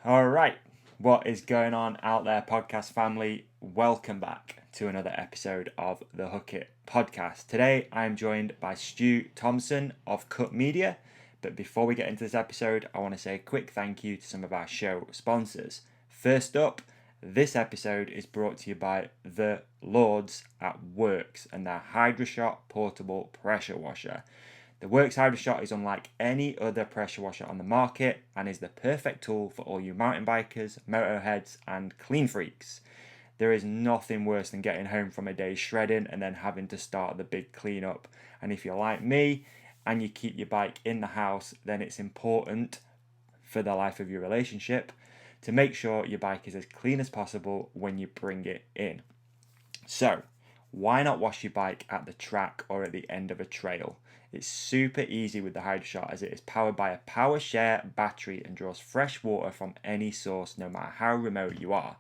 All right, what is going on out there, podcast family? Welcome back to another episode of the Hook It podcast. Today, I'm joined by Stu Thomson of Cut Media. But before we get into this episode, I want to say a quick thank you to some of our show sponsors. First up, this episode is brought to you by the Lords at Works and their HydroShot portable pressure washer. The Works HydroShot is unlike any other pressure washer on the market and is the perfect tool for all you mountain bikers, motorheads and clean freaks. There is nothing worse than getting home from a day's shredding and then having to start the big cleanup. And if you're like me and you keep your bike in the house, then it's important for the life of your relationship to make sure your bike is as clean as possible when you bring it in. So, why not wash your bike at the track or at the end of a trail? It's super easy with the HydroShot as it is powered by a power share battery and draws fresh water from any source no matter how remote you are.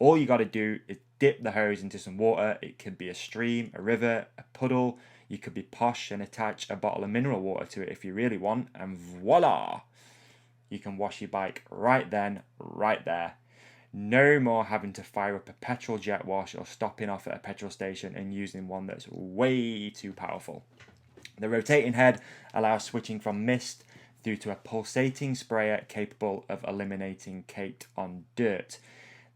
All you got to do is dip the hose into some water. It could be a stream, a river, a puddle. You could be posh and attach a bottle of mineral water to it if you really want, and voila! You can wash your bike right then, right there. No more having to fire up a petrol jet wash or stopping off at a petrol station and using one that's way too powerful. The rotating head allows switching from mist through to a pulsating sprayer capable of eliminating caked on dirt.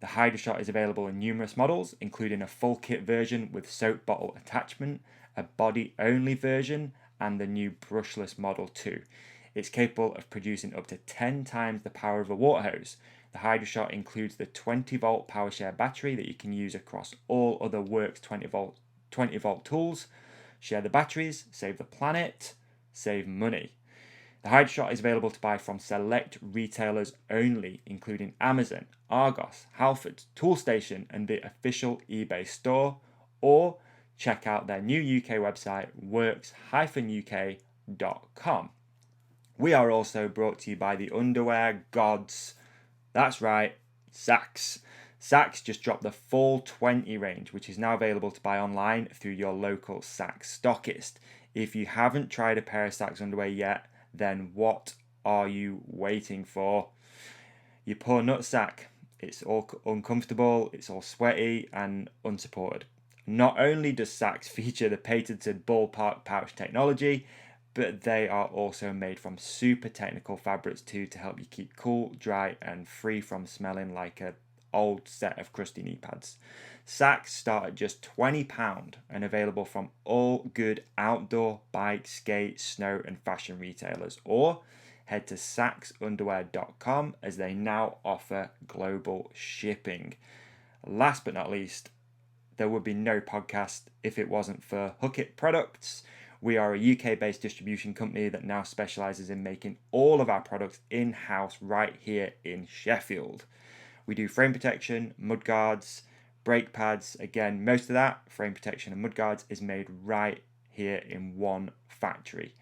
The HydroShot is available in numerous models, including a full kit version with soap bottle attachment, a body-only version, and the new brushless Model 2. It's capable of producing up to 10 times the power of a water hose. The HydroShot includes the 20-volt power share battery that you can use across all other Works 20-volt tools. Share the batteries, save the planet, save money. The HydroShot is available to buy from select retailers only, including Amazon, Argos, Halfords, Toolstation, and the official eBay store, or check out their new UK website, works-uk.com. We are also brought to you by the underwear gods. That's right, Saxx. Saxx just dropped the Fall 20 range, which is now available to buy online through your local Saxx stockist. If you haven't tried a pair of Saxx underwear yet, then what are you waiting for? You poor nutsack. It's all uncomfortable, it's all sweaty and unsupported. Not only does Saxx feature the patented ballpark pouch technology, but they are also made from super technical fabrics too to help you keep cool, dry, and free from smelling like an old set of crusty knee pads. Saxx start at just £20 and available from all good outdoor, bike, skate, snow, and fashion retailers. Or head to saxxunderwear.com as they now offer global shipping. Last but not least, there would be no podcast if it wasn't for Hook It products. We are a UK-based distribution company that now specialises in making all of our products in-house right here in Sheffield. We do frame protection, mudguards, brake pads. Again, most of that, frame protection and mudguards, is made right here in one factory.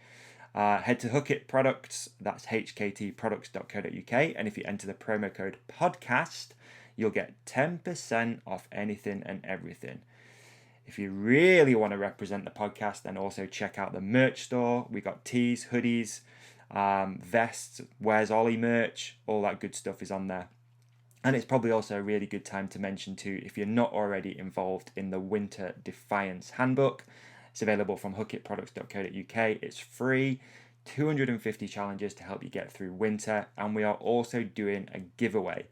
Head to Hook It Products, that's hktproducts.co.uk, and if you enter the promo code podcast, you'll get 10% off anything and everything. If you really want to represent the podcast, then also check out the merch store. We got tees, hoodies, vests, Where's Ollie merch, all that good stuff is on there. And it's probably also a really good time to mention too, if you're not already involved in the Winter Defiance Handbook, it's available from hookitproducts.co.uk. It's free, 250 challenges to help you get through winter. And we are also doing a giveaway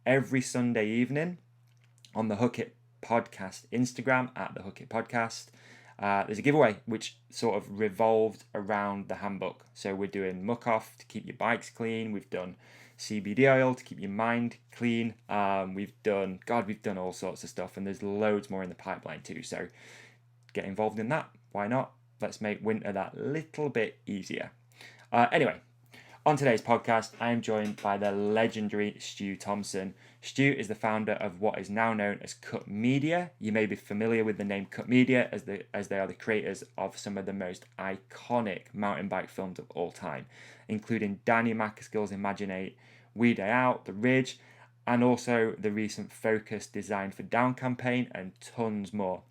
every Sunday evening on the Hook It Podcast Instagram at the Hook It Podcast. There's a giveaway which sort of revolved around the handbook. So we're doing muck off to keep your bikes clean. We've done CBD oil to keep your mind clean. We've done all sorts of stuff, and there's loads more in the pipeline too. So get involved in that. Why not? Let's make winter that little bit easier. Anyway, on today's podcast, I am joined by the legendary Stu Thomson. Stu is the founder of what is now known as Cut Media. You may be familiar with the name Cut Media as they are the creators of some of the most iconic mountain bike films of all time, including Danny MacAskill's Imaginate, We Day Out, The Ridge, and also the recent Focus Design for Down campaign, and tons more.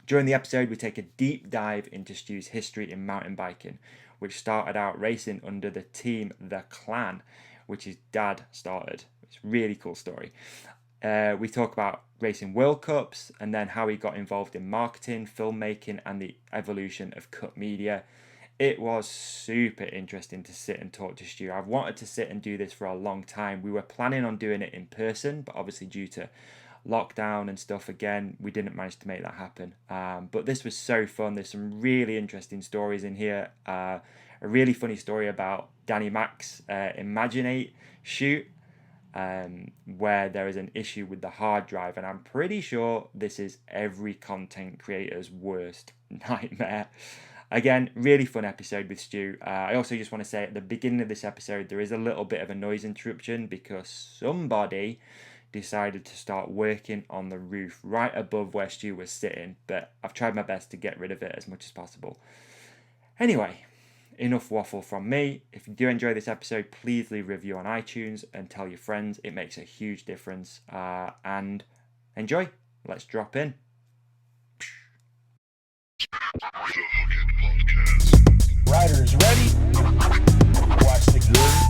During the episode, we take a deep dive into Stu's history in mountain biking, which started out racing under the team The Clan, which his dad started. It's a really cool story. We talk about racing World Cups and then how he got involved in marketing, filmmaking, and the evolution of cut media. It was super interesting to sit and talk to Stu. I've wanted to sit and do this for a long time. We were planning on doing it in person, but obviously due to lockdown and stuff, again, we didn't manage to make that happen. But this was so fun. There's some really interesting stories in here. A really funny story about Danny Mac's Imaginate shoot, where there is an issue with the hard drive, and I'm pretty sure this is every content creator's worst nightmare. Again, really fun episode with Stu. I also just want to say at the beginning of this episode there is a little bit of a noise interruption because somebody decided to start working on the roof right above where Stu was sitting, but I've tried my best to get rid of it as much as possible. Anyway, enough waffle from me. If you do enjoy this episode, please leave a review on iTunes and tell your friends. It makes a huge difference. And enjoy. Let's drop in. Riders ready? Watch the game.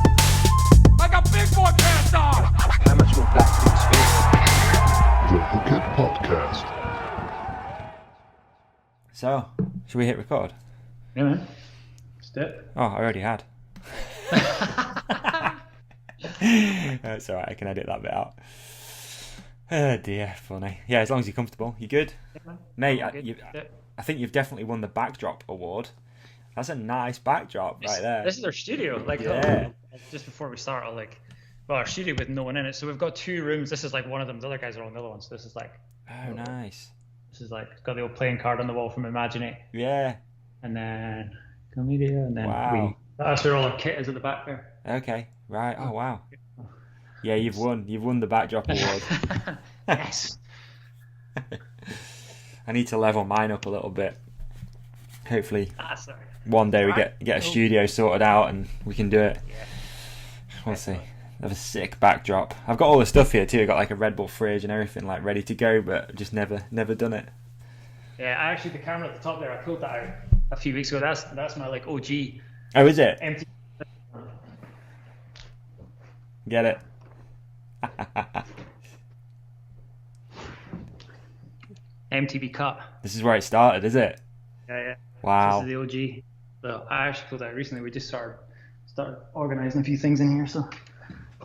Like a big boy pants on! How much will black things feel? The Hooked Podcast. So, should we hit record? Yeah, man. Let's do it. Oh, I already had. It's alright, I can edit that bit out. Oh dear, funny. Yeah, as long as you're comfortable. You good? Yeah, man. Mate, Yeah. I think you've definitely won the backdrop award. That's a nice backdrop right there. This is our studio. Like, Yeah. just before we start, our studio with no one in it. So we've got 2 rooms. This is like one of them. The other guys are on the other one. So this is like, Oh, nice. it's got the old playing card on the wall from Imaginate. Yeah. And then Comedia. And then Wow. that's where all our kit is at the back there. Okay. Right. Oh, wow. Yeah, you've won. You've won the backdrop award. Yes. I need to level mine up a little bit. Hopefully, That's all right. one day we get a studio sorted out and we can do it. Yeah. We'll see. Have a sick backdrop. I've got all the stuff here too. I've got like a Red Bull fridge and everything like ready to go, but just never done it. Yeah, the camera at the top there, I pulled that out a few weeks ago. That's my like OG Oh, is it? empty. Get it? MTV cut. This is where it started, is it? Yeah. Wow. This is the OG. So I actually pulled that recently. We just started organising a few things in here. So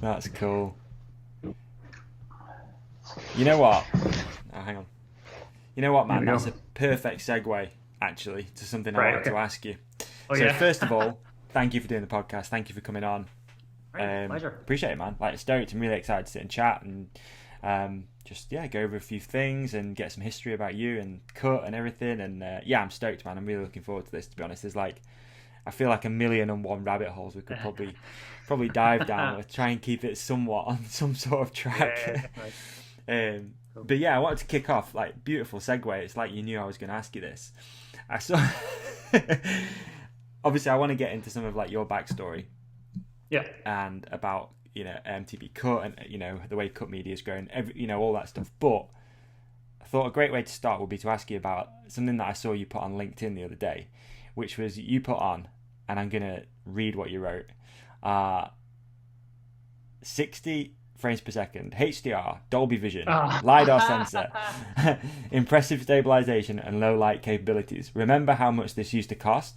That's cool. You know what? Oh, hang on. You know what, man? There we That's go. a perfect segue, actually, to something I Right, wanted okay. to ask you. Oh, So yeah. first of all, thank you for doing the podcast. Thank you for coming on. Right, pleasure. Appreciate it, man. Like, stoked. I'm really excited to sit and chat and just go over a few things and get some history about you and cut and everything. And I'm stoked, man. I'm really looking forward to this. To be honest, there's I feel like 1,000,001 rabbit holes we could probably dive down. We'll try and keep it somewhat on some sort of track. Yeah, But yeah, I wanted to kick off, like, beautiful segue. It's like you knew I was going to ask you this. I saw. Obviously, I want to get into some of like your backstory. Yeah. And about MTV Cut and the way cut media is growing, all that stuff. But I thought a great way to start would be to ask you about something that I saw you put on LinkedIn the other day, which was you put on, and I'm gonna read what you wrote. 60 frames per second, HDR, Dolby Vision, LiDAR sensor, impressive stabilization and low light capabilities. Remember how much this used to cost? ?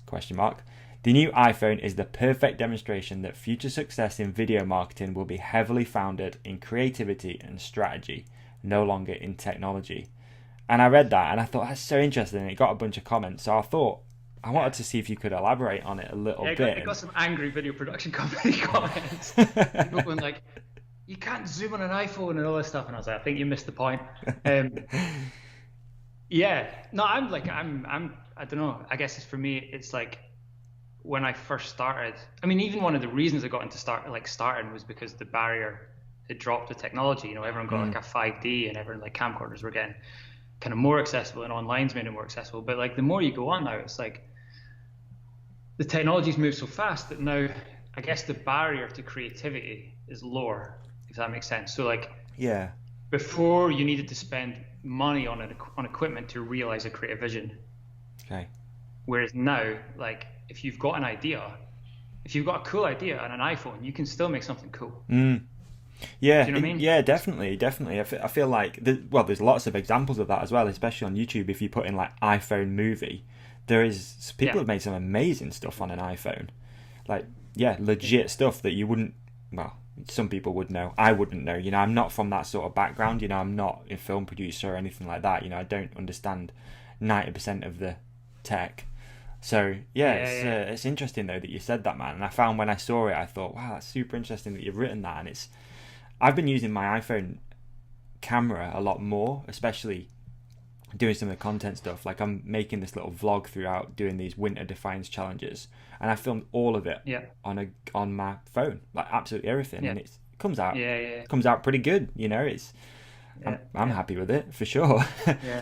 The new iPhone is the perfect demonstration that future success in video marketing will be heavily founded in creativity and strategy, no longer in technology. And I read that and I thought that's so interesting, and it got a bunch of comments. So I thought I wanted to see if you could elaborate on it a little bit. I got some angry video production company comments. People going like, "You can't zoom on an iPhone and all this stuff," and I was like, "I think you missed the point." Yeah, no, I don't know. I guess for me, it's like when I first started. I mean, even one of the reasons I got into starting was because the barrier had dropped with technology. Everyone got like a 5D, and everyone like camcorders were getting kind of more accessible, and online's made it more accessible. But like the more you go on now, it's like the technology's moved so fast that now I guess the barrier to creativity is lower, if that makes sense. So like before you needed to spend money on equipment to realize a creative vision. Okay. Whereas now, like if you've got an idea, if you've got a cool idea on an iPhone, you can still make something cool. Yeah, Do you know what I mean? yeah, definitely. I feel like there's lots of examples of that as well, especially on YouTube. If you put in like iPhone movie, people have made some amazing stuff on an iPhone, like legit stuff that you wouldn't. Well, some people would know. I wouldn't know. You know, I'm not from that sort of background. You know, I'm not a film producer or anything like that. You know, I don't understand 90% of the tech. So it's interesting though that you said that, man. And I found when I saw it, I thought, wow, that's super interesting that you've written that. And I've been using my iPhone camera a lot more, especially doing some of the content stuff. Like I'm making this little vlog throughout doing these winter defiance challenges, and I filmed all of it on my phone, like absolutely everything, and it comes out pretty good. You know, I'm happy with it for sure.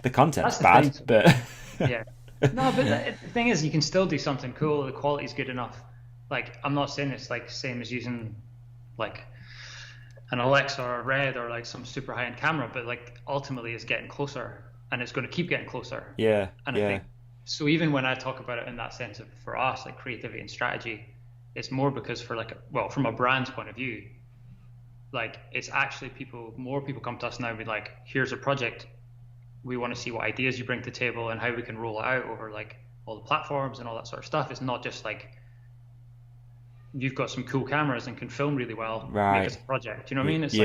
The content's bad, but no, but the thing is, you can still do something cool. The quality's good enough. Like I'm not saying it's like same as using like an Alexa or a Red or like some super high-end camera, but like ultimately it's getting closer, and it's going to keep getting closer. I think so. Even when I talk about it in that sense of, for us, like creativity and strategy, it's more because from a brand's point of view, like it's actually more people come to us now and be like, here's a project, we want to see what ideas you bring to the table and how we can roll it out over like all the platforms and all that sort of stuff. It's not just like you've got some cool cameras and can film really well, make us a project. Do you know what I mean? It's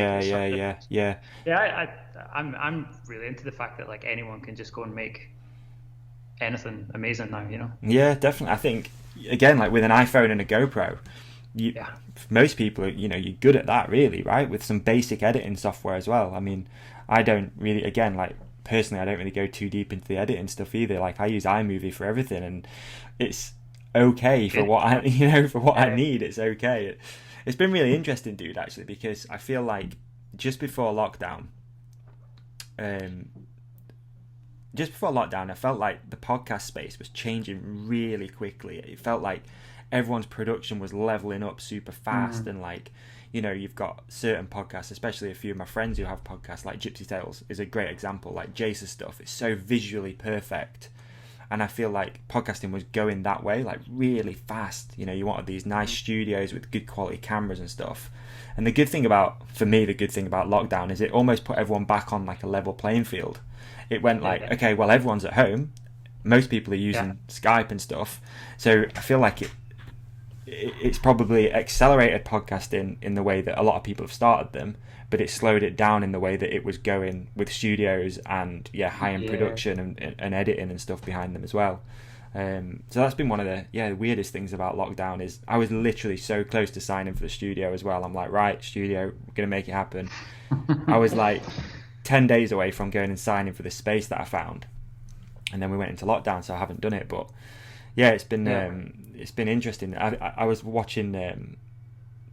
I'm really into the fact that like anyone can just go and make anything amazing now, you know? Yeah, definitely. I think again, like with an iPhone and a GoPro, most people, you know, you're good at that really, right? With some basic editing software as well. I mean, I don't really, again, like personally, I don't really go too deep into the editing stuff either. Like I use iMovie for everything, and it's okay for what I need. It's okay. It's been really interesting, dude, actually, because I feel like just before lockdown, I felt like the podcast space was changing really quickly. It felt like everyone's production was leveling up super fast, and like, you know, you've got certain podcasts, especially a few of my friends who have podcasts, like Gypsy Tales is a great example. Like Jace's stuff, it's so visually perfect, and I feel like podcasting was going that way, like really fast. You know, you wanted these nice studios with good quality cameras and stuff. And the good thing about lockdown is it almost put everyone back on like a level playing field. It went like, okay, well, everyone's at home, most people are using Skype and stuff, so I feel like it's probably accelerated podcasting in the way that a lot of people have started them, but it slowed it down in the way that it was going with studios and high-end production and editing and stuff behind them as well. So that's been one of the weirdest things about lockdown is I was literally so close to signing for the studio as well. I'm like, right, studio, we're going to make it happen. I was like 10 days away from going and signing for this space that I found, and then we went into lockdown, so I haven't done it. But it's been interesting. I was watching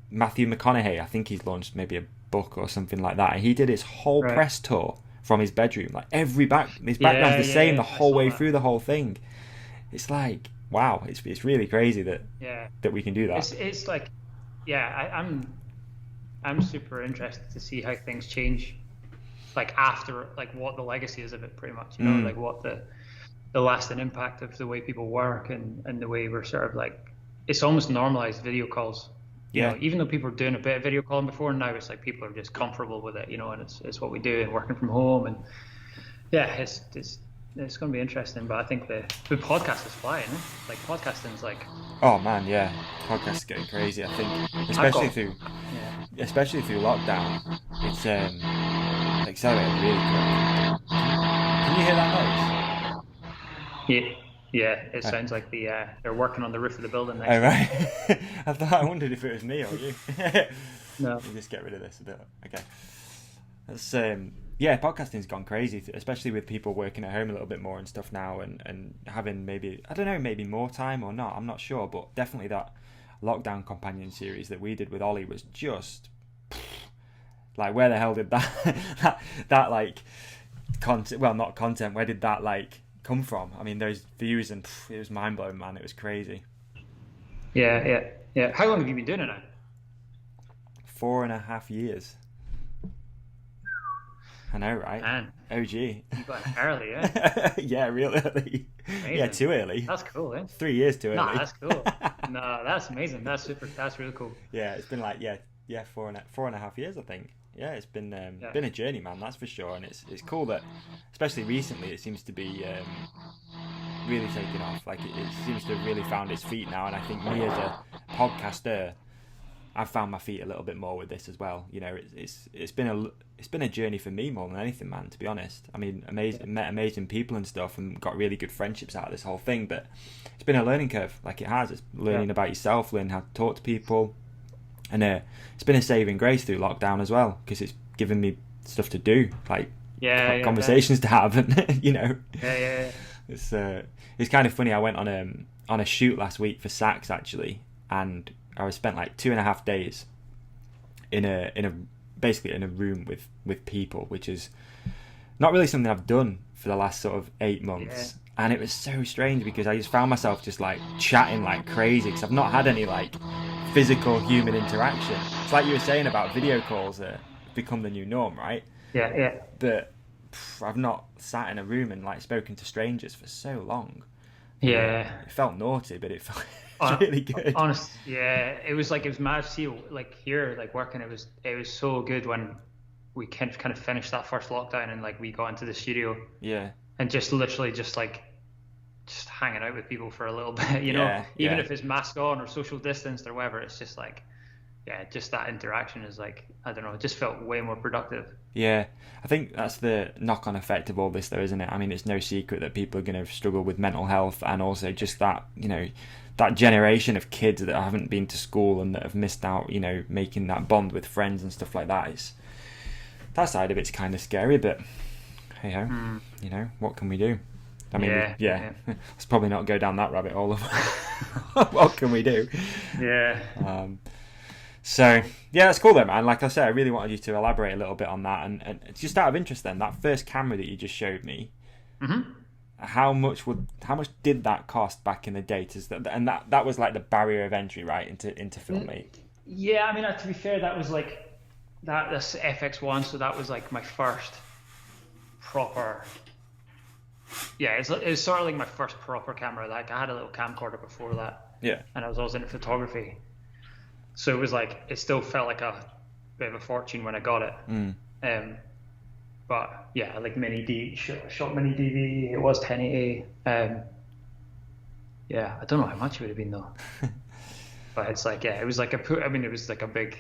Matthew McConaughey. I think he's launched maybe a book or something like that, and he did his whole press tour from his bedroom. Like his background's the same the whole way through the whole thing. It's like, wow, it's really crazy that we can do that. It's like, I'm super interested to see how things change, like after, like what the legacy is of it, pretty much. You know, like what the lasting impact of the way people work and the way we're sort of like, it's almost normalized video calls. You know, even though people were doing a bit of video calling before, now it's like people are just comfortable with it, you know, and it's what we do, and working from home, and it's going to be interesting. But I think the podcast is flying. Like podcasting's like, oh man, podcast's getting crazy. I think especially through lockdown, it's accelerated really quick. Can you hear that noise? Yeah, it sounds like they're working on the roof of the building next. Oh right. I wondered if it was me or you. No. We'll just get rid of this a bit. Okay. That's podcasting's gone crazy, especially with people working at home a little bit more and stuff now, and having maybe more time or not. I'm not sure, but definitely that lockdown companion series that we did with Ollie was just like, where the hell did that like content? Well, not content. Where did that like come from? I mean, those views, and it was mind blowing, man. It was crazy. Yeah. How long have you been doing it now? 4.5 years. I know, right? Man, OG. you got it early, yeah. Yeah, real early. Amazing. Yeah, too early. That's cool, eh? 3 years too early. Nah, that's cool. No, that's amazing. That's really cool. Yeah, it's been like four and a half years, I think. Yeah, it's been been a journey, man. That's for sure. And it's cool that, especially recently, it seems to be really taking off. Like it seems to have really found its feet now. And I think me as a podcaster, I've found my feet a little bit more with this as well. You know, it's been a journey for me more than anything, man. To be honest, I mean, met amazing people and stuff, and got really good friendships out of this whole thing. But it's been a learning curve. Like it has. It's learning about yourself, learning how to talk to people. And it's been a saving grace through lockdown as well, because it's given me stuff to do, like conversations to have, and you know, it's kind of funny. I went on a shoot last week for Saks actually, and I was spent like 2.5 days in a basically in a room with people, which is not really something I've done for the last sort of 8 months. And it was so strange because I just found myself just like chatting like crazy, because I've not had any like physical human interaction. It's like you were saying about video calls that become the new norm, right? Yeah. But I've not sat in a room and like spoken to strangers for so long. Yeah. It felt naughty, but it felt really good. Honest, yeah. It was mad to see, like here, like working. It was so good when we kind of finished that first lockdown and like we got into the studio. Yeah. And just literally just hanging out with people for a little bit, you know, even if it's mask on or social distanced or whatever, it's just like, just that interaction is like, I don't know, it just felt way more productive. Yeah, I think that's the knock-on effect of all this though, isn't it? I mean, it's no secret that people are going to struggle with mental health, and also just that, you know, that generation of kids that haven't been to school and that have missed out, you know, making that bond with friends and stuff like that. That side of it's kind of scary, but hey ho, you know, what can we do? I mean, let's probably not go down that rabbit hole of what can we do? Yeah. So, that's cool though, man. Like I said, I really wanted you to elaborate a little bit on that. And just out of interest then, that first camera that you just showed me, how much did that cost back in the day? And that was like the barrier of entry, right, into filming? Yeah, I mean, to be fair, that was like, that's FX1, so that was like my first proper... Yeah, it was sort of like my first proper camera. Like I had a little camcorder before that. Yeah. And I was always into photography. So it was like, it still felt like a bit of a fortune when I got it. But yeah, like shot mini DV. It was 1080. Yeah, I don't know how much it would have been though. But it's like, it was like it was like a big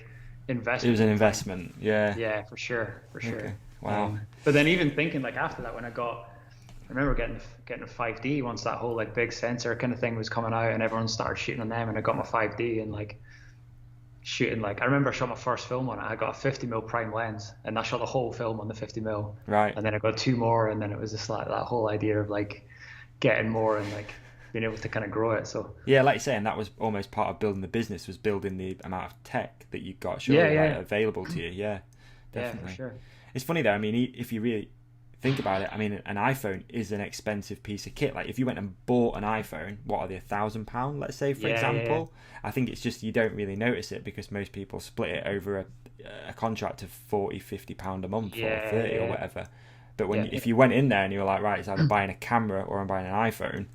investment. It was an investment. Yeah. Yeah, for sure. Okay. Wow. But then even thinking like after that, when I remember getting a 5D once that whole like big sensor kind of thing was coming out and everyone started shooting on them, and I got my 5D and like shooting, like I remember I shot my first film on it. I got a 50mm prime lens and I shot the whole film on the 50mm. Right. And then I got 2 more, and then it was just like that whole idea of like getting more and like being able to kind of grow it. So yeah, like you're saying, that was almost part of building the business, was building the amount of tech that you got available to you. Yeah, definitely. Yeah, for sure. It's funny though, I mean, if you really think about it, I mean, an iPhone is an expensive piece of kit. Like if you went and bought an iPhone, what are they, £1,000, let's say, for example? I think it's just, you don't really notice it because most people split it over a contract of £40-50 a month or 30 or whatever. But when if you went in there and you were like, right, it's either buying a camera or I'm buying an iPhone,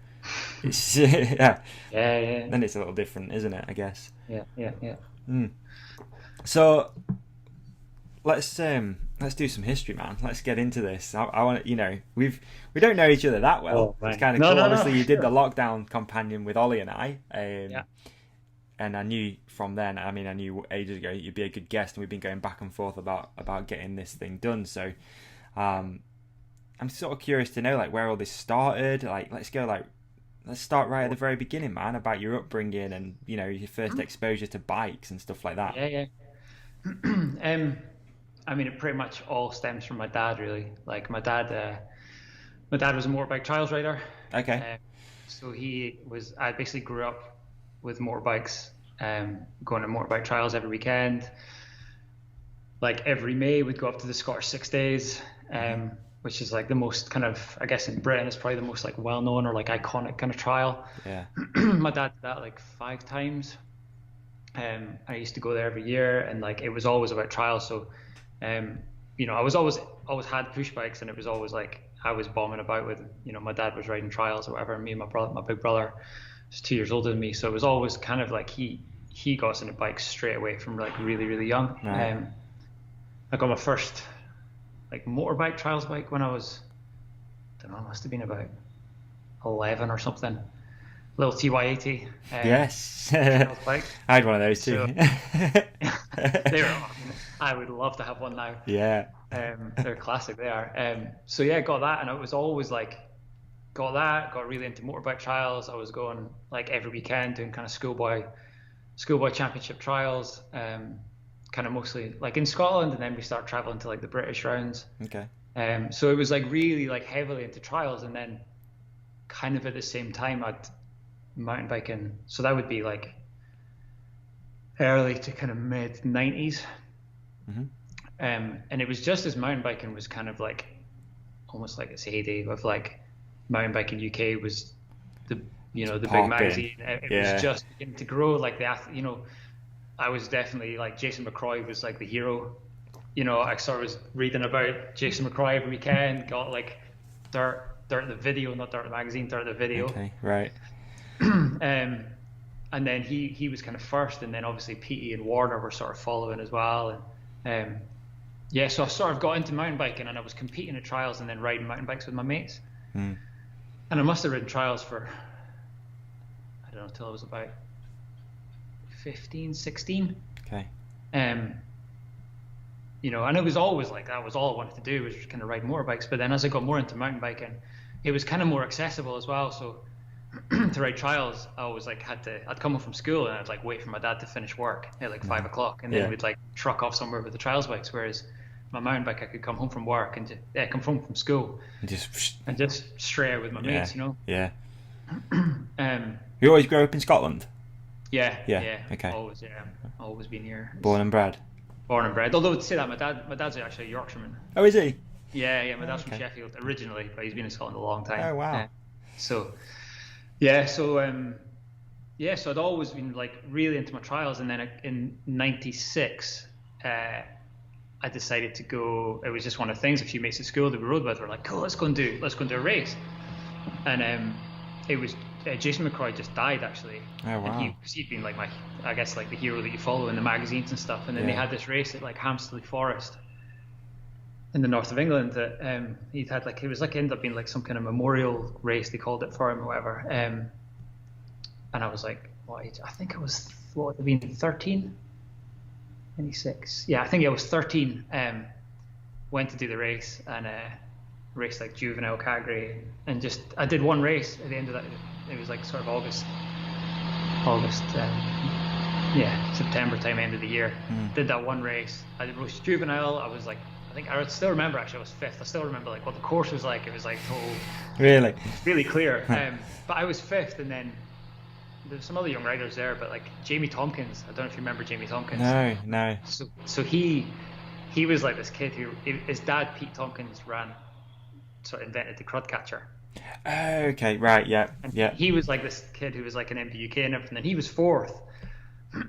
it's then it's a little different, isn't it, I guess? So let's do some history, man. Let's get into this. I want to, you know, we don't know each other that well. It's kind of cool. Obviously, you did the lockdown companion with Ollie and I, and I knew from then. I mean, I knew ages ago you'd be a good guest, and we've been going back and forth about getting this thing done. So, I'm sort of curious to know like where all this started. Like, let's start right at the very beginning, man. About your upbringing and, you know, your first exposure to bikes and stuff like that. I mean, it pretty much all stems from my dad, really. Like my dad was a motorbike trials rider. Okay. So I basically grew up with motorbikes, going to motorbike trials every weekend. Like every May, we'd go up to the Scottish 6 days, which is like the most kind of, I guess in Britain, it's probably the most like well-known or like iconic kind of trial. Yeah. My dad did that like 5 times. I used to go there every year, and like it was always about trials. So I was always had push bikes, and it was always like I was bombing about with, my dad was riding trials or whatever, and me and my big brother was 2 years older than me, so it was always kind of like he got us into bikes straight away from like really, really young. Right. I got my first like motorbike trials bike when I was, I don't know, must have been about 11 or something. Little TY80. Yes. trials bike. I had one of those too. They were, I would love to have one now. Yeah. They're classic, they are. So yeah, got that, and it was always like, got really into motorbike trials. I was going like every weekend doing kind of schoolboy championship trials, kind of mostly like in Scotland, and then we started traveling to like the British rounds. Okay. So it was like really like heavily into trials, and then kind of at the same time I'd mountain biking. So that would be like early to kind of mid 90s. Mm-hmm. And it was just as mountain biking was kind of like almost like its heyday of like mountain biking UK was the big magazine. It was just beginning to grow. Like I was definitely like Jason McCroy was like the hero. I sort of was reading about Jason McCroy every weekend. Got like Dirt the video, not Dirt the magazine, Dirt the video. Okay, right. And then he was kind of first, and then obviously Peaty and Warner were sort of following as well. And so I sort of got into mountain biking, and I was competing at trials and then riding mountain bikes with my mates. And I must have ridden trials for, I don't know, till I was about 15, 16. Okay. And it was always like that was all I wanted to do, was just kind of ride motorbikes. But then as I got more into mountain biking, it was kind of more accessible as well. So to ride trials, I always like I'd come home from school and I'd like wait for my dad to finish work at like 5 o'clock, and then we'd like truck off somewhere with the trials bikes. Whereas my mountain bike, I could come home from work and come home from school and just straight out with my mates, Yeah. You always grow up in Scotland? Yeah. Okay. Always been here. Born and bred. Although to say that, my dad's actually a Yorkshireman. Oh, is he? Yeah. My dad's from Sheffield originally, but he's been in Scotland a long time. Oh, wow. So I'd always been like really into my trials, and then in '96, I decided to go. It was just one of the things. A few mates at school that we rode with were like, "Cool, let's go and do a race." And it was Jason McCroy just died actually. Oh, wow. And he'd been like I guess like the hero that you follow in the magazines and stuff. And then they had this race at like Hampstead Forest in the north of England that he'd had like, it was like ended up being like some kind of memorial race, they called it for him or whatever. And I was like, what age? I think I was, what would it have been, 13? 26. Yeah, I think I was 13. Went to do the race and raced like juvenile category, and just I did one race at the end of that. It was like sort of August, September time, end of the year. Did that one race. I did roast juvenile. I was like, I still remember actually I was fifth. I still remember like what the course was like. It was like really clear. But I was fifth, and then there's some other young riders there, but like Jamie Tompkins. I don't know if you remember Jamie Tompkins. No. So he was like this kid who his dad Pete Tompkins sort of invented the crud catcher. Oh, okay, right, yeah. He was like this kid who was like an MDUK and everything, and he was fourth.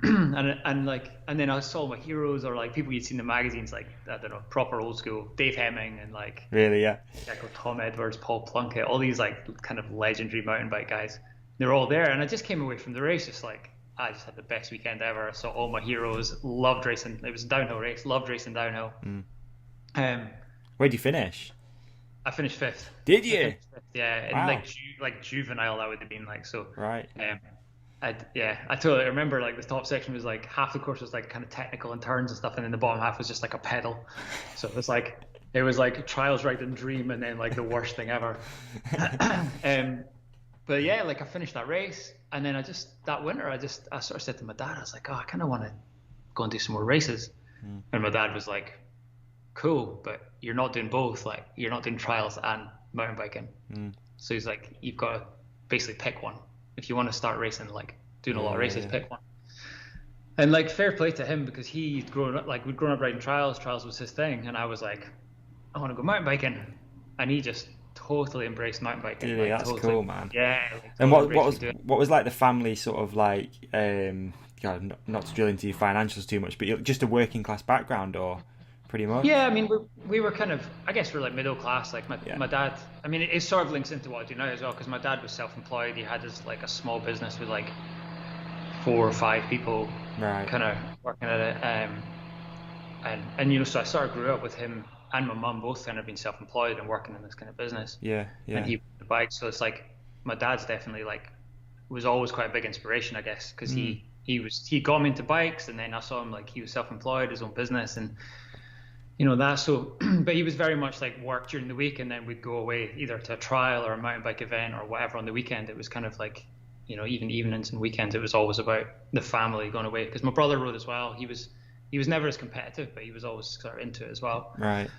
and then I saw my heroes, or like people you'd seen in the magazines, like I don't know, proper old school Dave Hemming and like really, Tom Edwards, Paul Plunkett, all these like kind of legendary mountain bike guys. They're all there, and I just came away from the race just like I just had the best weekend ever. I saw all my heroes, loved racing. It was a downhill race, loved racing downhill. Where'd you finish? I finished fifth. Did you? Yeah, and wow. like juvenile that would have been like so. Right. I totally remember like the top section was like half the course was like kind of technical and turns and stuff, and then the bottom half was just like a pedal. So it was like trials right in dream, and then like the worst thing ever. But yeah, like I finished that race, and then that winter I sort of said to my dad, I was like, I kind of want to go and do some more races. And my dad was like, cool, but you're not doing both. Like you're not doing trials and mountain biking. So he's like, you've got to basically pick one. If you want to start racing, like doing a lot of races, pick one. And like fair play to him, because we'd grown up riding trials. Trials was his thing, and I was like, I want to go mountain biking, and he just totally embraced mountain biking. Really, like, that's totally, cool, man. Yeah. Like, and totally what was like the family sort of like? God, not to drill into your financials too much, but just a working class background or pretty much. Yeah, I mean, we were kind of, I guess we're like middle class. Like my dad, I mean, it sort of links into what I do now as well, because my dad was self-employed. He had his like a small business with like 4 or 5 people, Right. kind of working at it. And you know, so I sort of grew up with him and my mum both kind of being self-employed and working in this kind of business. Yeah. And he the bike, so it's like my dad's definitely like was always quite a big inspiration, I guess, because he got me into bikes, and then I saw him like he was self-employed, his own business, and you know that. So, but he was very much like work during the week, and then we'd go away either to a trial or a mountain bike event or whatever on the weekend. It was kind of like, you know, even evenings and weekends, it was always about the family going away. Because my brother rode as well. He was never as competitive, but he was always sort of into it as well. Right.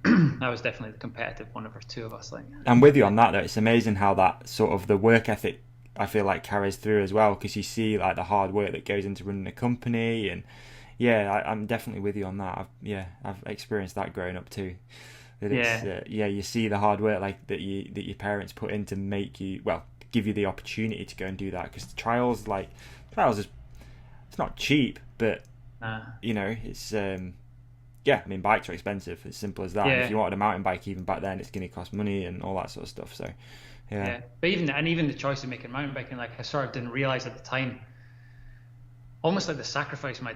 I was definitely the competitive one of the two of us. Like, I'm with you on that though. It's amazing how that sort of the work ethic, I feel like, carries through as well, because you see like the hard work that goes into running a company, and yeah, I'm definitely with you on that. I've experienced that growing up too. That it's, you see the hard work like that your parents put in to make you, well, give you the opportunity to go and do that, because the trials is, it's not cheap, but you know, it's I mean, bikes are expensive. It's simple as that. Yeah. And if you wanted a mountain bike even back then, it's going to cost money and all that sort of stuff. So yeah. But even the choice of making mountain biking, like I sort of didn't realize at the time, almost like the sacrifice my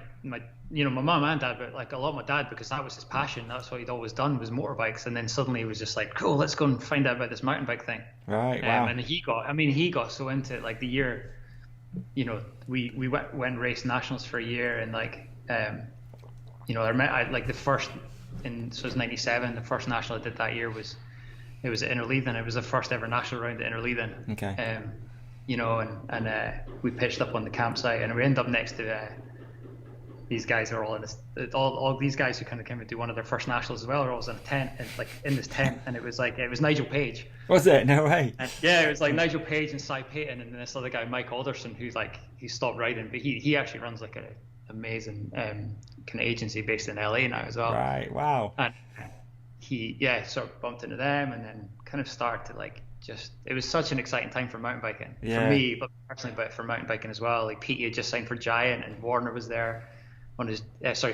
you know, my mum and dad, but like a lot of my dad, because that was his passion. That's what he'd always done, was motorbikes. And then suddenly he was just like, cool, let's go and find out about this mountain bike thing. Right. Wow. And he got so into it. Like the year, you know, we went and raced nationals for a year, and like you know, I like the first so it was 97. The first national I did that year was at Innerleithen. It was the first ever national round at Innerleithen. Okay. You know, and we pitched up on the campsite, and we ended up next to these guys who are all in this. All these guys who kind of came to do one of their first nationals as well are always in a tent, and like in this tent, and it was Nigel Page. Was it? No way. And, yeah, it was like Nigel Page and Cy Payton, and then this other guy, Mike Alderson, who's like, he stopped riding, but he actually runs like a amazing kind of agency based in LA now as well. Right. Wow. And he sort of bumped into them, and then kind of started to like, just, it was such an exciting time for mountain biking for me, but personally, but for mountain biking as well. Like Peat had just signed for Giant, and Warner was there on his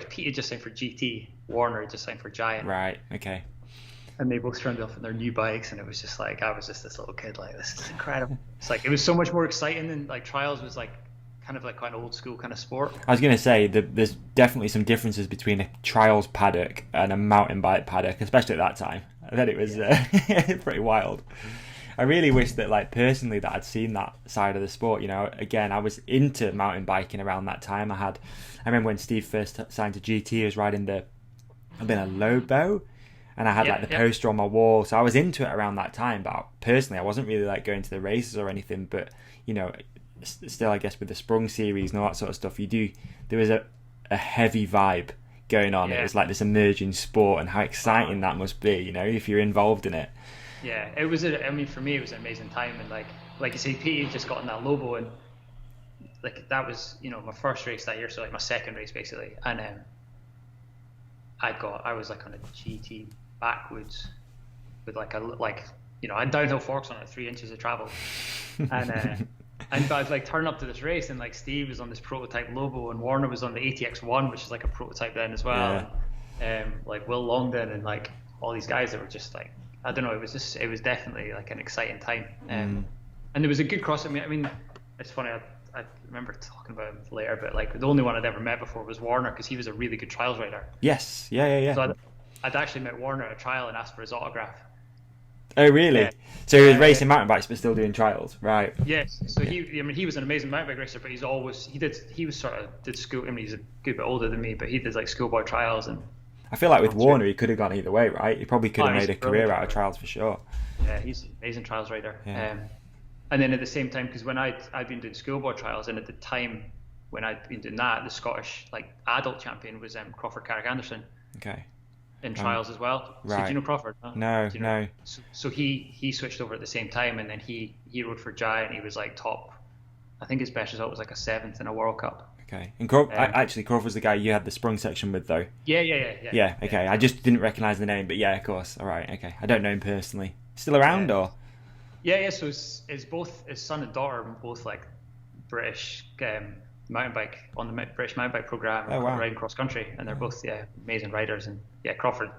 Peat had just signed for GT, Warner had just signed for Giant. Right. Okay. And they both turned off on their new bikes, and it was just like, I was just this little kid, like, this is incredible. It's like, it was so much more exciting than like trials was like kind of like quite an old school kind of sport. I was going to say that there's definitely some differences between a trials paddock and a mountain bike paddock, especially at that time. I bet it was pretty wild. I really wish that, like, personally, that I'd seen that side of the sport. You know, again, I was into mountain biking around that time. I remember when Steve first signed to GT, he was riding a Lobo, and I had the poster on my wall. So I was into it around that time. But personally, I wasn't really like going to the races or anything. But you know, still, I guess with the Sprung series and all that sort of stuff, there was a heavy vibe going on. It was like this emerging sport, and how exciting that must be. You know, if you're involved in it. Yeah, it was. I mean, for me, it was an amazing time, and like you say, Pete had just gotten that Lobo, and like that was, you know, my first race that year, so like my second race basically, and I was like on a GT backwoods with like you know, I had downhill forks on it, 3 inches of travel, and I was like turning up to this race, and like Steve was on this prototype Lobo, and Warner was on the ATX1, which is like a prototype then as well, and like Will Longden and like all these guys that were just like, I don't know, it was definitely like an exciting time, and there was a good cross. I mean, it's funny, I remember talking about him later, but like the only one I'd ever met before was Warner, because he was a really good trials rider. Yes, yeah. So I'd actually met Warner at a trial and asked for his autograph. Oh really? So he was racing mountain bikes but still doing trials, right? Yes. So he was an amazing mountain bike racer, but he did school. I mean, he's a good bit older than me, but he did like schoolboy trials, and I feel like with Warner, he could have gone either way, right? He probably could have made a career out of trials for sure. Yeah, he's an amazing trials rider. Yeah. And then at the same time, because when I'd been doing schoolboy trials, and at the time when I'd been doing that, the Scottish like adult champion was Crawford Carrick Anderson. Okay. In trials as well. Right. So do you know Crawford? Huh? No, you know? no. So he switched over at the same time, and then he rode for Giant. He was like top. I think his best result was like a 7th in a World Cup. Okay. And actually, Crawford was the guy you had the Sprung section with, though. Yeah. Yeah. Okay. I just didn't recognise the name, but yeah, of course. All right. Okay. I don't know him personally. Still around or? Yeah. So it's both his son and daughter, both like British, mountain bike on the British mountain bike program, riding cross country, and they're both amazing riders. And Crawford,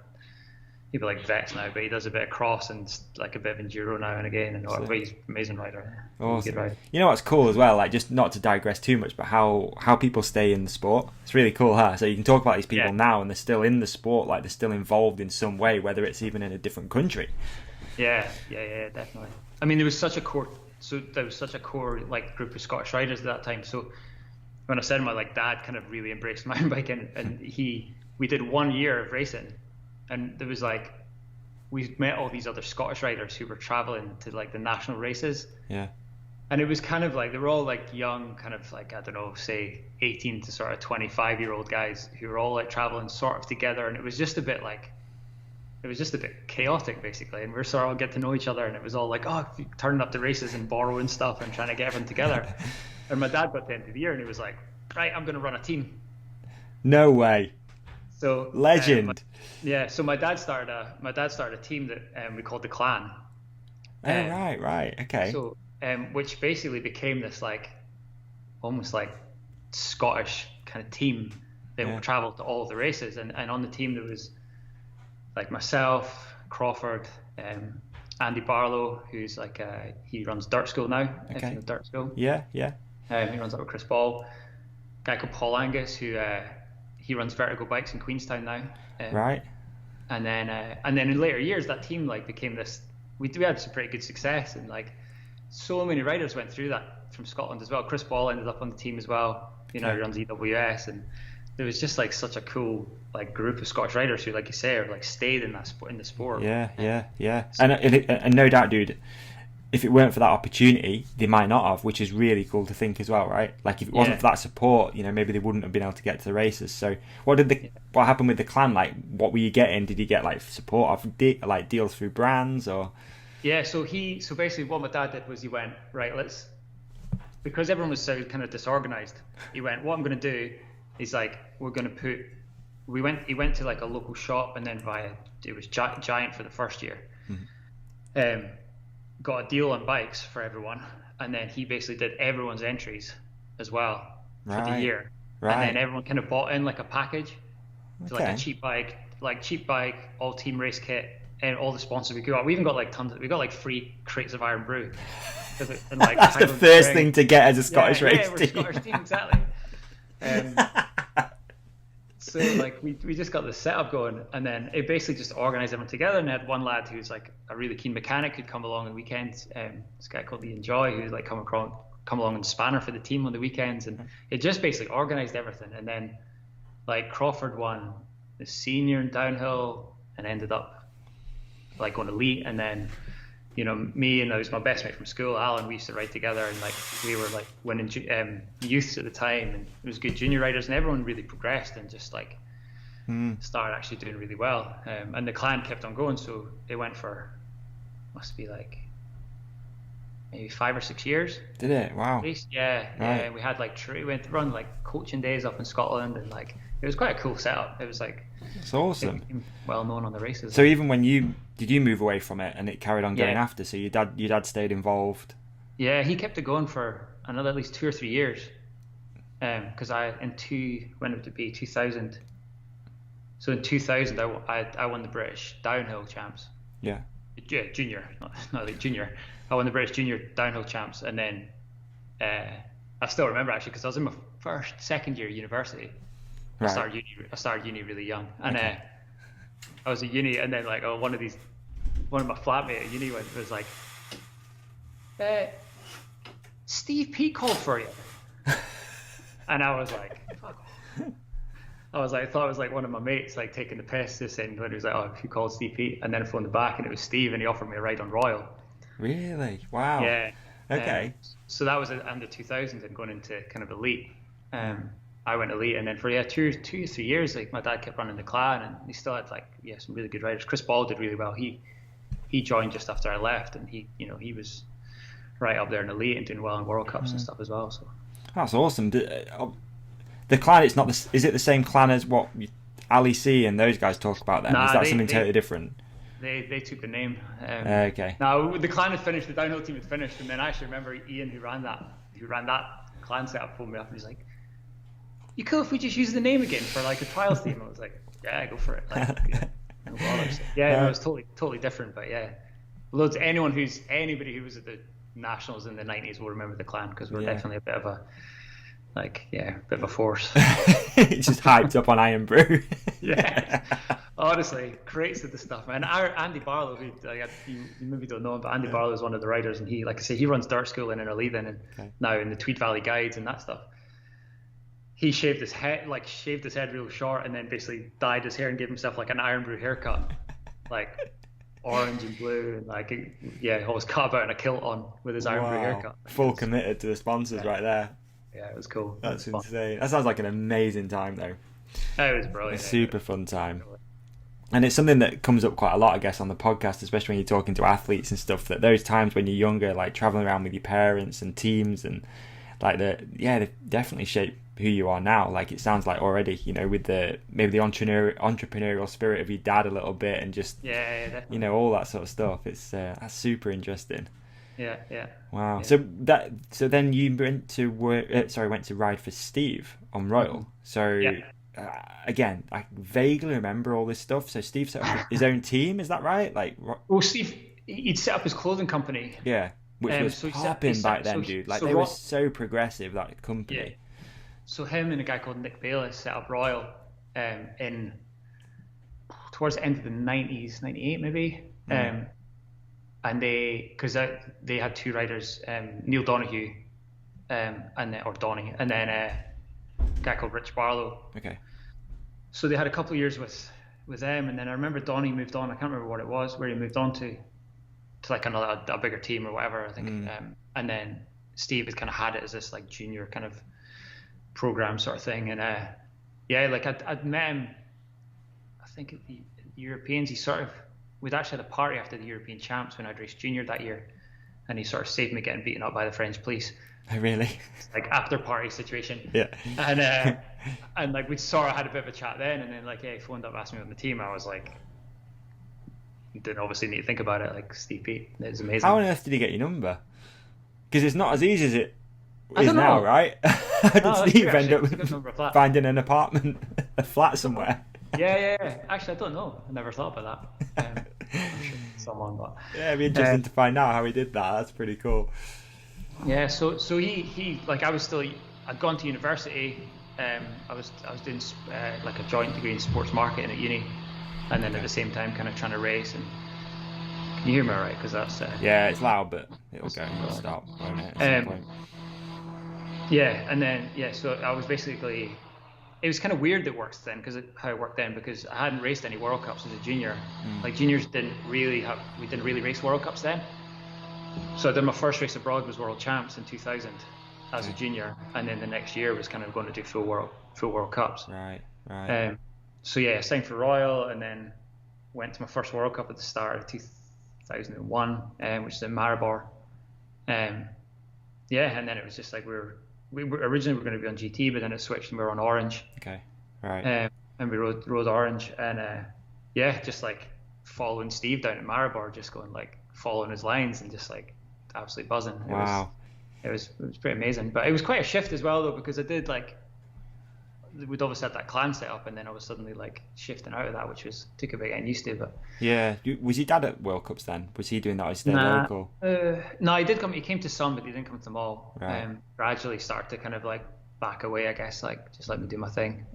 he'd be like vets now, but he does a bit of cross and like a bit of enduro now and again, and he's an amazing rider. Awesome. Good rider. You know what's cool as well, like just not to digress too much, but how people stay in the sport. It's really cool, huh? So you can talk about these people now, and they're still in the sport, like they're still involved in some way, whether it's even in a different country. Yeah, definitely. I mean, there was such a core like group of Scottish riders at that time. So when I said my like dad kind of really embraced mountain biking, and we did 1 year of racing, and there was like we met all these other Scottish riders who were traveling to like the national races. Yeah. And it was kind of like they were all like young, kind of like, I don't know, say 18 to sort of 25-year-old guys who were all like traveling sort of together, and it was just a bit chaotic basically, and we were sort of all get to know each other, and it was all like, turning up to races and borrowing stuff and trying to get everyone together. And my dad got to the end of the year and he was like, right, I'm going to run a team. No way. So legend. So my dad started a team that we called the Clan. Right, okay. So which basically became this like almost like Scottish kind of team that traveled to all of the races, and on the team there was like myself, Crawford, Andy Barlow, who's like he runs Dirt School now. Okay. If you know Dirt School. Yeah. He runs that with Chris Ball. A guy called Paul Angus, who he runs Vertigo Bikes in Queenstown now. Right. And then in later years, that team like became this. We had some pretty good success, and like so many riders went through that from Scotland as well. Chris Ball ended up on the team as well. You know, he runs EWS, and there was just like such a cool like group of Scottish riders who, like you say, have like stayed in that in the sport. Yeah. So, and no doubt, dude, if it weren't for that opportunity, they might not have, which is really cool to think as well, right? Like if it wasn't for that support, you know, maybe they wouldn't have been able to get to the races. So what happened with the Clan? Like, what were you getting? Did you get like support of like deals through brands or? Yeah, so basically what my dad did was he went, right, because everyone was so kind of disorganized, he went, what I'm going to do is like, he went to like a local shop, and then it was Giant for the first year. Mm-hmm. Got a deal on bikes for everyone, and then he basically did everyone's entries as well for the year. Right. And then everyone kind of bought in like a package, so like a cheap bike, all team race kit, and all the sponsors we got. We even got like we got like free crates of Iron Brew. And, like, that's the first thing to get as a Scottish race team. We're a Scottish team, exactly. So like we just got the setup going, and then it basically just organised everyone together, and had one lad who's like a really keen mechanic who'd come along on the weekends. This guy called Ian Joy, who's like come along and spanner for the team on the weekends, and it just basically organised everything. And then like Crawford won the senior in downhill and ended up like going elite, and then you know, me and I was my best mate from school, Alan, we used to ride together, and like we were like winning youths at the time, and it was good junior riders, and everyone really progressed and just like started actually doing really well. And the Clan kept on going, so it went for must be like maybe 5 or 6 years. Did it? Wow. At least, yeah. Right. We had like we went to run like coaching days up in Scotland, and like it was quite a cool setup. It was like it's awesome. Well known on the races. So even when did you move away from it and it carried on going after? So your dad stayed involved. Yeah, he kept it going for another at least 2 or 3 years. Because when would it be 2000? So in 2000, I won the British downhill champs. Yeah. Yeah, junior, not like junior. I won the British junior downhill champs, and then I still remember actually because I was in my second year university. Right. I started uni really young, and I was at uni, and then like one of my flatmates at uni was like, Steve Peat called for you, and I was like, fuck. I thought it was like one of my mates like taking the piss, just saying when he was like, oh, if you called Steve Peat, and then I phoned him back, and it was Steve, and he offered me a ride on Royal. Really? Wow. Yeah. Okay. So that was under 2000 and going into kind of elite. I went elite, and then for 2 or 3 years, like my dad kept running the Clan, and he still had like some really good riders. Chris Ball did really well. He joined just after I left, and he was right up there in elite and doing well in World Cups and stuff as well. So that's awesome. The Clan, is it the same Clan as what Ali C and those guys talk about then? Is that something totally different? They took the name. Okay. Now the Clan had finished, the downhill team had finished, and then I actually remember Ian who ran that Clan setup phoned me up, and he's like, you cool if we just use the name again for like a trials team? I was like, yeah, go for it. Like, yeah, no bother. So, yeah, no, it was totally different, but yeah, anybody who was at the Nationals in the 90s will remember the clan, because we're definitely a bit of a force. It's just hyped up on Iron Brew. Yeah, honestly, creates the stuff, man. Andy Barlow, who you maybe don't know him, but Andy Barlow is one of the writers, and he, like I say, he runs Dirt School in Innerleithen, and now in the Tweed Valley Guides and that stuff. He shaved his head real short, and then basically dyed his hair and gave himself like an Iron Brew haircut, like orange and blue, and like always cut about in a kilt on with his Iron Brew haircut. Full committed to the sponsors right there. Yeah, it was cool. That's insane. That sounds like an amazing time, though. It was brilliant. A super fun time. And it's something that comes up quite a lot, I guess, on the podcast, especially when you're talking to athletes and stuff, that those times when you're younger, like traveling around with your parents and teams, and like they definitely shape who you are now. Like it sounds like already, with maybe the entrepreneurial spirit of your dad a little bit, and just all that sort of stuff. It's that's super interesting. Yeah. Wow. Yeah. So then you went to went to ride for Steve on Royal. So again, I vaguely remember all this stuff. So Steve set up his own team. Is that right? Well, Steve, he'd set up his clothing company. Yeah, which was popping back then, dude. Like they were so progressive, that company. Yeah. So him and a guy called Nick Bayless set up Royal towards the end of the 90s, 98 maybe. And because they had two riders, Neil Donoghue, and then a guy called Rich Barlow. Okay. So they had a couple of years with them, and then I remember Donnie moved on. I can't remember what it was, where he moved on to like a bigger team or whatever, I think. And then Steve had kind of had it as this like junior kind of program sort of thing, and like I'd met him, I think at the Europeans. We'd actually had a party after the European Champs when I'd raced junior that year, and he sort of saved me getting beaten up by the French police. Oh, really? Like after party situation. Yeah. And like we sort of had a bit of a chat then, and then he phoned up, asked me on the team. I was like, didn't obviously need to think about it. Like Steve Peat, it was amazing. How on earth did he get your number? Because it's not as easy as it is now, right? How did Steve end up finding an apartment, a flat somewhere? Yeah. Actually, I don't know. I never thought about that. I'm sure someone, but it'd be interesting to find out how he did that. That's pretty cool. Yeah. So he like I'd gone to university. I was doing like a joint degree in sports marketing at uni, and then at the same time kind of trying to race. And can you hear me all right? Because that's yeah, it's loud, but it'll stop, won't it? At some point. Yeah, and then so I was basically. It was kind of weird that works then, how it worked then, because I hadn't raced any World Cups as a junior. Like juniors we didn't really race World Cups then. So then my first race abroad was World Champs in 2000 as a junior, and then the next year was kind of going to do full World Cups. Right. So I signed for Royal, and then went to my first World Cup at the start of 2001, which is in Maribor. And then it was just like we were originally going to be on GT, but then it switched and we were on Orange. Okay, right. And we rode Orange, and just like following Steve down at Maribor, just going like following his lines and just like absolutely buzzing. Wow. It was pretty amazing, but it was quite a shift as well though, because I did we'd always had that clan set up, and then I was suddenly like shifting out of that, which took a bit getting used to. But yeah, was your dad at World Cups then? Was he doing that? Or staying local? No, he did come. He came to some, but he didn't come to them all. Right. Gradually started to kind of like back away, I guess, like just let me do my thing.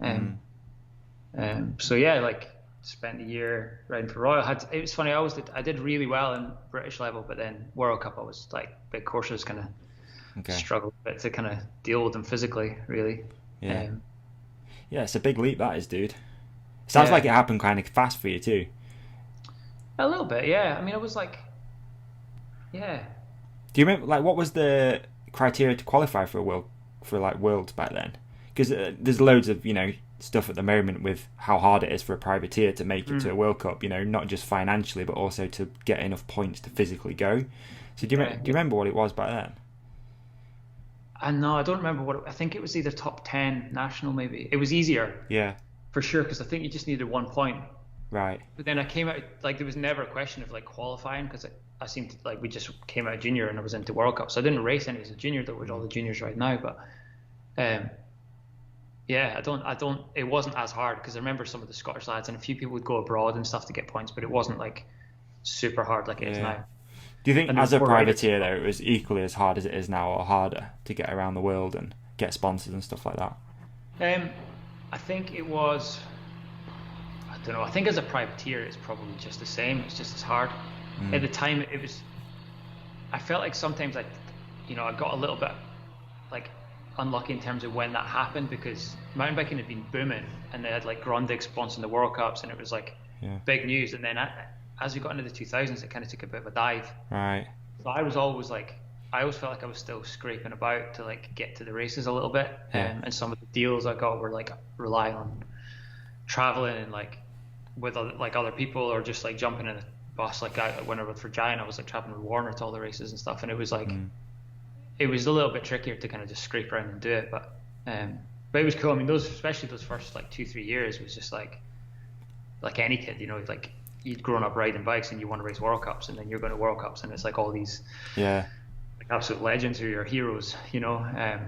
So like spent a year riding for Royal. It was funny. I did really well in British level, but then World Cup I was like big courses kind of struggled a bit to kind of deal with them physically, really. Yeah. Yeah, it's a big leap, that is, dude. Sounds like it happened kind of fast for you too. A little bit, yeah. I mean, it was like, yeah. Do you remember, like, what was the criteria to qualify for Worlds back then? Because there's loads of stuff at the moment with how hard it is for a privateer to make it to a World Cup. Not just financially, but also to get enough points to physically go. So do you remember what it was back then? No, I don't remember I think it was either top 10 national, maybe. It was easier. Yeah. For sure, because I think you just needed 1 point. Right. But then I came out, like, there was never a question of, like, qualifying, because I seemed to, like, we just came out junior and I was into World Cup. So I didn't race any as a junior, though, with all the juniors right now. But, Yeah, it wasn't as hard because I remember some of the Scottish lads and a few people would go abroad and stuff to get points, but it wasn't like super hard like it is now. Do you think And as there's a more privateer though, it was equally as hard as it is now, or harder to get around the world and get sponsors and stuff like that? I think it was, I don't know, I think as a privateer it's probably just the same, it's just as hard. At the time it was, I felt like sometimes I got a little bit like unlucky in terms of when that happened, because mountain biking had been booming and they had like Grundig sponsoring the World Cups and it was like big news, and then as we got into the 2000s it kind of took a bit of a dive. Right. So I was always like, I always felt like I was still scraping about to like get to the races a little bit, and some of the deals I got were like relying on traveling and like with other people, or just like jumping in a bus. Like when I rode for Giant, I was like traveling with Warner to all the races and stuff, and it was like it was a little bit trickier to kind of just scrape around and do it, but it was cool. I mean, especially those first like 2-3 years was just like any kid, like you'd grown up riding bikes and you want to race World Cups, and then you're going to World Cups and it's like all these like absolute legends who are your heroes, I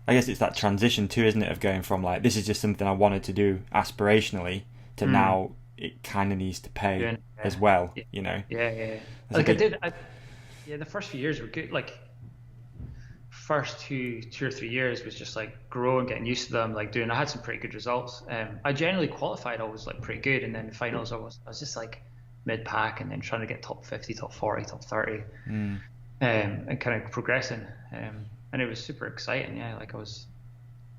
guess it's that transition too, isn't it, of going from like, this is just something I wanted to do aspirationally to now it kind of needs to pay as well, Yeah. Like the first few years were good. Like first two or 3 years was just like growing, getting used to them, like I had some pretty good results. I generally qualified always like pretty good, and then the finals I was just like mid pack, and then trying to get top 50, top 40, top 30, and kind of progressing. And it was super exciting. Yeah, like I was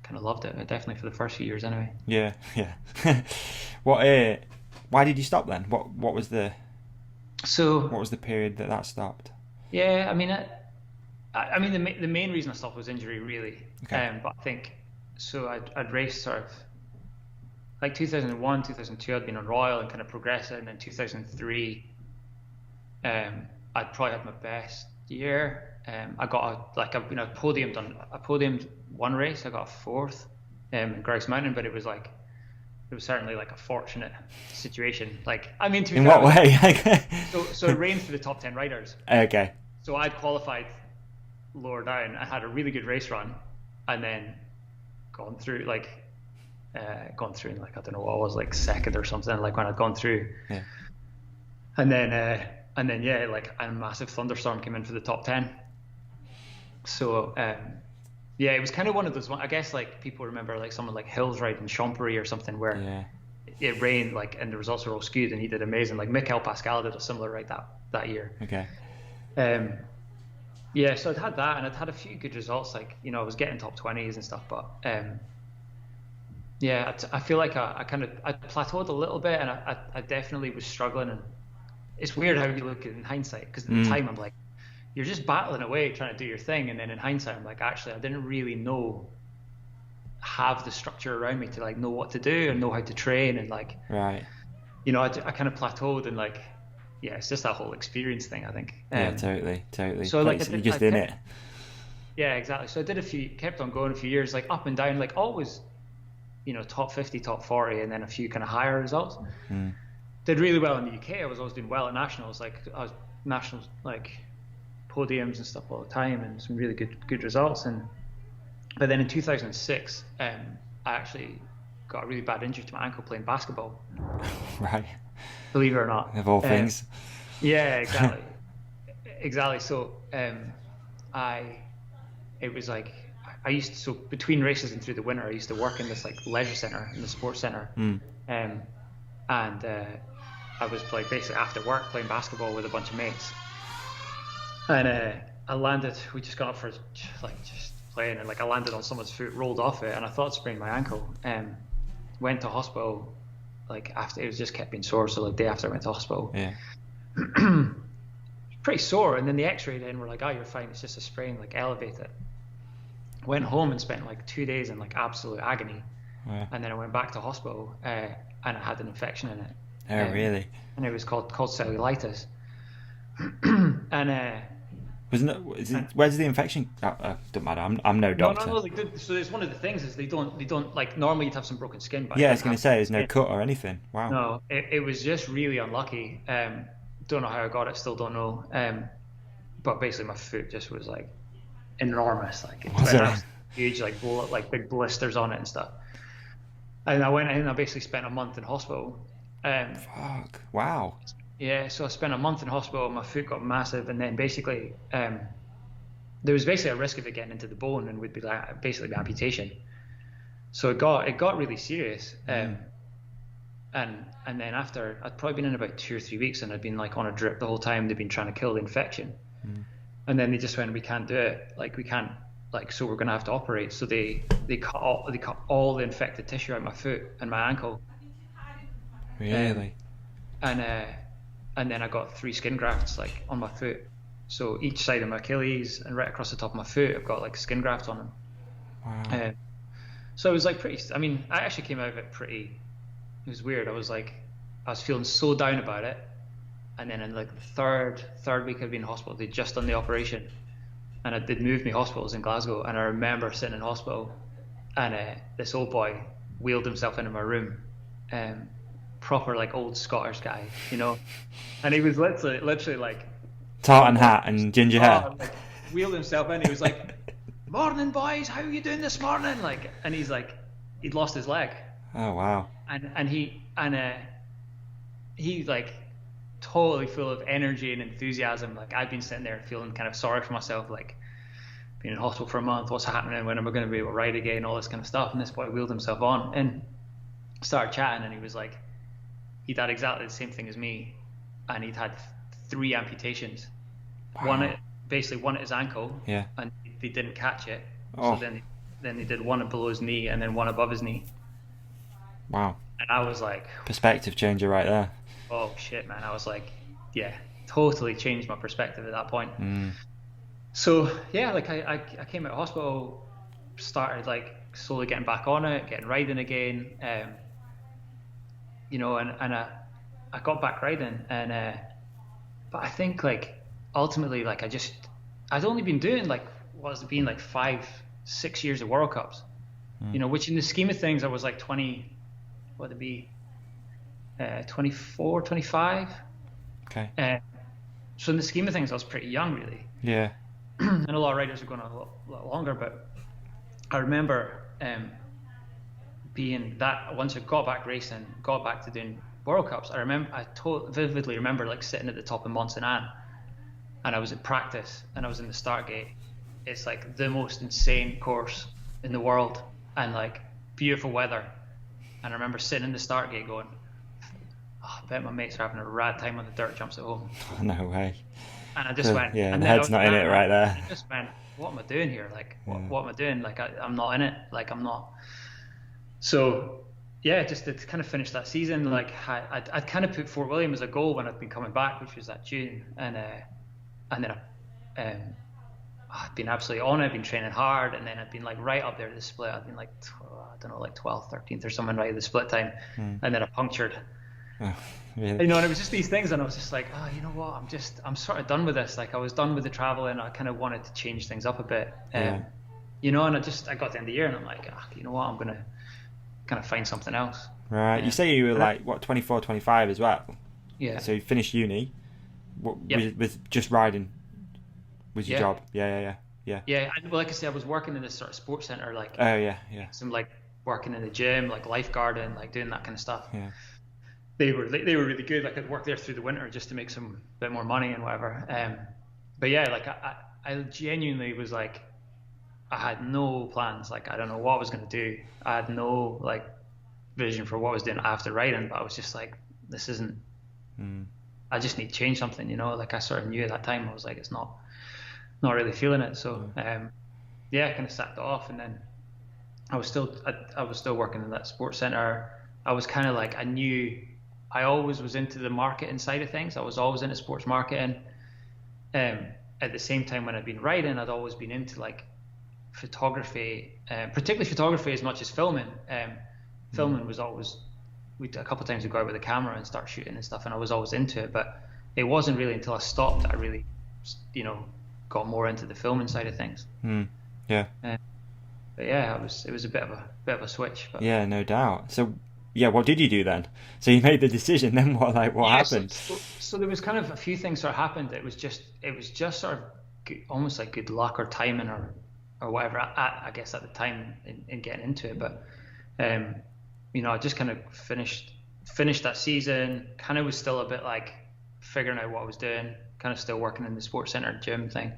kind of loved it. Definitely for the first few years, anyway. Yeah. Why did you stop then? What was the period that stopped? Yeah, I mean, the main reason I stopped was injury, really. Okay. But I think so. I'd raced sort of like 2001, 2002. I'd been on Royal and kind of progressing, and then 2003, I'd probably had my best year. I podiumed one race. I got a fourth in Grouse Mountain, but it was certainly like a fortunate situation. Like, I mean, in what way? so it rained for the top 10 riders. Okay. So I'd qualified lower down. I had a really good race run, and then gone through in like, I don't know what I was, like second or something, like when I'd gone through. Yeah. And then like a massive thunderstorm came in for the top 10. So it was kind of one of those, I guess, like people remember like someone like Hills riding Champery or something where it rained like and the results were all skewed, and he did amazing. Like MacAskill did a similar ride that year. Okay. So I'd had that, and I'd had a few good results, like I was getting top 20s and stuff, but I feel like I plateaued a little bit, and I definitely was struggling. And it's weird how you look in hindsight, because at the time I'm like, you're just battling away trying to do your thing, and then in hindsight I'm like, actually I didn't really have the structure around me to like know what to do and know how to train, and like I kind of plateaued, and like it's just that whole experience thing, I think. Totally. So like you're just in it. Yeah, exactly. So I kept on going a few years, like up and down, like always top 50, top 40, and then a few kind of higher results. Did really well in the UK. I was always doing well at nationals, like I was nationals like podiums and stuff all the time, and some really good results. But then in 2006 I actually got a really bad injury to my ankle playing basketball. Right. Believe it or not. Of all things. Yeah, exactly. So between races and through the winter I used to work in this like leisure centre, in the sports centre, and I was like basically after work playing basketball with a bunch of mates. And I landed, we just got up for like just playing, and like I landed on someone's foot, rolled off it, and I thought I sprained my ankle. Went to hospital, like after it was just kept being sore, so like day after I went to hospital. Yeah. Pretty sore, and then the x-ray then were like, oh, you're fine, it's just a sprain, like elevate it. Went home and spent like 2 days in like absolute agony. Yeah. And then I went back to hospital, and I had an infection in it. Oh, really? And it was called cellulitis. And where's the infection? Don't matter. I'm no doctor. No. So it's one of the things is they don't like, normally you'd have some broken skin. But I was going to say there's no cut or anything. Wow. No, it was just really unlucky. Don't know how I got it. Still don't know. But basically my foot just was like enormous. Like it had huge like big blisters on it and stuff. And I went in. I basically spent a month in hospital. Fuck. Wow. Yeah, so I spent a month in hospital. My foot got massive, and then basically, there was basically a risk of it getting into the bone, and would be like basically amputation. So it got really serious. And then after, I'd probably been in about 2 or 3 weeks, and I'd been like on a drip the whole time. They'd been trying to kill the infection, and then they just went, we can't do it. Like we can't. Like, so we're gonna have to operate. So they cut all the infected tissue out of my foot and my ankle. Really? And then I got 3 skin grafts like on my foot. So each side of my Achilles and right across the top of my foot, I've got like skin grafts on them. Wow. So it was like pretty. I mean, I actually came out of it pretty. It was weird. I was feeling so down about it, and then in like the third week I'd been in hospital, they'd just done the operation. And they'd moved me hospitals in Glasgow, and I remember sitting in hospital, and this old boy wheeled himself into my room, proper like old Scottish guy, you know, and he was literally like tartan hat and ginger hair. Like, wheeled himself in. He was like, "Morning, boys, how are you doing this morning?" Like, and he's like, he'd lost his leg. Oh wow. And he like totally full of energy and enthusiasm. Like I'd been sitting there feeling kind of sorry for myself, like being in hospital for a month, what's happening, when am I going to be able to ride again, all this kind of stuff. And this boy wheeled himself on and started chatting, and he was like, he'd had exactly the same thing as me, and he'd had 3 amputations. Wow. One at his ankle, and they didn't catch it. So then they did one below his knee and then one above his knee. Wow. And I was like, perspective changer right there. Oh shit, man. I was like, yeah, totally changed my perspective at that point. So yeah, like I came out of hospital, started like slowly getting back on it, getting riding again, you know, and I got back riding, and but I think like ultimately like I'd only been doing like what's it been like 5-6 years of World Cups, you know, which in the scheme of things I was like 20, what would it be, 24, 25. Okay. So in the scheme of things, I was pretty young, really. Yeah. And a lot of riders are going a lot longer, but I remember being that once I got back racing, got back to doing World Cups. I vividly remember like sitting at the top of Mont Saint Anne, and I was at practice, and I was in the start gate. It's like the most insane course in the world, and like beautiful weather. And I remember sitting in the start gate going, oh, I bet my mates are having a rad time on the dirt jumps at home. No way. And I just went, yeah, and the head's not in it right there. I just went, what am I doing here? Like, what am I doing? Like, I'm not in it. Like, I'm not. So, yeah, just to kind of finish that season, like, I'd kind of put Fort William as a goal when I'd been coming back, which was that June. And then I'd been absolutely on it, I'd been training hard, and then I'd been like right up there at the split. I'd been like, I don't know, like 12th, 13th or something right at the split time. And then I punctured. Oh, really? You know, and it was just these things, and I was just like, oh, you know what, I'm sort of done with this. Like, I was done with the travel, and I kind of wanted to change things up a bit. You know, and I got to the end of the year, and I'm like, you know what, I'm going to kind of find something else. Right. You say you were like, what, 24, 25 as well? Yeah. So you finished uni with just riding was your job? Yeah. Yeah, well, like I said, I was working in this sort of sports centre, like, oh yeah. some like working in the gym, like lifeguarding, like doing that kind of stuff. Yeah. They were really good. Like I'd work there through the winter just to make some bit more money and whatever. But yeah, like I genuinely was like, I had no plans. Like I don't know what I was going to do. I had no like vision for what I was doing after riding. But I was just like, this isn't. I just need to change something, you know. Like I sort of knew at that time. I was like, it's not really feeling it. So yeah, I kind of sacked it off, and then I was still working in that sports centre. I was kind of like, I knew. I always was into the marketing side of things. I was always into sports marketing. At the same time, when I'd been riding, I'd always been into like photography, particularly photography as much as filming. Filming was always, a couple of times we'd go out with a camera and start shooting and stuff, and I was always into it. But it wasn't really until I stopped that I really, you know, got more into the filming side of things. Yeah. But yeah, it was a bit of a switch. But yeah, no doubt. So. Yeah, what did you do then? So you made the decision. Then what happened? So there was kind of a few things that happened. It was just sort of good, almost like good luck or timing or whatever. I guess at the time in getting into it, but you I just kind of finished that season. Kind of was still a bit like figuring out what I was doing. Kind of still working in the sports center gym thing.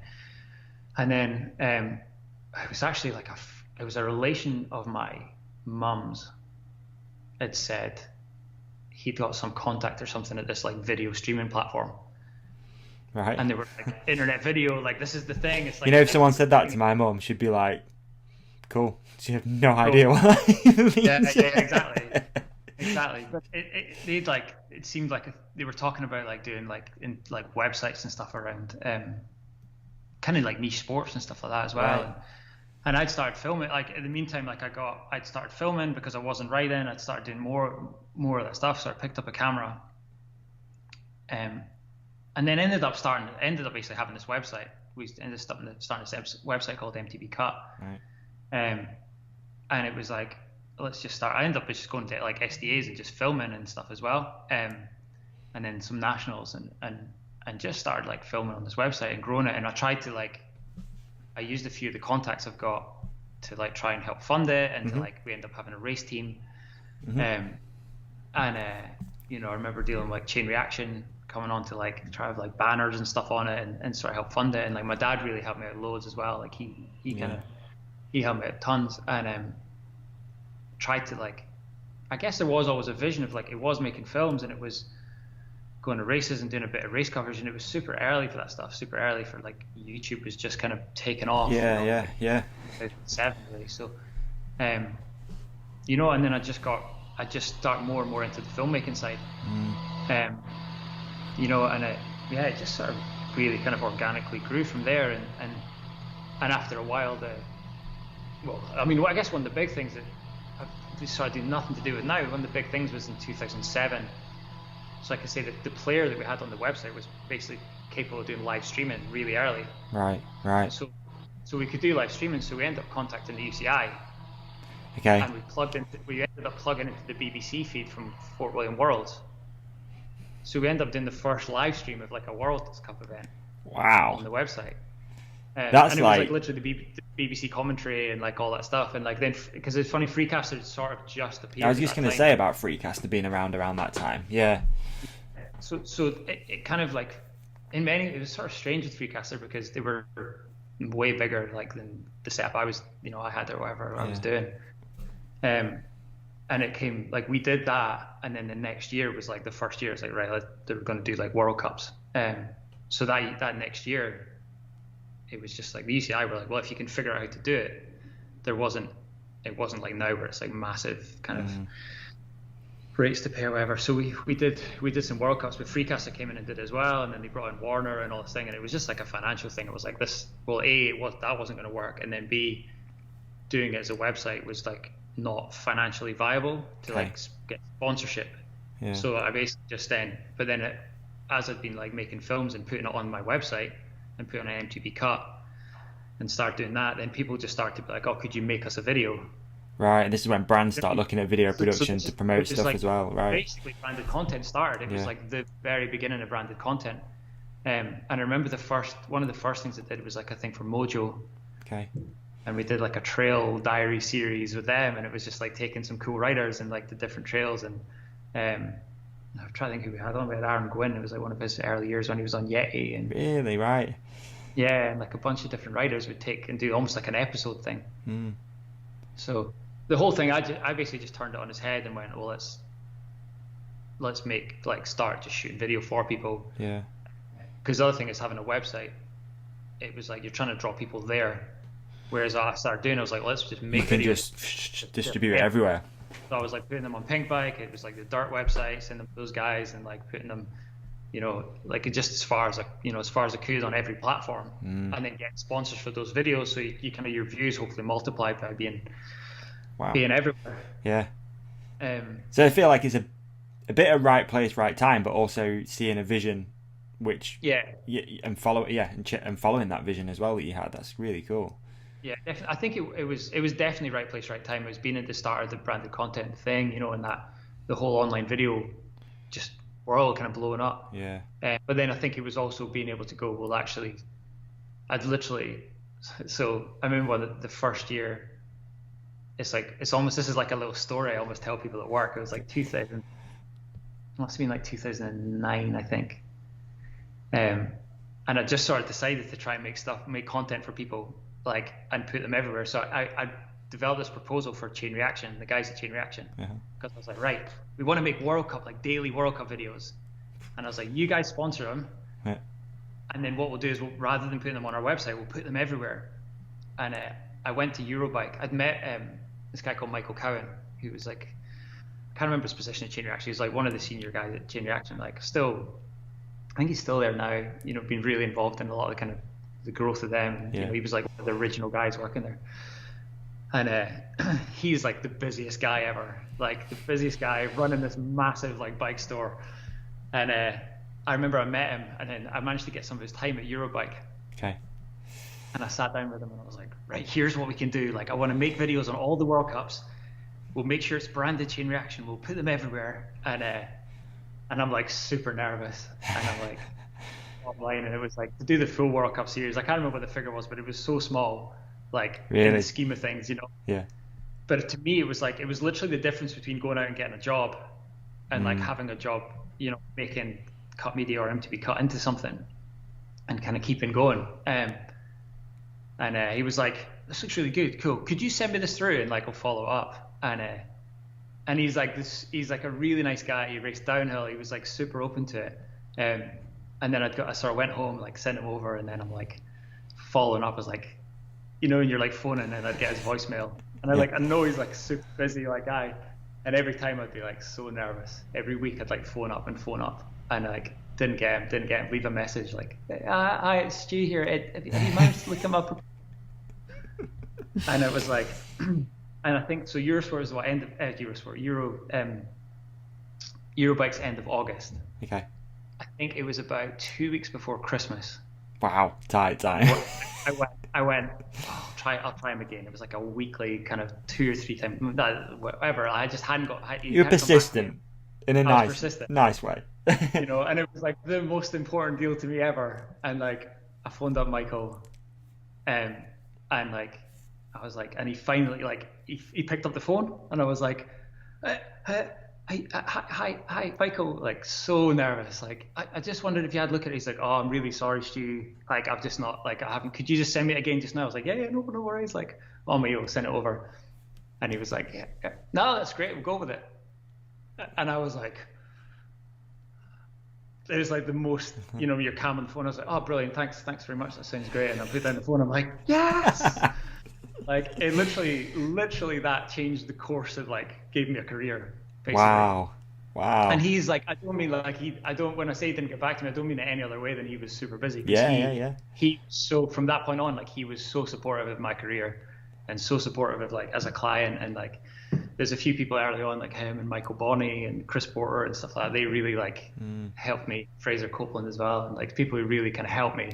And then it was actually like it was a relation of my mum's had said he'd got some contact or something at this like video streaming platform. Right. And they were like, internet video, like this is the thing. It's like, if someone said that to my mum, she'd be like, cool. She had no idea what that even means. Yeah, exactly. But it seemed like they were talking about like doing like in like websites and stuff around kind of like niche sports and stuff like that as well. Right. And I'd started filming. Like in the meantime, like I'd started filming because I wasn't writing. I'd started doing more of that stuff. So I picked up a camera, and then ended up basically having this website. We ended up starting this website called MTV Cut. Right. And it was like, let's just start. I ended up just going to like SDAs and just filming and stuff as well. And then some nationals and just started like filming on this website and growing it. And I tried to like, I used a few of the contacts I've got to like try and help fund it, and to like we end up having a race team. I remember dealing with like Chain Reaction coming on to like try to have like banners and stuff on it and sort of help fund it. And like my dad really helped me out loads as well. Like he helped me out tons, and tried to like, I guess there was always a vision of like, it was making films and it was going to races and doing a bit of race coverage, and it was super early for that stuff, super early for like YouTube was just kind of taking off. Yeah. 2007 really. So, and then I just start more and more into the filmmaking side. And it just sort of really kind of organically grew from there. And after a while, I guess one of the big things that I've decided nothing to do with now, one of the big things was in 2007. So like I say, the player that we had on the website was basically capable of doing live streaming really early. Right. So we could do live streaming. So we ended up contacting the UCI. Okay. And we ended up plugging into the BBC feed from Fort William Worlds. So we ended up doing the first live stream of like a World Cup event. Wow. On the website. That's and it was like literally the BBC commentary and like all that stuff. And like then, because it's funny, Freecaster sort of just appeared. I was just going to say about Freecaster being around that time. Yeah. So it kind of like, it was sort of strange with Freecaster because they were way bigger like than the setup I had or whatever I was doing. And it came like, we did that, and then the next year was like the first year. It's like, right, they were going to do like World Cups. So that next year, it was just like the UCI were like, well, if you can figure out how to do it, it wasn't like now where it's like massive kind of rates to pay or whatever. So we did some World Cups, but Freecaster came in and did it as well, and then they brought in Warner and all this thing, and it was just like a financial thing. It was like this. Well, that wasn't going to work, and then B, doing it as a website was like not financially viable to like get sponsorship. Yeah. So I basically just as I'd been like making films and putting it on my website and putting on an MTV Cut and start doing that, then people just start to be like, oh, could you make us a video? Right, and this is when brands start looking at video production to promote stuff like, as well, right? Basically, branded content started. It was like the very beginning of branded content. And I remember one of the first things I did was like, I think for Mojo. Okay. And we did like a trail diary series with them, and it was just like taking some cool writers and like the different trails. And I'm trying to think who we had on. We had Aaron Gwynn. It was like one of his early years when he was on Yeti. And really, right? Yeah, and like a bunch of different writers would take and do almost like an episode thing. So the whole thing, I basically just turned it on its head and went, well, let's make start just shooting video for people. Yeah. Because the other thing is having a website. It was like you're trying to draw people there, whereas I started doing, I was like, let's just make videos. Just distribute it everywhere. So I was like putting them on Pink Bike. It was like the Dirt website, sending them to those guys, and like putting them, like just as far as I could on every platform, and then get sponsors for those videos. So you kind of your views hopefully multiply by being everywhere. Yeah. So I feel like it's a bit of right place, right time, but also seeing a vision, which and following that vision as well that you had. That's really cool. Yeah, definitely. I think it was definitely right place, right time. It was being at the start of the branded content thing, and that the whole online video just world kind of blowing up. Yeah. But then I think it was also being able to go, well, actually, so I remember the first year it's almost, this is like a little story I almost tell people at work. It was like 2000, must have been like 2009, I think. And I just sort of decided to try and make content for people, like, and put them everywhere. So I developed this proposal for Chain Reaction, the guys at Chain Reaction, because I was like, right, we want to make World Cup, like daily World Cup videos. And I was like, you guys sponsor them. Yeah. And then what we'll do is, rather than putting them on our website, we'll put them everywhere. And I went to Eurobike. I'd met this guy called Michael Cowan, who was like, I can't remember his position at Chain Reaction. He was like one of the senior guys at Chain Reaction. Like, still, I think he's still there now. You know, been really involved in a lot of the kind of the growth of them. Yeah. You know, he was like one of the original guys working there. And he's like the busiest guy ever. Like the busiest guy running this massive like bike store. And I remember I met him, and then I managed to get some of his time at Eurobike. Okay. And I sat down with him and I was like, right, here's what we can do. Like, I want to make videos on all the World Cups. We'll make sure it's branded Chain Reaction. We'll put them everywhere. And I'm like super nervous. And I'm like online, and it was like to do the full World Cup series. I can't remember what the figure was, but it was so small, like in the scheme of things, you know. Yeah. But to me, it was literally the difference between going out and getting a job and like having a job, you know, making cut media or MTV cut into something and kind of keeping going. And he was like, this looks really good, cool. Could you send me this through and like I'll follow up? And he's like he's like a really nice guy. He raced downhill. He was like super open to it. And then I sort of went home, like sent him over, and then I'm like following up. I was like, you know, and you're like phoning, and I'd get his voicemail, and I know he's like super busy like guy, and every time I'd be like so nervous. Every week I'd like phone up, and like didn't get him. Leave a message like, hi, it's Stu here. Have you managed to look him up? And it was like, and I think so. Eurosport is what end of Eurobike's end of August. Okay. I think it was about 2 weeks before Christmas. Wow, tight time. I went. I'll try him again. It was like a weekly kind of 2 or 3 times, whatever. I just hadn't got. You're persistent in a nice way. You know, and it was like the most important deal to me ever. And like I phoned up Michael, and like I was like, and he finally like he picked up the phone, and I was like, hi, Michael. Like so nervous. Like I just wondered if you had a look at it. He's like, oh, I'm really sorry, Stu. Like I've just not like I haven't. Could you just send me it again just now? I was like, yeah, no worries. Like, oh my, you'll send it over. And he was like, yeah. No, that's great. We'll go with it. And I was like, it was like the most, you know, you're calm on the phone. I was like, oh, brilliant. Thanks very much. That sounds great. And I put down the phone. I'm like, yes. Like it literally that changed the course of like gave me a career. Basically. Wow. And he's like, I don't mean like when I say he didn't get back to me, I don't mean it any other way than he was super busy. Yeah. So from that point on, like he was so supportive of my career and so supportive of like as a client, and like there's a few people early on like him and Michael Bonney and Chris Porter and stuff like that. They really like helped me. Fraser Copeland as well, and like people who really kind of helped me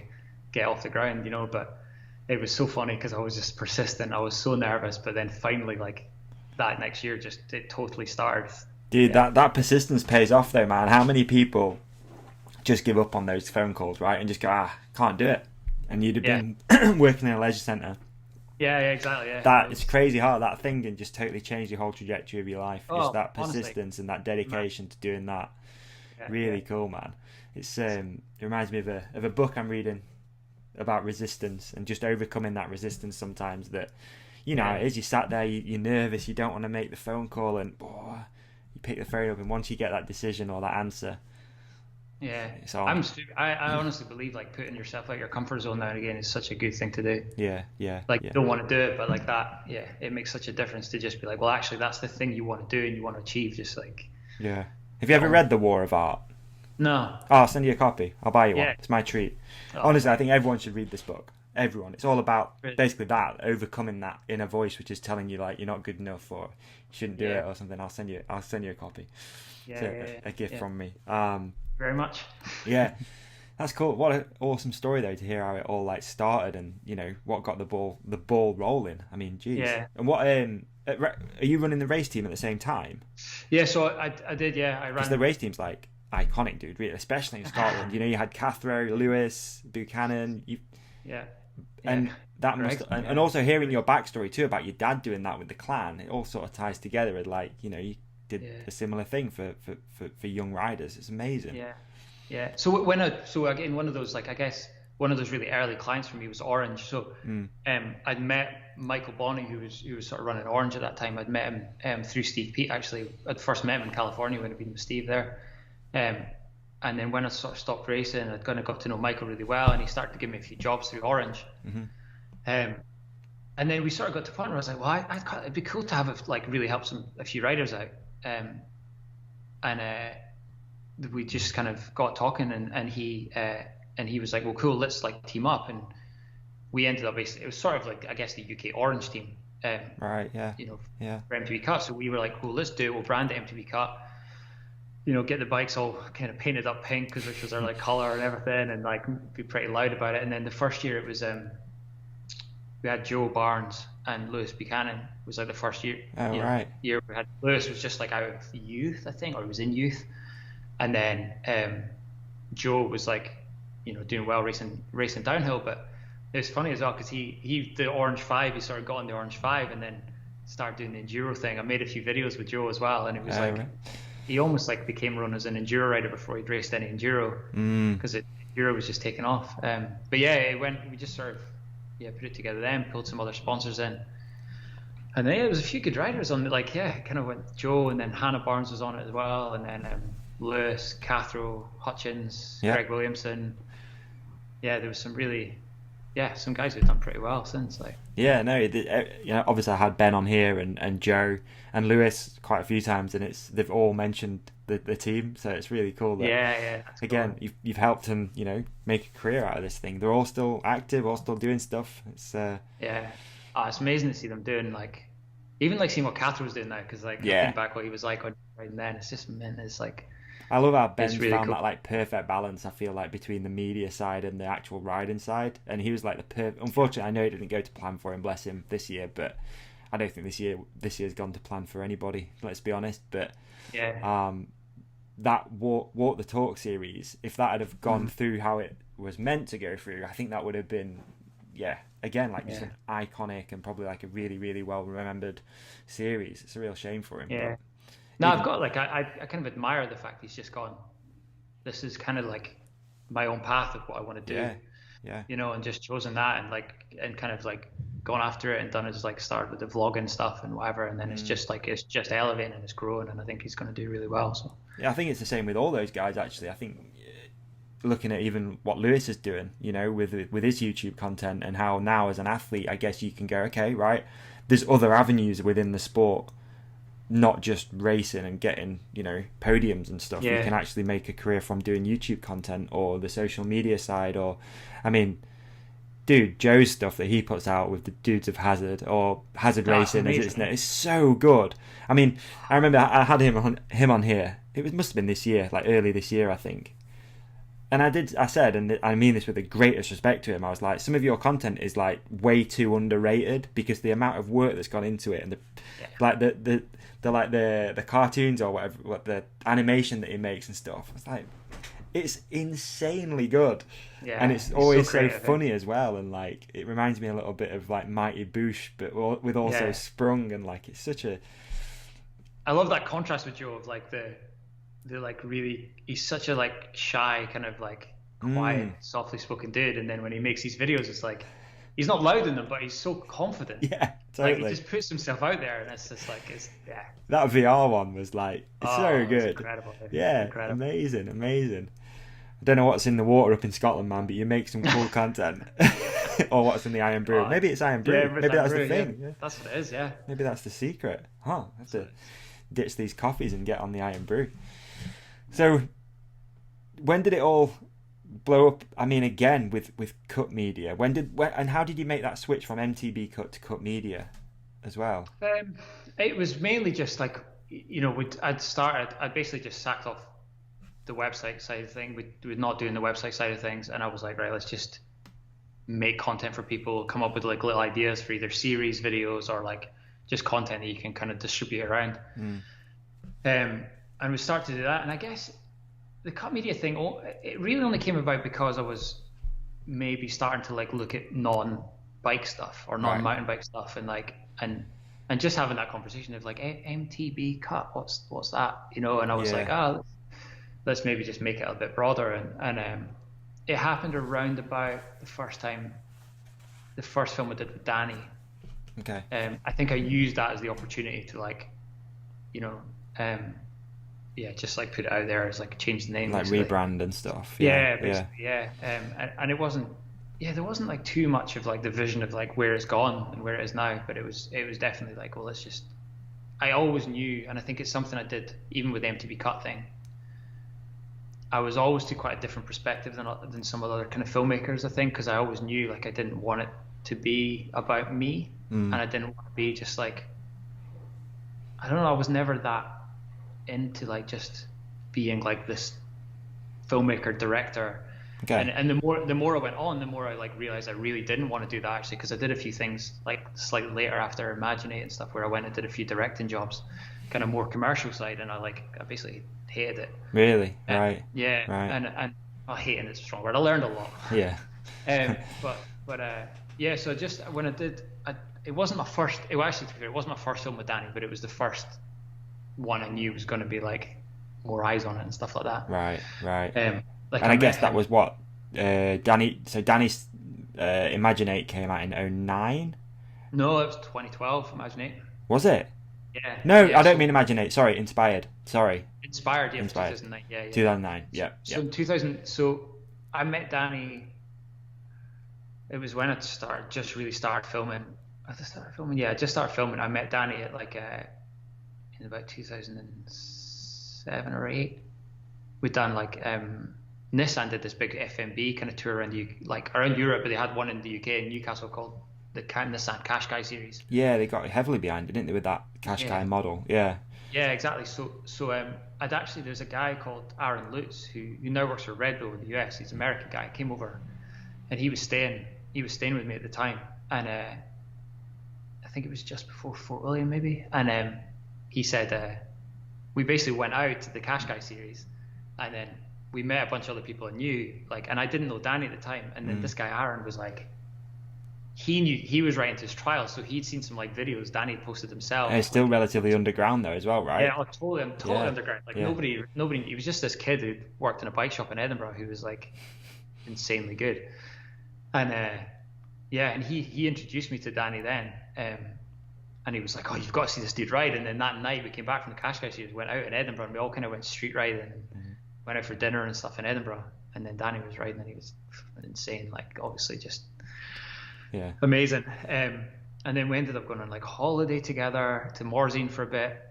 get off the ground, you know. But it was so funny because I was just persistent. I was so nervous, but then finally like that next year it totally started. Dude, that persistence pays off though, man. How many people just give up on those phone calls, right, and just go, can't do it, and you'd have been working in a leisure centre. Yeah, exactly. Yeah, it's crazy how that thing can just totally change the whole trajectory of your life. Just that persistence honestly. And that dedication to doing that. Really cool, man. It's it reminds me of a book I'm reading about resistance and just overcoming that resistance sometimes. That you know, as you sat there, you're nervous, you don't want to make the phone call, and you pick the phone up, and once you get that decision or that answer. Yeah, I honestly believe like putting yourself out your comfort zone now and again is such a good thing to do. Yeah. Like you don't want to do it, but like that, it makes such a difference to just be like, well, actually, that's the thing you want to do and you want to achieve. Just like. Yeah. Have you ever read The War of Art? No. Oh, I'll send you a copy. I'll buy you one. It's my treat. Honestly, I think everyone should read this book. Everyone. It's all about basically that, overcoming that inner voice which is telling you like you're not good enough or you shouldn't do it or something. I'll send you a copy. A gift from me. Very much. Yeah, that's cool. What an awesome story though to hear how it all like started and you know what got the ball rolling. I mean, geez. Yeah. And what are you running the race team at the same time? Yeah, so I did. Yeah, I ran. Because the race team's like iconic, dude. Really, especially in Scotland. You know, you had Cathro, Lewis, Buchanan. And that must, Correct. and also hearing your backstory too about your dad doing that with the clan, it all sort of ties together. And like, you know, you did a similar thing for young riders. It's amazing. Yeah. So again, one of those, like, I guess one of those really early clients for me was Orange. So I'd met Michael Bonney, who was sort of running Orange at that time. I'd met him through Steve Peat, actually. I'd first met him in California when I'd been with Steve there. And then when I sort of stopped racing, I'd kind of got to know Michael really well, and he started to give me a few jobs through Orange. And then we sort of got to a point where I was like, well, it'd be cool to have like really help a few riders out. We just kind of got talking, and he was like, well, cool, let's like team up. And we ended up basically, it was sort of like, I guess, the UK Orange team. Right. Yeah. You know. Yeah. For MTB Cut. So we were like, cool, let's do it. We'll brand it MTB Cut. You know, get the bikes all kind of painted up pink, which was our like color and everything, and like be pretty loud about it. And then the first year it was we had Joe Barnes and Lewis Buchanan was like the first year. Oh, right. Year we had Lewis was just like out of youth, I think, or he was in youth, and then Joe was like, you know, doing well racing downhill. But it was funny as well because he the Orange 5, he sort of got on the Orange 5 and then started doing the enduro thing. I made a few videos with Joe as well, and it was like. Right. He almost like became known as an enduro rider before he'd raced any enduro because enduro was just taking off. But yeah, we just sort of put it together then, pulled some other sponsors in, and then there was a few good riders on it. Like kind of went Joe, and then Hannah Barnes was on it as well, and then Lewis, Cathro, Hutchins, Greg Williamson. Yeah, there was some really some guys who've done pretty well since. Like obviously I had Ben on here and Joe and Lewis quite a few times, and they've all mentioned the team, so it's really cool that again cool. you've helped them, you know, make a career out of this thing. They're all still active, all still doing stuff. It's it's amazing to see them doing, like, even like seeing what Cathro was doing now, because like I think back what he was like when riding then, it's just it's like I love how Ben's really found cool. that like perfect balance, I feel like, between the media side and the actual riding side. And he was like unfortunately, I know it didn't go to plan for him, bless him, this year, but I don't think this year's gone to plan for anybody, let's be honest. But that walk the talk series, if that had have gone through how it was meant to go through, I think that would have been again like just an iconic and probably like a really, really well remembered series. It's a real shame for him. But no, I've got like I kind of admire the fact he's just gone, this is kind of like my own path of what I want to do. You know, and just chosen that and kind of like gone after it and done his like started with the vlogging stuff and whatever, and then it's just elevating and it's growing, and I think he's going to do really well. So I think it's the same with all those guys actually. I think looking at even what Lewis is doing, you know, with his YouTube content, and how now as an athlete, I guess you can go, okay, right, there's other avenues within the sport, not just racing and getting, you know, podiums and stuff. You can actually make a career from doing YouTube content or the social media side. Or I mean, dude, Joe's stuff that he puts out with the Dudes of Hazard or Hazard Racing, it's so good. I mean, I remember I had him on here. Must have been this year, like early this year, I think. And I said, and I mean this with the greatest respect to him, I was like, some of your content is like way too underrated, because the amount of work that's gone into it, and the cartoons or whatever, what the animation that he makes and stuff, it's insanely good. And it's always so funny as well, and like it reminds me a little bit of like Mighty Boosh, but with also Sprung, and like it's such a. I love that contrast with Joe of like the like really, he's such a like shy kind of like quiet, softly spoken dude, and then when he makes these videos, it's like he's not loud in them, but he's so confident. Yeah, totally. Like he just puts himself out there, and it's just like That VR one was like so good. It's incredible. Incredible. Amazing. I don't know what's in the water up in Scotland, man, but you make some cool content. Or what's in the Iron Brew? Maybe it's Iron Brew. Maybe that's the thing. Yeah. That's what it is. Yeah. Maybe that's the secret. I have to ditch these coffees and get on the Iron Brew. So, when did it all blow up? I mean, again with Cut Media. And how did you make that switch from MTB Cut to Cut Media, as well? It was mainly just like, you know, I'd basically just sacked off the website side of things. We're not doing the website side of things, and I was like, right, let's just make content for people, come up with like little ideas for either series videos or like just content that you can kind of distribute around. And we started to do that, and I guess the Cut Media thing, it really only came about because I was maybe starting to like look at non-bike stuff or non-mountain bike stuff, and like and just having that conversation of like MTB cut, what's that, you know? And I was like, let's maybe just make it a bit broader, and it happened around about the first film I did with Danny. Okay. I think I used that as the opportunity to like, you know, just like put it out there as like change the name, like basically. rebrand and stuff. And it wasn't, there wasn't like too much of like the vision of like where it's gone and where it is now, but it was definitely like, well, I always knew, and I think it's something I did even with the MTV cut thing. I was always to quite a different perspective than some of the other kind of filmmakers, I think, because I always knew like I didn't want it to be about me, and I didn't want to be just like, I don't know, I was never that into like just being like this filmmaker director. Okay. And the more I went on, the more I like realized I really didn't want to do that, actually, because I did a few things like slightly later after Imaginate and stuff where I went and did a few directing jobs, kind of more commercial side, and I basically hated it. Really? Right. Yeah. Right. And hating is a strong word. I learned a lot. Yeah. So just when I did, it wasn't my first. It wasn't my first film with Danny, but it was the first one I knew was going to be like more eyes on it and stuff like that. Right. And I guess that was what Danny. So Danny's Imaginate came out in 2009. No, it was 2012. Imaginate. Was it? Yeah. No, I don't mean Imaginate. Sorry, Inspired. Sorry. Inspired. 2009. Yeah. 2009. Yeah. So in 2000. So I met Danny. It was when I just really started filming. I just started filming. I met Danny at like in about 2007 or 8. We'd done like Nissan did this big FMB kind of tour around around Europe, but they had one in the UK in Newcastle called the Nissan Qashqai series. Yeah, they got heavily behind it, didn't they, with that Qashqai model? Yeah. Yeah, exactly. So there's a guy called Aaron Lutz who now works for Red Bull in the US. He's an American guy. Came over, and he was staying with me at the time, and I think it was just before Fort William maybe, and he said we basically went out to the Qashqai series, and then we met a bunch of other people I knew, and I didn't know Danny at the time, and then this guy Aaron was like, he was right into his trial, so he'd seen some videos Danny had posted himself. And it's still relatively underground though as well, right? Yeah, totally underground. Nobody, he was just this kid who worked in a bike shop in Edinburgh who was insanely good. And and he introduced me to Danny then, and he was like, oh, you've got to see this dude ride. And then that night we came back from the Qashqai series, went out in Edinburgh, and we all kind of went street riding and went out for dinner and stuff in Edinburgh. And then Danny was riding, and he was insane, obviously just amazing. And then we ended up going on holiday together to Morzine for a bit,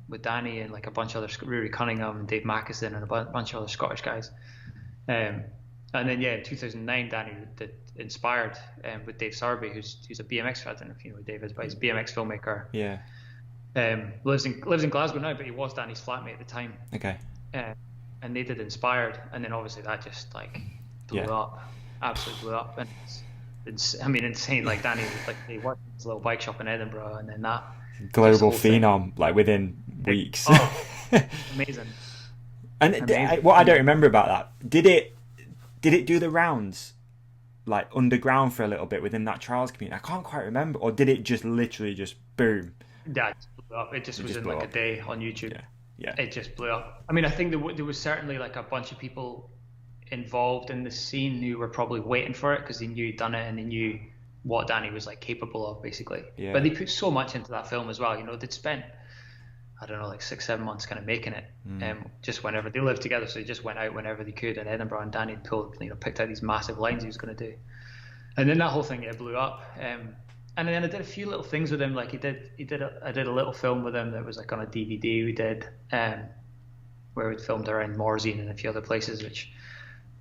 with Danny and a bunch of other, Rory Cunningham and Dave Mackison and a bunch of other Scottish guys. And then in 2009 Danny did Inspired with Dave Sarby, who's a BMX, I don't know if you know who Dave is, but he's a BMX filmmaker. Yeah. Lives in Glasgow now, but he was Danny's flatmate at the time. Okay. And they did Inspired, and then obviously that just blew up, absolutely blew up, and it's insane. Danny he worked in his little bike shop in Edinburgh, and then that global phenom within weeks. Amazing. And what I don't remember about that, did it do the rounds underground for a little bit within that trials community? I can't quite remember. Or did it just literally just boom? Yeah, it blew up. It just was in a day on YouTube. Yeah. It just blew up. I think there was certainly a bunch of people involved in the scene who were probably waiting for it because they knew he'd done it and they knew what Danny was capable of, basically. Yeah. But they put so much into that film as well. They'd spent, I don't know, 6-7 months kind of making it. Just whenever they lived together, so they just went out whenever they could in Edinburgh, and Danny picked out these massive lines he was going to do, and then that whole thing blew up. And then I did a few little things with him. I did a little film with him that was on a DVD we did, where we filmed around Morzine and a few other places, which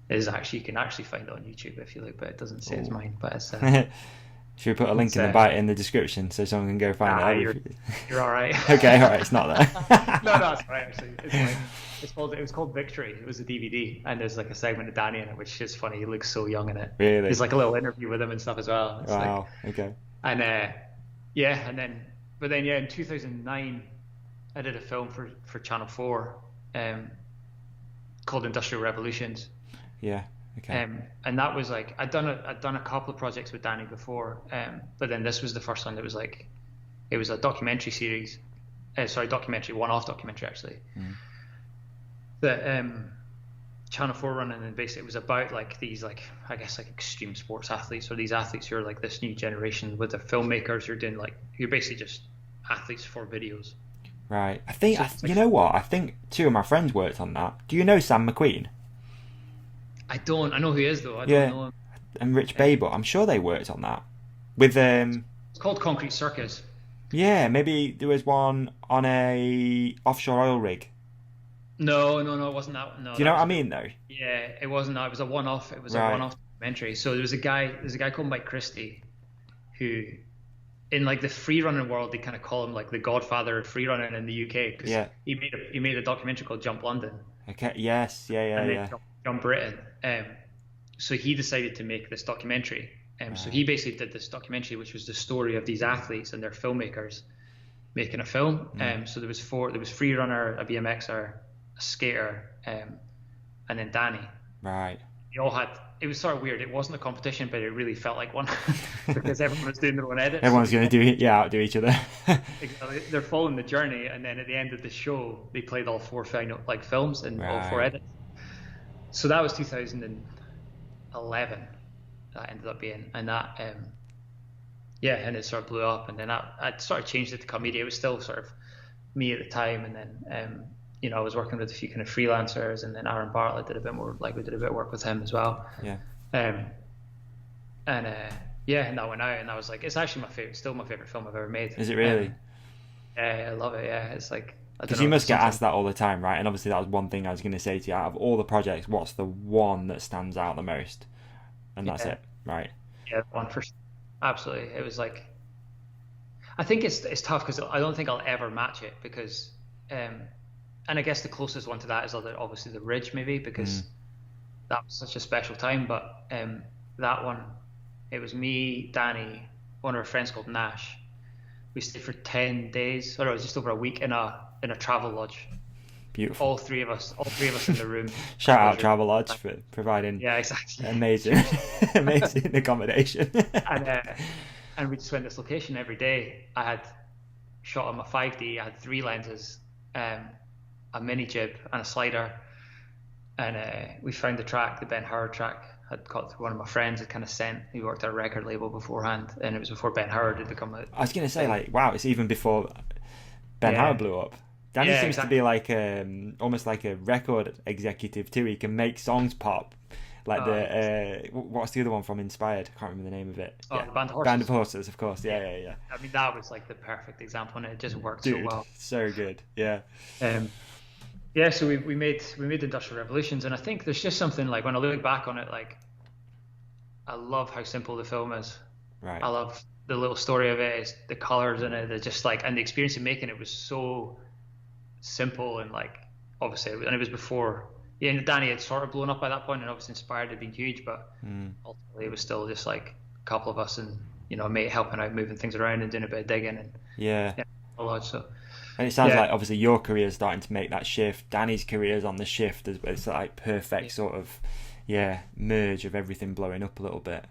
is you can actually find it on YouTube if you look, but it doesn't say it's mine. But it's should we put a link in the description so someone can go find it? You're all right. Okay, all right, it's not there. No, it's all right, actually. It was called Victory. It was a DVD, and there's a segment of Danny in it, which is funny. He looks so young in it. Really? There's a little interview with him and stuff as well. It's wow. Okay. And in 2009, I did a film for Channel 4, called Industrial Revolutions. Yeah. Okay. And that was like I'd done a couple of projects with Danny before, but then this was the first one that was like it was a documentary series, one-off documentary actually, that Channel 4 running, and basically it was about like these like I guess like extreme sports athletes, or these athletes who are like this new generation with the filmmakers. You're basically just athletes for videos. Right. You know what? I think two of my friends worked on that. Do you know Sam McQueen? I don't. I know who he is though. I don't know him. And Rich Babel. I'm sure they worked on that. With It's called Concrete Circus. Yeah, maybe there was one on a offshore oil rig. No, it wasn't that. No. Do you know what I mean though? Yeah, it wasn't that. It was a one-off. It was a one-off documentary. So there's a guy called Mike Christie, who, in like the freerunning world, they kind of call him like the godfather of freerunning in the UK, because he made a documentary called Jump London. Okay. Yes. Yeah. Jump Britain. So he decided to make this documentary. So he basically did this documentary, which was the story of these athletes and their filmmakers making a film. So there was freerunner, a BMXer, a skater, and then Danny. Right. They all had. It was sort of weird. It wasn't a competition, but it really felt like one because everyone was doing their own edits. Everyone's going to outdo each other. Exactly. They're following the journey, and then at the end of the show, they played all four final films and all four edits. So that was 2011. That ended up being, and that and it sort of blew up, and then I sort of changed it to comedy. It was still sort of me at the time, and then I was working with a few kind of freelancers, and then Aaron Bartlett did a bit more, like we did a bit of work with him as well. Yeah. And that went out, and I was like, it's actually still my favorite film I've ever made. Is it really? Yeah, I love it. Yeah, it's like, because you must get asked that all the time, right? And obviously that was one thing I was going to say to you. Out of all the projects, what's the one that stands out the most? And that's it, right? Yeah, one for absolutely. It was like, I think it's tough because I don't think I'll ever match it, because, and I guess the closest one to that is obviously The Ridge, maybe, because that was such a special time. But that one, it was me, Danny, one of our friends called Nash. We stayed for 10 days, or it was just over a week in a travel lodge. Beautiful. All three of us in the room. Shout out Travel Lodge for providing amazing accommodation. And we just went to this location every day. I had shot on my 5D. I had 3 lenses, a mini jib and a slider. And we found the track, the Ben Howard track. I'd got through one of my friends had kind of sent. He worked at a record label beforehand, and it was before Ben Howard had become a... I was going to say, wow, it's even before Ben Howard blew up. Danny seems to be like almost like a record executive too. He can make songs pop. Like what's the other one from Inspired? I can't remember the name of it. The Band of Horses. Band of Horses, of course. Yeah. I mean, that was like the perfect example, and it just worked so well. So good. Yeah. So we made Industrial Revolutions, and I think there's just something, like, when I look back on it, like, I love how simple the film is. Right. I love the little story of it. It's the colors in it. They're just like, and the experience of making it was so simple, and like, obviously, and it was before Danny had sort of blown up by that point, and obviously Inspired had been huge, but ultimately it was still just like a couple of us, and a mate helping out, moving things around and doing a bit of digging, and a lot. So, and it sounds like obviously your career is starting to make that shift. Danny's career is on the shift as well. It's like perfect sort of merge of everything blowing up a little bit.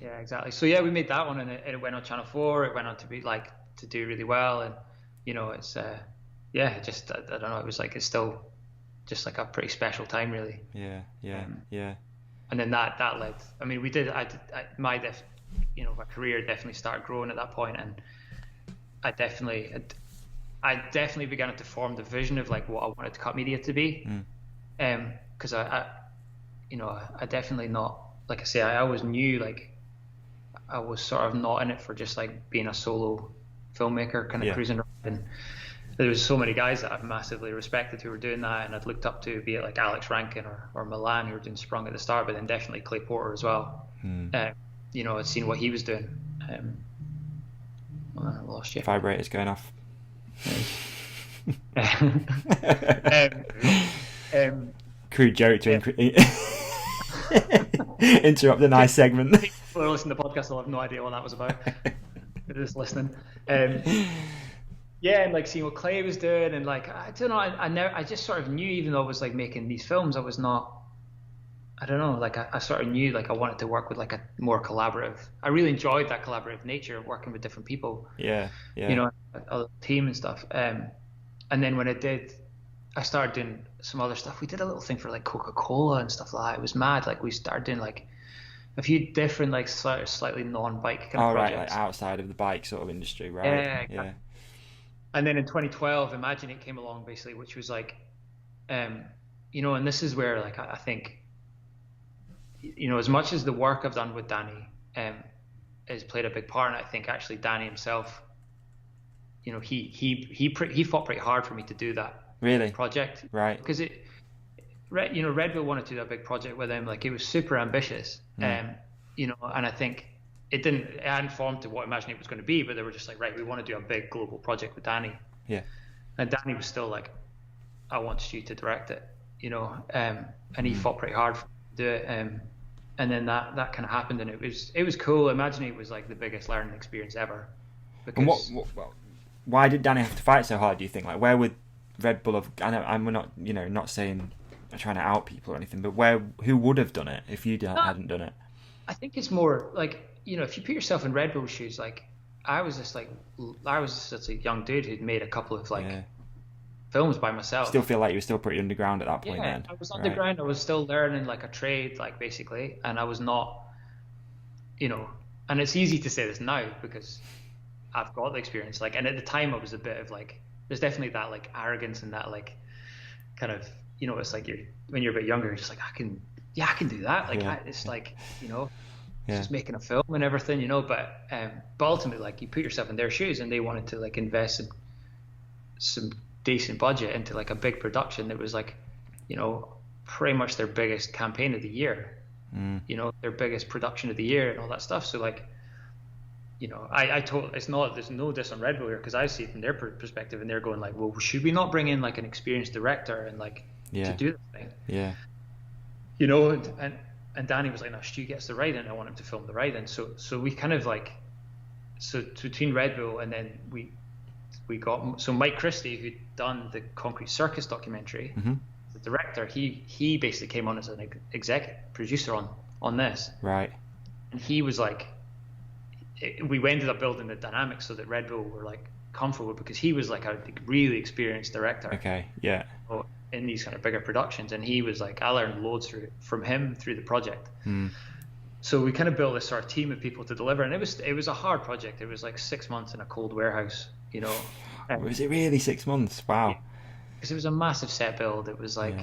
Yeah, exactly. So we made that one, and it went on Channel 4. It went on to be like to do really well, and it's just I don't know. It was like, it's still just like a pretty special time, really. Yeah. And then that led. I mean, my career definitely started growing at that point, and I definitely began to form the vision of like what I wanted cut media to be. Because I definitely not, like I say, I always knew, like, I was sort of not in it for just like being a solo filmmaker, kind of cruising around. And there was so many guys that I've massively respected who were doing that, and I'd looked up to, be it like Alex Rankin or Milan, who were doing Sprung at the start, but then definitely Clay Porter as well. I'd seen what he was doing. I lost you. Vibrator's going off. Crude joke to interrupt the nice segment. People who are listening to the podcast will have no idea what that was about. They're just listening. And like seeing what Clay was doing, and like, I don't know, I just sort of knew, even though I was like making these films, I I don't know, like I sort of knew like I wanted to work with like a more collaborative. I really enjoyed that collaborative nature of working with different people, Yeah, you yeah. know, a team and stuff. And then when I started doing some other stuff. We did a little thing for like Coca-Cola and stuff like that. It was mad. Like we started doing like a few different like slightly non-bike kind of All right, like projects. outside of the bike sort of industry, right? Yeah, Yeah. and then in 2012, Imaginate came along basically, which was like, you know, and this is where like I think, you know, as much as the work I've done with Danny has played a big part, and I think actually Danny himself, you know, he fought pretty hard for me to do that Really? project Right. because you know, Red Bull wanted to do a big project with him, like it was super ambitious, you know, and I think it hadn't formed to what Imaginate was going to be, but they were just like, right, we want to do a big global project with Danny, Yeah. and Danny was still like, I want Stu to direct it, you know, and he fought pretty hard to do it, and then that kind of happened, and it was cool. Imaginate was like the biggest learning experience ever, And because why did Danny have to fight so hard, do you think? Like, where would Red Bull have... I know, I'm not, you know, not saying... trying to out people or anything, but who would have done it if you hadn't done it? I think it's more like, you know, if you put yourself in Red Bull's shoes, like I was just a young dude who'd made a couple of like films by myself. Still feel like you were still pretty underground at that point then. I was Right. underground. I was still learning like a trade, like basically, and I was not, you know, and it's easy to say this now because I've got the experience. Like, and at the time I was a bit of like, there's definitely that like arrogance and that like kind of, you know, it's like when you're a bit younger, you're just like, I can do that. Like, it's like, you know, just making a film and everything, you know, but ultimately, like, you put yourself in their shoes and they wanted to like invest some decent budget into like a big production that was like, you know, pretty much their biggest campaign of the year, you know, their biggest production of the year and all that stuff. So like, you know, there's no diss on Red Bull here because I see it from their perspective and they're going like, well, should we not bring in like an experienced director and like to do this thing? Yeah. You know, and Danny was like, no, Stu gets the ride in. I want him to film the ride in. So we kind of like, so between Red Bull and then we got, so Mike Christie, who'd done the Concrete Circus documentary, the director, he basically came on as an executive producer on this. Right. And he was like, we ended up building the dynamics so that Red Bull were like comfortable because he was like a really experienced director. Okay. Yeah. In these kind of bigger productions, and he was like, I learned loads from him through the project. So we kind of built this sort of team of people to deliver, and it was a hard project. It was like 6 months in a cold warehouse, you know. Was it really 6 months? Wow. Because it was a massive set build. It was like,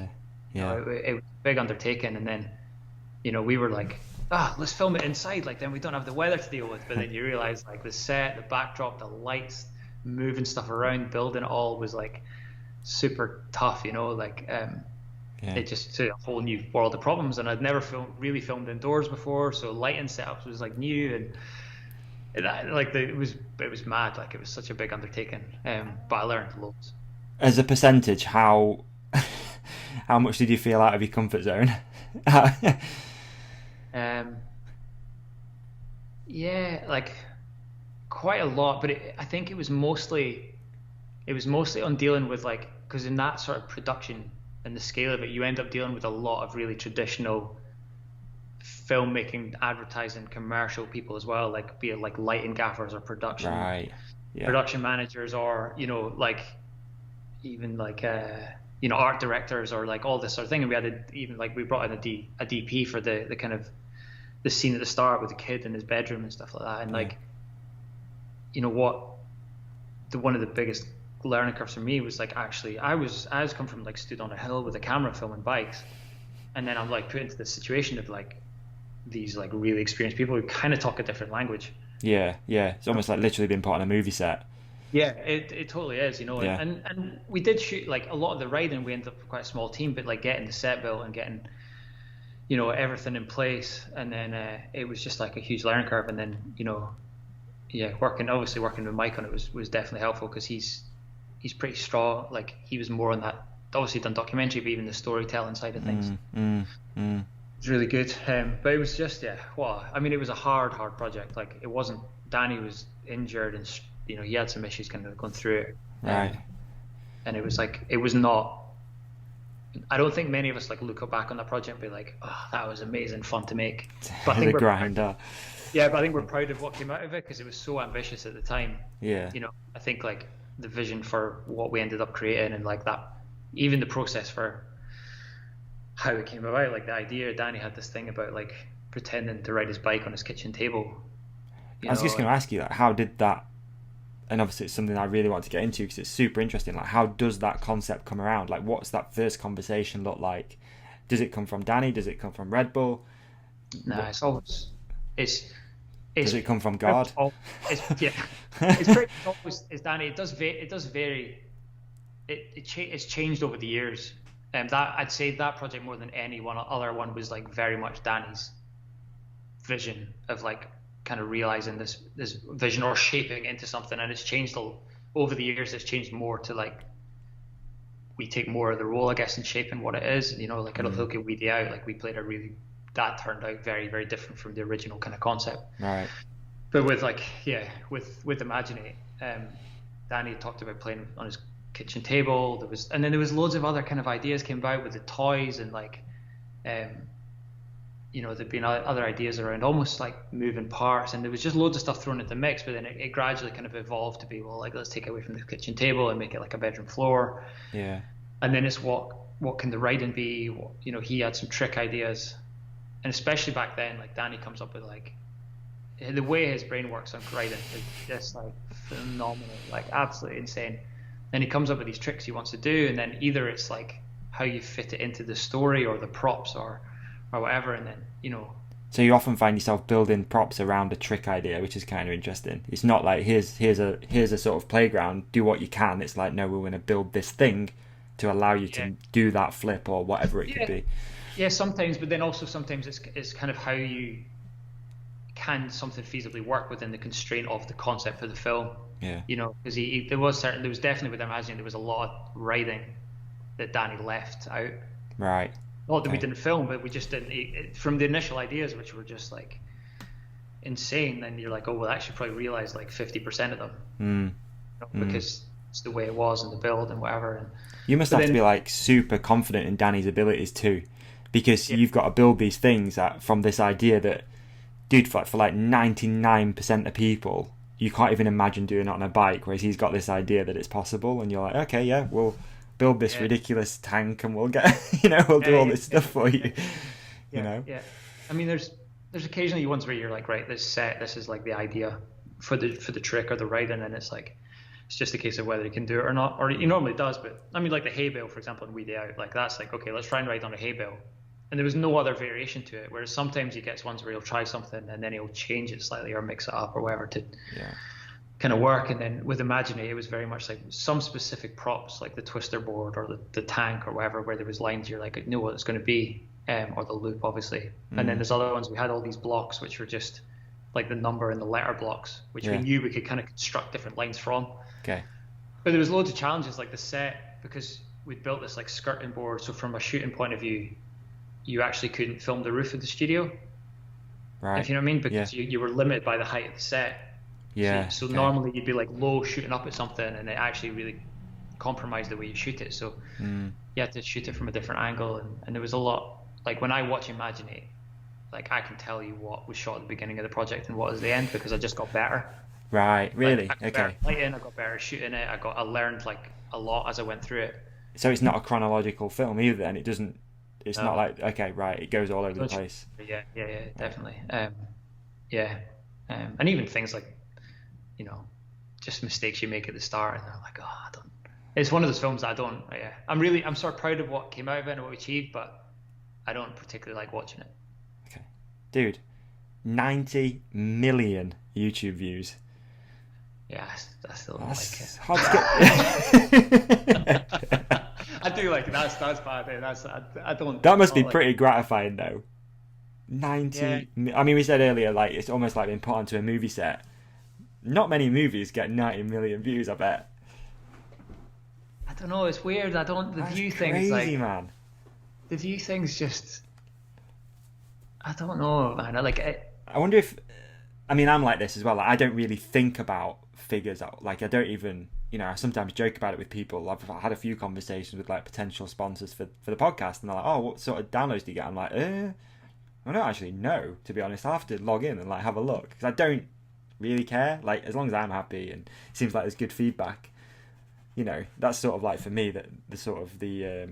you know, it was a big undertaking, and then, you know, we were like, let's film it inside. Like then we don't have the weather to deal with. But then you realize like the set, the backdrop, the lights, moving stuff around, building it all was like super tough, you know, like it just took a whole new world of problems, and I'd never really filmed indoors before, so lighting setups was like new, and it was mad. Like it was such a big undertaking, but I learned loads. As a percentage, how much did you feel out of your comfort zone? Yeah, like quite a lot, but I think it was mostly on dealing with like, because in that sort of production and the scale of it, you end up dealing with a lot of really traditional filmmaking, advertising, commercial people as well, like be it like lighting gaffers or production managers, or you know, like even like you know, art directors or like all this sort of thing. And we had we brought in a DP for the kind of the scene at the start with the kid in his bedroom and stuff like that. And like, you know what, one of the biggest learning curves for me was like, actually I was come from like stood on a hill with a camera filming bikes, and then I'm like put into this situation of like these like really experienced people who kind of talk a different language. It's almost like literally being put on a movie set. It totally is, you know. And we did shoot like a lot of the riding. We ended up with quite a small team, but like getting the set built and getting, you know, everything in place, and then it was just like a huge learning curve. And then, you know, working with Mike on it was definitely helpful because he's pretty strong. Like he was more on that, obviously done documentary, but even the storytelling side of things. It's really good. But it was just I mean, it was a hard project. Like it wasn't, Danny was injured and you know, he had some issues kind of going through it. Right. And it was like, it was not I don't think many of us like look back on that project and be like, oh, that was amazing fun to make. But I The think grinder. yeah, but I think we're proud of what came out of it because it was so ambitious at the time. Yeah. You know, I think like the vision for what we ended up creating and like that, even the process for how it came about, like the idea, Danny had this thing about like pretending to ride his bike on his kitchen table. I was just going to ask you, like, how did that, and obviously it's something I really want to get into because it's super interesting, like how does that concept come around? Like what's that first conversation look like? Does it come from Danny? Does it come from Red Bull? Nah, it's always, it's does it come from God? It's pretty much always, it's Danny. It does vary. It's changed over the years. That I'd say that project more than any one other one was like very much Danny's vision of like kind of realizing this vision or shaping it into something, and it's changed over the years. It's changed more to like we take more of the role, I guess, in shaping what it is. You know, like I don't think we Weed Out, like we played a really, that turned out very, very different from the original kind of concept. Right. But with like, yeah, with Imaginate, Danny talked about playing on his kitchen table. And then there was loads of other kind of ideas came about with the toys and like, you know, there'd been other ideas around almost like moving parts, and there was just loads of stuff thrown into the mix. But then it gradually kind of evolved to be, well, like let's take it away from the kitchen table and make it like a bedroom floor. Yeah. And then it's what can the riding be? You know, he had some trick ideas, and especially back then, like Danny comes up with like the way his brain works on riding is just like phenomenal, like absolutely insane. And he comes up with these tricks he wants to do, and then either it's like how you fit it into the story or the props or whatever, and then, you know. So you often find yourself building props around a trick idea, which is kind of interesting. It's not like here's a sort of playground, do what you can. It's like, no, we're going to build this thing to allow you to do that flip or whatever it could be. Yeah, sometimes, but then also sometimes it's kind of how you can something feasibly work within the constraint of the concept for the film. Yeah. You know, because there was definitely with Imagining there was a lot of writing that Danny left out. Right. Not that we didn't film, but we just didn't. From the initial ideas, which were just like insane, then you're like, oh, we'll actually probably realize like 50% of them, you know, because it's the way it was in the build and whatever. And you must have to be like super confident in Danny's abilities too, because you've got to build these things from this idea that, dude, for like 99% of people, you can't even imagine doing it on a bike, whereas he's got this idea that it's possible, and you're like, okay, yeah, we'll build this ridiculous tank and we'll get, you know, we'll do all this stuff for you. You know? Yeah. I mean, there's occasionally ones where you're like, right, this is like the idea for the trick or the riding, and it's like, it's just a case of whether he can do it or not, or he normally does. But I mean, like the hay bale, for example, in Weed Out, like that's like, okay, let's try and ride on a hay bale. And there was no other variation to it. Whereas sometimes he gets ones where he'll try something and then he'll change it slightly or mix it up or whatever to kind of work. And then with Imaginate, it was very much like some specific props, like the twister board or the tank or whatever, where there was lines you're like, I know what it's going to be, or the loop, obviously. And then there's other ones, we had all these blocks, which were just like the number and the letter blocks, which we knew we could kind of construct different lines from. Okay. But there was loads of challenges, like the set, because we'd built this like skirting board. So from a shooting point of view, you actually couldn't film the roof of the studio. Right. If you know what I mean? Because you were limited by the height of the set. Yeah. So normally you'd be like low shooting up at something, and it actually really compromised the way you shoot it. So you had to shoot it from a different angle, and there was a lot, like when I watch Imaginate, like I can tell you what was shot at the beginning of the project and what was the end, because I just got better. Right. Really? Like, I got better lighting, I got better shooting it. I learned like a lot as I went through it. So it's not a chronological film either, and it's not like, okay, right, it goes all over the place. Yeah, definitely. And even things like, you know, just mistakes you make at the start, and they're like, oh, it's one of those films that I'm sort of proud of what came out of it and what we achieved, but I don't particularly like watching it. Okay. Dude, 90 million YouTube views. Yeah, I still don't like it. Hard to get... I do like it. That's bad. I don't. That must be pretty gratifying though. 90. Yeah. I mean, we said earlier, like it's almost like being put onto a movie set. Not many movies get 90 million views, I bet. I don't know. It's weird. That's view things crazy, like, man. The view things just. I don't know, man. I wonder if. I mean, I'm like this as well. Like, I don't really think about figures. Like, I don't even I sometimes joke about it with people. I've had a few conversations with like potential sponsors for the podcast, and they're like, "Oh, what sort of downloads do you get?" I'm like, I don't actually know, to be honest. I'll have to log in and like have a look, because I don't really care. Like, as long as I'm happy and it seems like there's good feedback, that's sort of like for me that the sort of the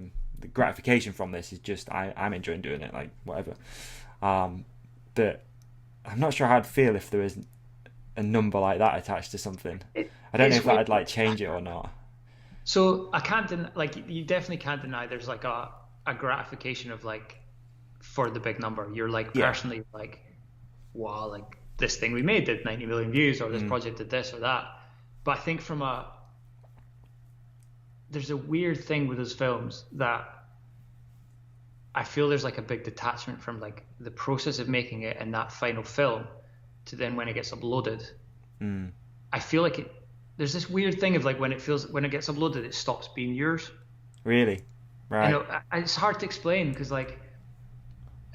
gratification from this is just I'm enjoying doing it, like whatever. But I'm not sure how I'd feel if there was a number like that attached to something. I don't know if that'd like change it or not. So I can't you definitely can't deny there's like a gratification of like, for the big number, you're like personally like, wow, like this thing we made did 90 million views, or this project did this or that. But I think there's a weird thing with those films that I feel there's like a big detachment from like the process of making it and that final film to then when it gets uploaded. I feel like there's this weird thing of like when it gets uploaded, it stops being yours. Really? Right. It's hard to explain, because like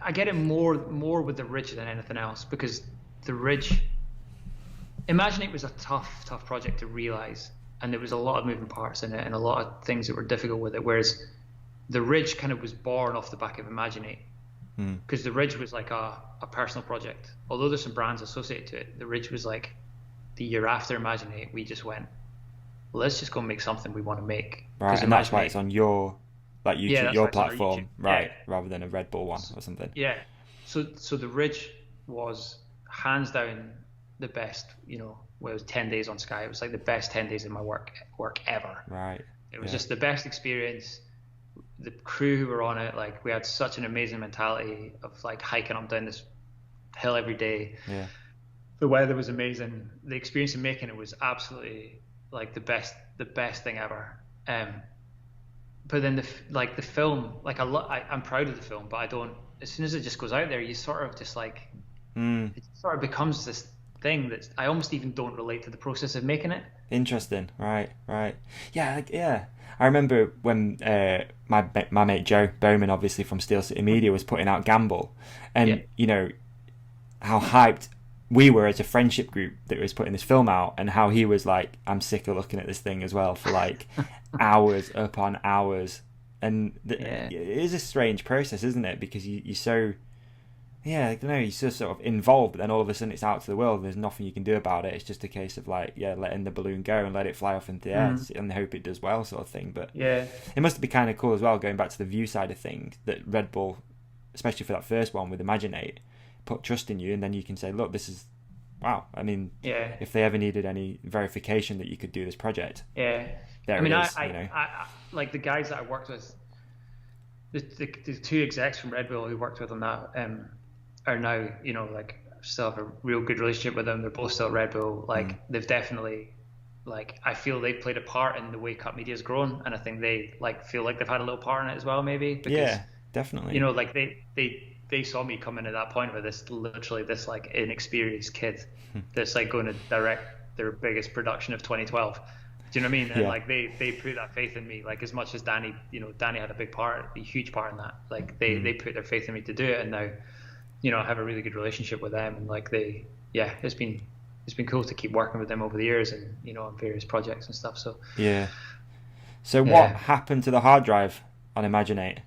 I get it more with The Ridge than anything else, because The Ridge, Imaginate was a tough project to realize, and there was a lot of moving parts in it and a lot of things that were difficult with it, whereas The Ridge kind of was born off the back of Imaginate, because The Ridge was like a personal project. Although there's some brands associated to it, The Ridge was like the year after Imaginate, we just went, let's just go make something we want to make. Right, and that's why it's on your like YouTube, your platform, YouTube. Right? Yeah. Rather than a Red Bull one or something. Yeah. So The Ridge was hands down the best. Well, it was 10 days on Sky. It was like the best 10 days of my work ever. Right. It was just the best experience. The crew who were on it, like, we had such an amazing mentality of like hiking up down this hill every day. Yeah. The weather was amazing. The experience of making it was absolutely like the best thing ever. But then the film, like I'm proud of the film, but I don't. As soon as it just goes out there, you sort of just like it sort of becomes this thing that I almost even don't relate to the process of making it. Interesting. Right. Yeah. I remember when my mate Joe Bowman, obviously from Steel City Media, was putting out Gamble, and how hyped we were as a friendship group that was putting this film out, and how he was like, I'm sick of looking at this thing as well for like hours upon hours. And it is a strange process, isn't it? Because you're so, I don't know, you're so sort of involved, but then all of a sudden it's out to the world and there's nothing you can do about it. It's just a case of like, letting the balloon go and let it fly off into the air and hope it does well, sort of thing. But it must be kind of cool as well, going back to the view side of things, that Red Bull, especially for that first one with Imaginate, put trust in you, and then you can say, look, this is wow. I mean, if they ever needed any verification that you could do this project, I like the guys that I worked with, the two execs from Red Bull who worked with on that are now, like, still have a real good relationship with them. They're both still at Red Bull. Like, they've definitely, like, I feel they've played a part in the way Cut Media's grown, and I think they like feel like they've had a little part in it as well, maybe. Because, definitely. Like they saw me coming at that point with this like inexperienced kid that's like going to direct their biggest production of 2012. Do you know what I mean? And like they put that faith in me, like as much as Danny, Danny had a huge part in that. Like they put their faith in me to do it, and now, I have a really good relationship with them, and like it's been cool to keep working with them over the years, and on various projects and stuff. So So what happened to the hard drive on Imaginate?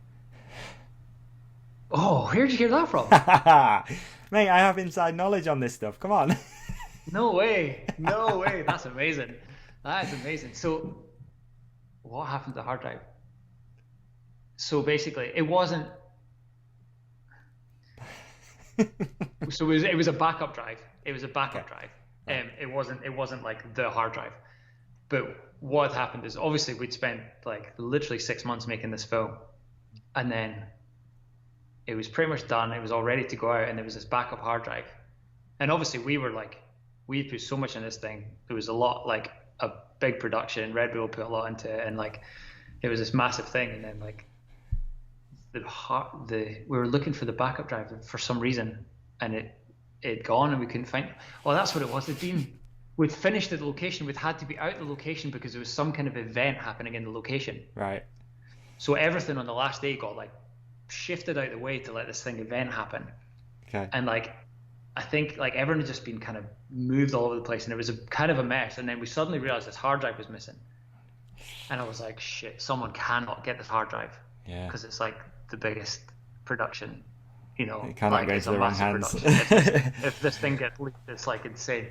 Oh, where did you hear that from? Mate, I have inside knowledge on this stuff. Come on. No way. That's amazing. That is amazing. So, what happened to the hard drive? So basically, it wasn't. So it was a backup drive. It was a backup drive. It wasn't like the hard drive. But what happened is, obviously we'd spent like literally 6 months making this film, and then it was pretty much done. It was all ready to go out, and there was this backup hard drive. And obviously we put so much in this thing. There was a lot, like a big production. Red Bull put a lot into it, and like it was this massive thing. And then like we were looking for the backup drive for some reason, and it gone, and we couldn't find. Well, that's what it was. We'd finished at the location. We'd had to be out the location because there was some kind of event happening in the location. Right. So everything on the last day got like shifted out the way to let this event happen. Okay. And like I think like everyone had just been kind of moved all over the place, and it was a kind of a mess. And then we suddenly realized this hard drive was missing, and I was like, shit, someone cannot get this hard drive, because it's like the biggest production, you know, it cannot like go it's into a the wrong massive hands. production. If this thing gets leaked, it's like insane.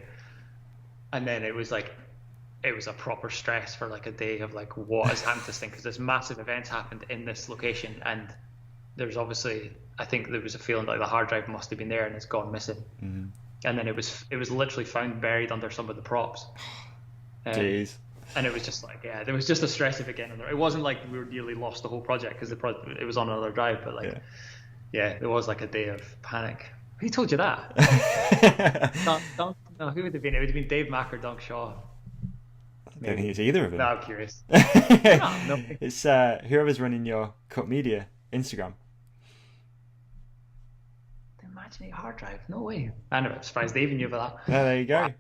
And then it was a proper stress for like a day of like, what has happened to this thing, because this massive events happened in this location, and there's obviously, I think there was a feeling like the hard drive must have been there and it's gone missing. Mm-hmm. And then it was literally found buried under some of the props. Jeez. And it was just like, yeah, there was just a stress of it getting there. It wasn't like we were nearly lost the whole project because it was on another drive, but like, yeah, there was like a day of panic. Who told you that? No, who would it have been? It would have been Dave Mack or Dunk Shaw. I don't think it's either of them. No, I'm curious. No. It's whoever's running your Cut Media Instagram. The Imaginate hard drive? No way. I know, I'm surprised they even knew about that. Yeah, there you go. Wow.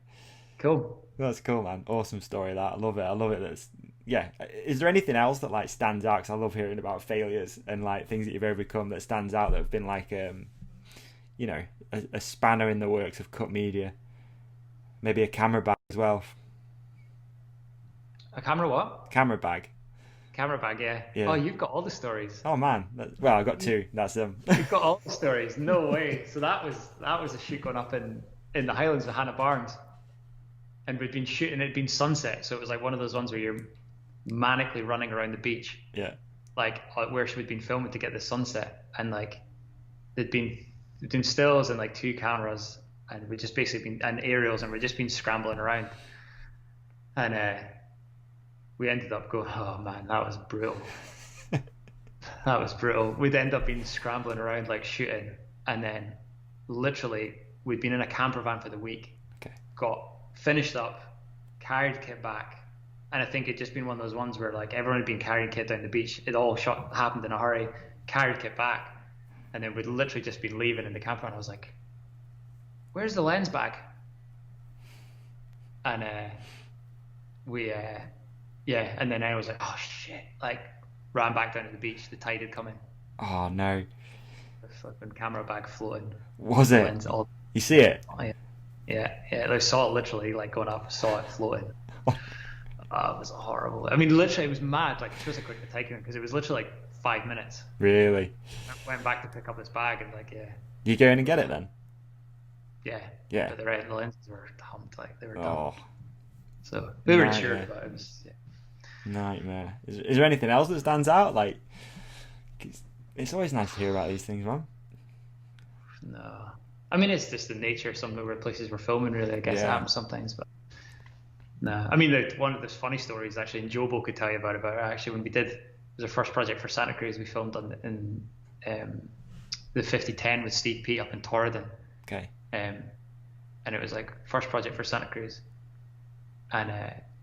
Cool. That's cool, man. Awesome story, that. I love it. That's, yeah. Is there anything else that like stands out? Because I love hearing about failures and like things that you've overcome that stands out that have been like, you know, a spanner in the works of Cut Media. Maybe a camera bag as well. A camera what? Camera bag. Camera bag, yeah. Oh, you've got all the stories. Oh man. Well, I've got two. That's them. You've got all the stories. No way. So that was a shoot going up in the Highlands with Hannah Barnes. And we'd been shooting, it'd been sunset, so it was like one of those ones where you're manically running around the beach. Yeah. Like where we'd been filming to get the sunset, and like there'd been stills and like 2 cameras, and we just basically been, and aerials, and we'd just been scrambling around. And we ended up going, oh man, that was brutal. That was brutal. We'd end up being scrambling around like shooting, and then literally we'd been in a camper van for the week. Okay. Got finished up, carried kit back, and I think it'd just been one of those ones where like everyone had been carrying kit down the beach. It all happened in a hurry. Carried kit back, and then we'd literally just been leaving in the camper, and I was like, "Where's the lens bag?" And and then I was like, "Oh shit!" Like ran back down to the beach. The tide had come in. Oh no! The flipping camera bag floating. Was it? Lens all... You see it? Oh, yeah. Yeah, I saw it literally like going up, saw it floating. It was horrible. I mean, literally, it was mad. Like, it was a quick to take it because it was literally like 5 minutes. Really? I went back to pick up this bag and like, yeah. You go in and get it then? Yeah. Yeah. But the lenses were humped, like they were done. Oh. So we were insured, but it was nightmare. Is there anything else that stands out? Like, it's always nice to hear about these things, man. No. I mean, it's just the nature of some of the places we're filming, really. I guess it happens sometimes, but no. I mean, one of the funny stories, actually, and Jobo could tell you about it, actually, when we did, it was our first project for Santa Cruz, we filmed in the 5010 with Steve Peat up in Torridon. Okay. And it was like first project for Santa Cruz. And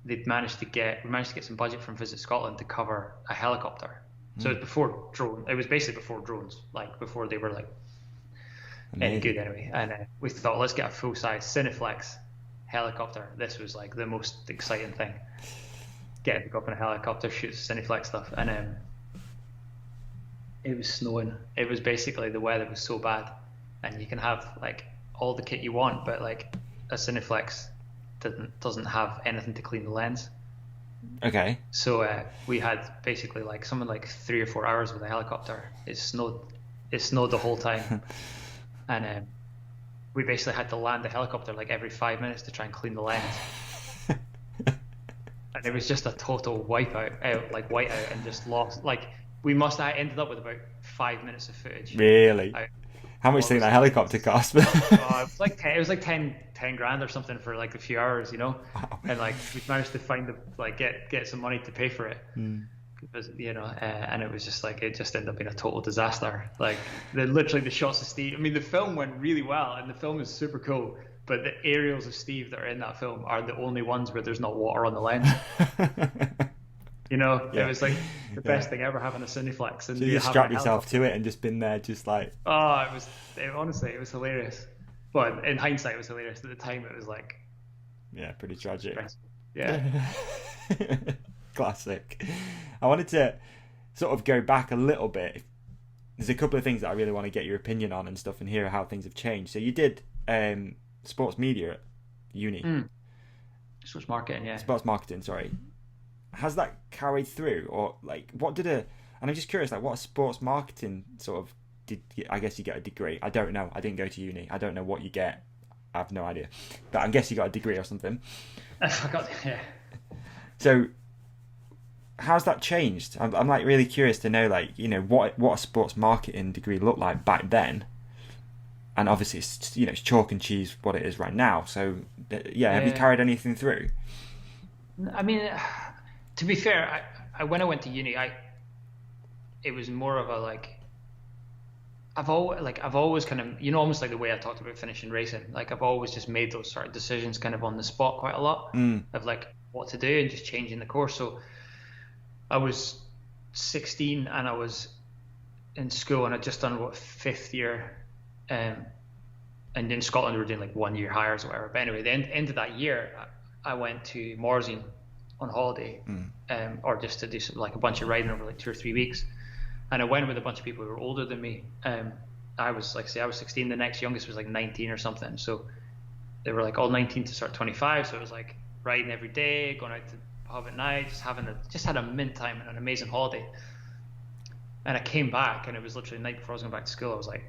we managed to get some budget from Visit Scotland to cover a helicopter. So it was before drone. It was basically before drones, like before they were like any good anyway. And we thought, let's get a full-size Cineflex helicopter. This was like the most exciting thing. Getting to go up in a helicopter, shoot Cineflex stuff. And it was snowing. It was basically, the weather was so bad. And you can have like all the kit you want, but like a Cineflex doesn't have anything to clean the lens. Okay. So we had basically like something like 3 or 4 hours with a helicopter. It snowed the whole time. And we basically had to land the helicopter like every 5 minutes to try and clean the lens. And it was just a total whiteout, and just lost. Like, we must have ended up with about 5 minutes of footage. Really? How much do you think that helicopter cost? It was like 10 grand or something for like a few hours, you know. Wow. And like we managed to find get some money to pay for it. Because, you know, and it was just like, it just ended up being a total disaster. Like literally the shots of Steve, I mean, the film went really well and the film is super cool, but the aerials of Steve that are in that film are the only ones where there's not water on the lens. You know, It was like the best thing ever, having a Cineflex. And so you strapped yourself to it and just been there just like... Oh, honestly, it was hilarious. But in hindsight, it was hilarious. At the time, it was like... Yeah, pretty tragic. Stressful. Yeah. Classic. I wanted to sort of go back a little bit. There's a couple of things that I really want to get your opinion on and stuff and hear how things have changed. So you did sports media at uni. Sports marketing, yeah. Sports marketing, sorry. Has that carried through, or like what did a? And I'm just curious, like what sports marketing sort of did? I guess you get a degree. I don't know. I didn't go to uni. I don't know what you get. I have no idea. But I guess you got a degree or something. I forgot. Yeah. So, how's that changed? I'm like really curious to know, like, you know, what a sports marketing degree looked like back then. And obviously, it's, you know, it's chalk and cheese what it is right now. So, yeah, have you carried anything through? I mean, to be fair, I when I went to uni, it was more of a like. I've always kind of, you know, almost like the way I talked about finishing racing. Like I've always just made those sort of decisions kind of on the spot quite a lot of like what to do and just changing the course. So I was 16 and I was in school and I'd just done fifth year, and in Scotland we were doing like 1 year hires or whatever. But anyway, the end of that year, I went to Morzine on holiday, or just to do some, like a bunch of riding over like 2 or 3 weeks. And I went with a bunch of people who were older than me. I was like, say, I was 16. The next youngest was like 19 or something. So they were like all 19 to sort of 25. So it was like riding every day, going out to the pub at night, just had a mint time and an amazing holiday. And I came back, and it was literally the night before I was going back to school. I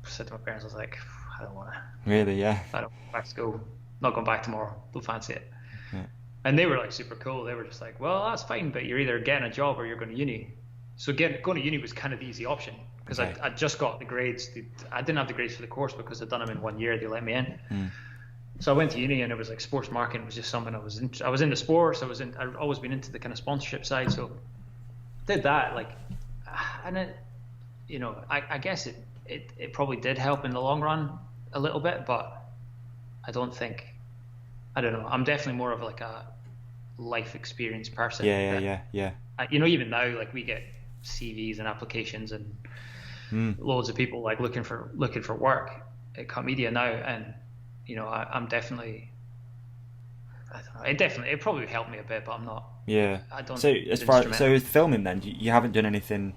said to my parents, I was like, I don't want to. Really, yeah. I don't want back to school. Not going back tomorrow. Don't fancy it. Yeah. And they were like super cool. They were just like, well, that's fine, but you're either getting a job or you're going to uni. So going to uni was kind of the easy option because okay. I just got the grades. I didn't have the grades for the course because I'd done them in 1 year. They let me in. So I went to uni, and it was like sports marketing was just something I was into sports. I'd always been into the kind of sponsorship side. So did that, like, and it, you know, I guess it probably did help in the long run a little bit, but I don't know. I'm definitely more of like a life experience person. Yeah. You know, even now, like we get CVs and applications and loads of people like looking for work at Cut Media now, and you know, I'm definitely, I don't know, it probably helped me a bit, but I'm not. Yeah. I don't. So with filming, then you haven't done anything.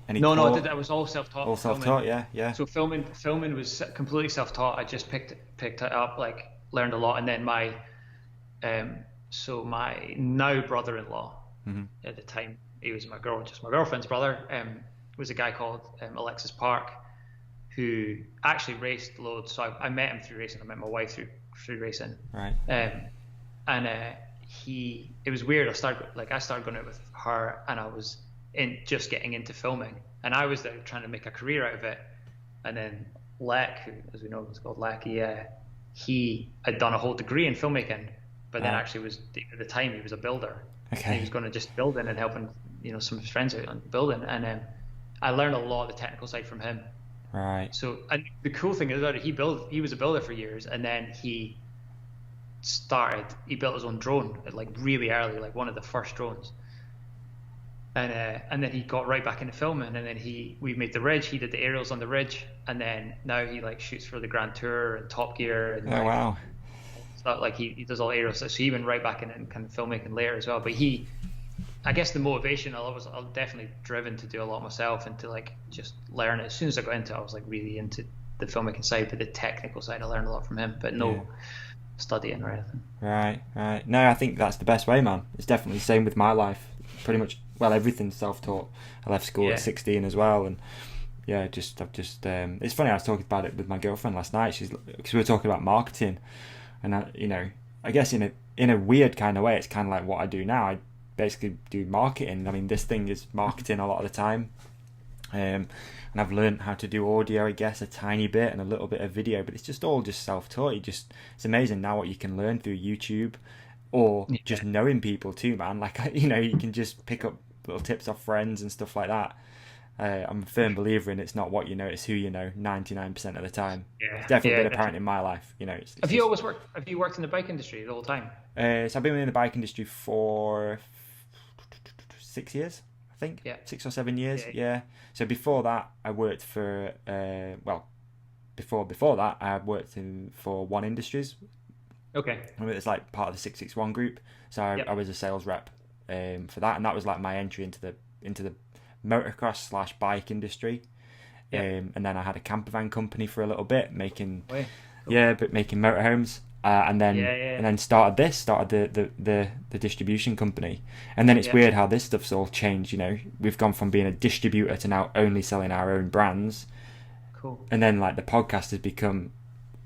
No, I did. I was all self-taught. All self-taught, yeah. So filming was completely self-taught. I just picked it up, like learned a lot, and then my now brother-in-law at the time, he was my girlfriend's brother, was a guy called Alexis Park, who actually raced loads. So I met him through racing. I met my wife through racing. Right. It was weird. I started going out with her, and I was just getting into filming, and I was there trying to make a career out of it. And then Lek, who, as we know, was called Lek, he had done a whole degree in filmmaking, but then actually at the time he was a builder. Okay. And he was going to just building and helping, you know, some of his friends out on building, and I learned a lot of the technical side from him. Right. So, and the cool thing is that he was a builder for years, and then he built his own drone like really early, like one of the first drones. And then he got right back into filming, and then we made the Ridge. He did the aerials on the Ridge, and then now he like shoots for the Grand Tour and Top Gear. And wow. It's not like he does all aerials. So he went right back in and kind of filmmaking later as well. But I guess the motivation, I was definitely driven to do a lot myself and to like just learn it. As soon as I got into it, I was like really into the filmmaking side, but the technical side, I learned a lot from him, but no studying or anything. Right. No, I think that's the best way, man. It's definitely the same with my life. Pretty much, well, everything's self-taught. I left school at 16 as well, and I've just it's funny, I was talking about it with my girlfriend last night. Because we were talking about marketing, and I guess in a weird kind of way, it's kind of like what I do now. I basically do marketing. I mean, this thing is marketing a lot of the time, and I've learned how to do audio, I guess, a tiny bit, and a little bit of video, but it's just all just self-taught. It's amazing now what you can learn through YouTube, or just knowing people too, man. Like, you know, you can just pick up little tips off friends and stuff like that. I'm a firm believer in it's not what you know, it's who you know 99% of the time. It's definitely been apparent in my life. You know, have you worked in the bike industry the whole time? So I've been in the bike industry for 6 years, I think. 6 or 7 years. Yeah. So before that, I worked for before that, I worked for One Industries. Okay. It's like part of the 661 group. So I was a sales rep for that, and that was like my entry into the motocross / bike industry. And then I had a camper van company for a little bit, making Yeah, but making motorhomes. And then started the distribution company, and then it's weird how this stuff's all changed. You know, we've gone from being a distributor to now only selling our own brands. Cool. And then like the podcast has become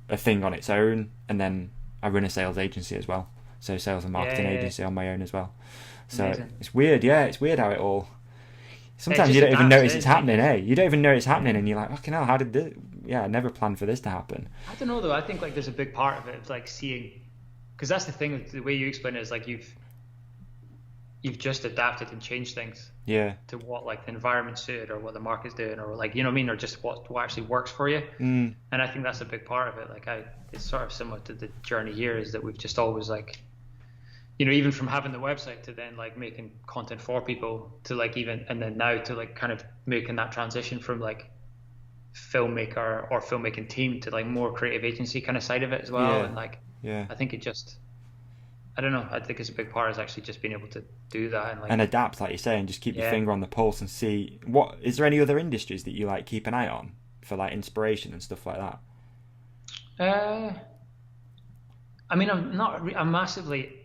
a thing on its own, and then I run a sales agency as well, so sales and marketing agency on my own as well. So Amazing. it's weird, it's weird how it all. Sometimes you don't even notice it's happening, You don't even know it's happening, and you're like, fucking hell, how did this? Yeah, I never planned for this to happen. I don't know though. I think like there's a big part of it. It's like seeing, because that's the thing. The way you explain it is like you've just adapted and changed things. Yeah. To what like the environment suited, or what the market's doing, or like, you know what I mean, or just what actually works for you. And I think that's a big part of it. Like it's sort of similar to the journey here, is that we've just always like, you know, even from having the website to then like making content for people to like even, and then now to like kind of making that transition from like filmmaker or filmmaking team to like more creative agency kind of side of it as well. And like, I think it just, I don't know, I think it's a big part is actually just being able to do that and like, and adapt, like you say, and just keep your finger on the pulse and see what is there any other industries that you like keep an eye on for like inspiration and stuff like that. I mean, I'm massively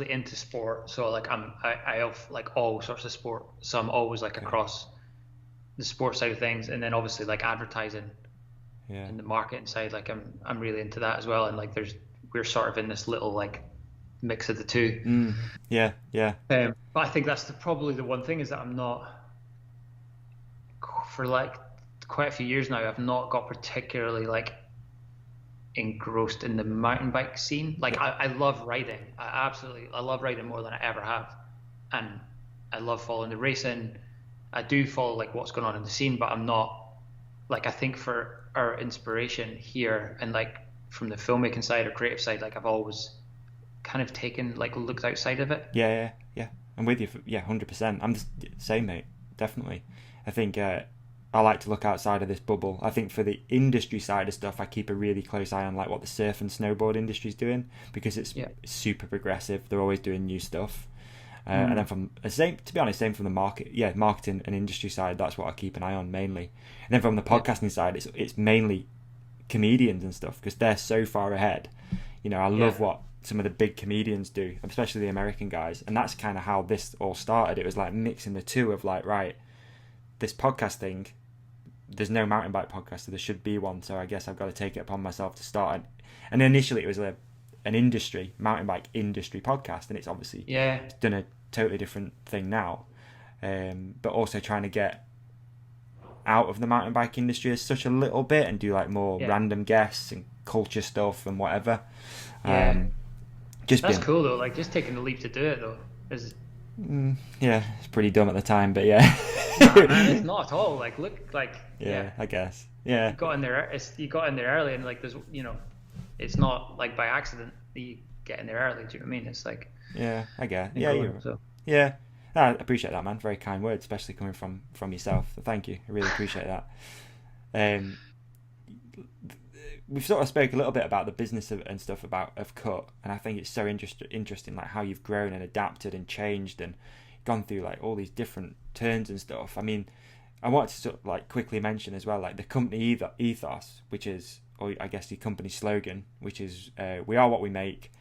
into sport, so like I have like all sorts of sport, so I'm always like across the sports side of things, and then obviously like advertising and the marketing side, like I'm really into that as well, and like we're sort of in this little like mix of the two. But I think that's probably the one thing is that I'm not, for like quite a few years now, I've not got particularly like engrossed in the mountain bike scene. Like I love riding. I love riding more than I ever have, and I love following the racing. I do follow like what's going on in the scene, but I'm not like, I think for our inspiration here and like from the filmmaking side or creative side, like I've always kind of looked outside of it. Yeah. I'm with you. 100%. I'm the same, mate. Definitely. I think I like to look outside of this bubble. I think for the industry side of stuff, I keep a really close eye on like what the surf and snowboard industry is doing, because it's super progressive. They're always doing new stuff. And then from same from the marketing and industry side, that's what I keep an eye on mainly. And then from the podcasting side, it's mainly comedians and stuff, because they're so far ahead. You know, I love what some of the big comedians do, especially the American guys, and that's kind of how this all started. It was like mixing the two of like, right, this podcast thing, there's no mountain bike podcast, so there should be one, so I guess I've got to take it upon myself to start it. And initially it was an mountain bike industry podcast, and it's obviously it's done a totally different thing now, but also trying to get out of the mountain bike industry as such a little bit and do like more random guests and culture stuff and whatever. That's cool though, like just taking the leap to do it though is it's pretty dumb at the time, but man, it's not at all. Like look, like I guess you got in there early, and like there's, you know, it's not like by accident that you get in there early. Do you know what I mean? It's like I guess I appreciate that, man. Very kind words, especially coming from yourself. So thank you, I really appreciate that. We've sort of spoke a little bit about the business and stuff of Cut, and I think it's so interesting like how you've grown and adapted and changed and gone through like all these different turns and stuff. I mean, I want to sort of like quickly mention as well like the company ethos, which is, or I guess the company slogan, which is we are what we make.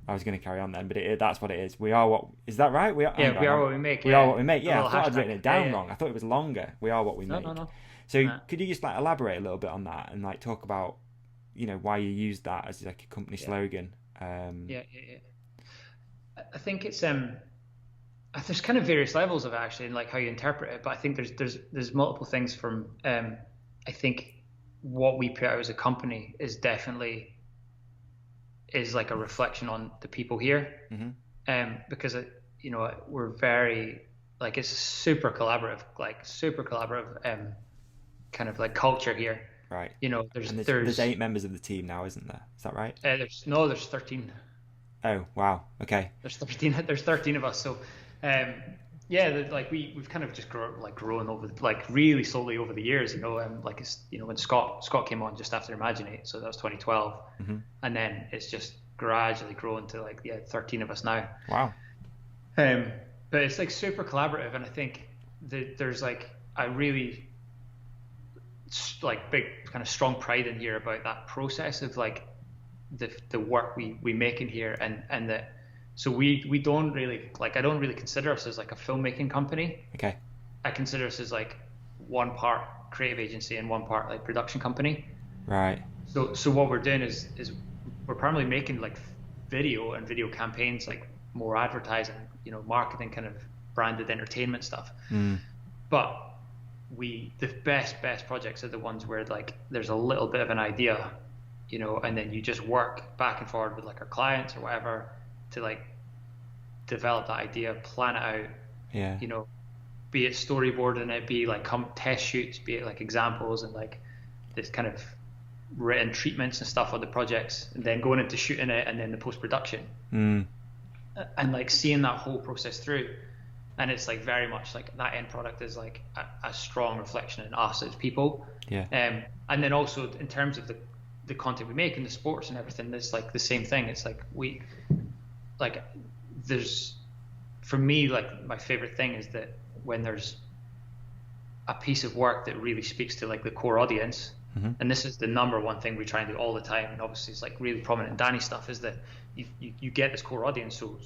I was going to carry on then, but that's what it is. We are what, is that right? We are what we make. We are what we make. Yeah, I thought I'd written it down wrong. I thought it was longer. We are what we make. No. So could you just like elaborate a little bit on that and like talk about, you know, why you use that as like a company slogan? I think it's there's kind of various levels of it actually, and like how you interpret it. But I think there's multiple things from I think what we put out as a company is definitely like a reflection on the people here, because you know, we're very like, it's super collaborative kind of like culture here, right? You know, there's 8 members of the team now, isn't there? Is that right? There's 13. Oh wow, okay. There's 13 of us. So like we've kind of just grown over like really slowly over the years, you know. Like it's, you know, when Scott came on just after Imaginate, so that was 2012, and then it's just gradually grown to like 13 of us now. Wow. But it's like super collaborative, and I think that there's like, I really like big kind of strong pride in here about that process of like the work we make in here, and that, so we don't really, like, I don't really consider us as like a filmmaking company. Okay. I consider us as like one part creative agency and one part like production company. Right. So what we're doing is we're primarily making like video and video campaigns, like more advertising, marketing, kind of branded entertainment stuff. But the best projects are the ones where like there's a little bit of an idea, and then you just work back and forward with like our clients or whatever to like develop that idea, plan it out. Yeah. Be it storyboarding it, be like test shoots, be it like examples and like this kind of written treatments and stuff on the projects, and then going into shooting it, and then the post-production. And like seeing that whole process through. And it's like very much like that end product is like a strong reflection in us as people. Yeah. And then also in terms of the content we make and the sports and everything, it's like the same thing. It's like there's, for me, like my favorite thing is that when there's a piece of work that really speaks to like the core audience, and this is the number one thing we try and do all the time, and obviously it's like really prominent in Danny's stuff, is that you get this core audience. So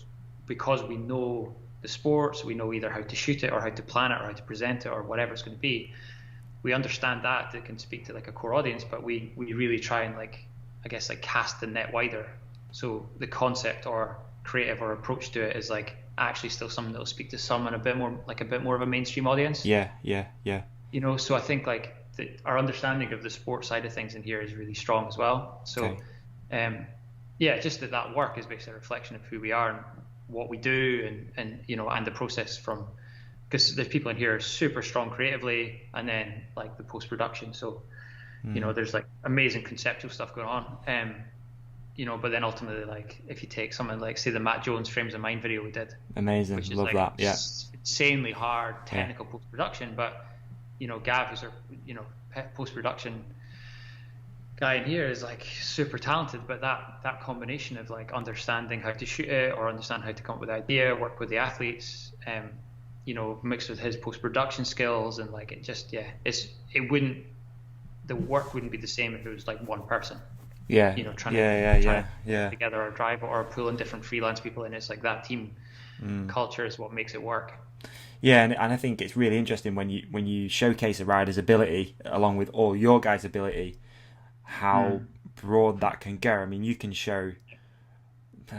because we know the sports, we know either how to shoot it or how to plan it or how to present it or whatever it's going to be, we understand that it can speak to like a core audience, but we really try and like, I guess, like cast the net wider. So the concept or creative or approach to it is like actually still something that will speak to someone a bit more of a mainstream audience. Yeah. So I think like our understanding of the sports side of things in here is really strong as well. So just that work is basically a reflection of who we are and what we do, and the process from, because there's people in here super strong creatively, and then like the post-production. So there's like amazing conceptual stuff going on, but then ultimately, like if you take something like, say, the Matt Jones Frames of Mind video we did, amazing, which is love like that. Yeah, insanely hard technical post-production, but Gav, who's our post-production guy in here, is like super talented, but that combination of like understanding how to shoot it or understand how to come up with the idea, work with the athletes, mixed with his post-production skills, and like the work wouldn't be the same if it was like one person. Trying to together or drive or pull in different freelance people in. It's like that team culture is what makes it work. Yeah, and I think it's really interesting when you showcase a rider's ability along with all your guys' ability, how broad that can go. I mean, you can show,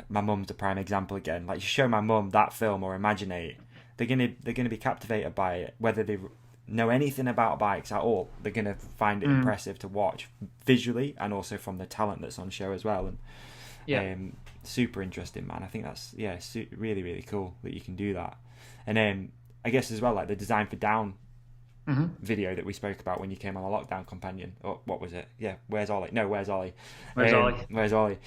my mum's a prime example again. Like, you show my mum that film or Imaginate, they're gonna be captivated by it, whether they know anything about bikes at all. They're gonna find it impressive to watch visually, and also from the talent that's on show as well. And super interesting, man. I think that's really, really cool that you can do that. And I guess as well, like the Design for Down video that we spoke about when you came on the Lockdown Companion, or what was it? Yeah, Where's Ollie? No, Where's Ollie? Where's Ollie?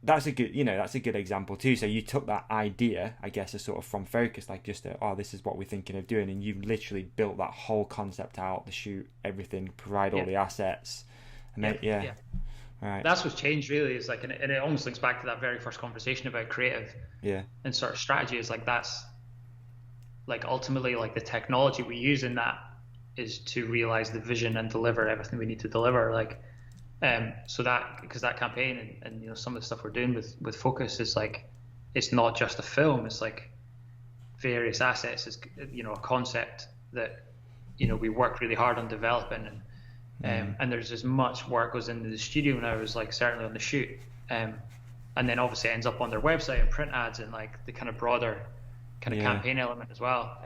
That's a good example too. So you took that idea, I guess, as sort of from focus, like just this is what we're thinking of doing, and you've literally built that whole concept out, the shoot, everything, provide all the assets, and right. That's what's changed really. Is like, and it almost links back to that very first conversation about creative, and sort of strategy. Is like, that's like ultimately like the technology we use in that is to realize the vision and deliver everything we need to deliver. Like, so that, because that campaign and some of the stuff we're doing with Focus is like, it's not just a film. It's like various assets. It's a concept that we work really hard on developing, and there's as much work goes into the studio now as like certainly on the shoot, and then obviously it ends up on their website and print ads and like the kind of broader kind of campaign element as well.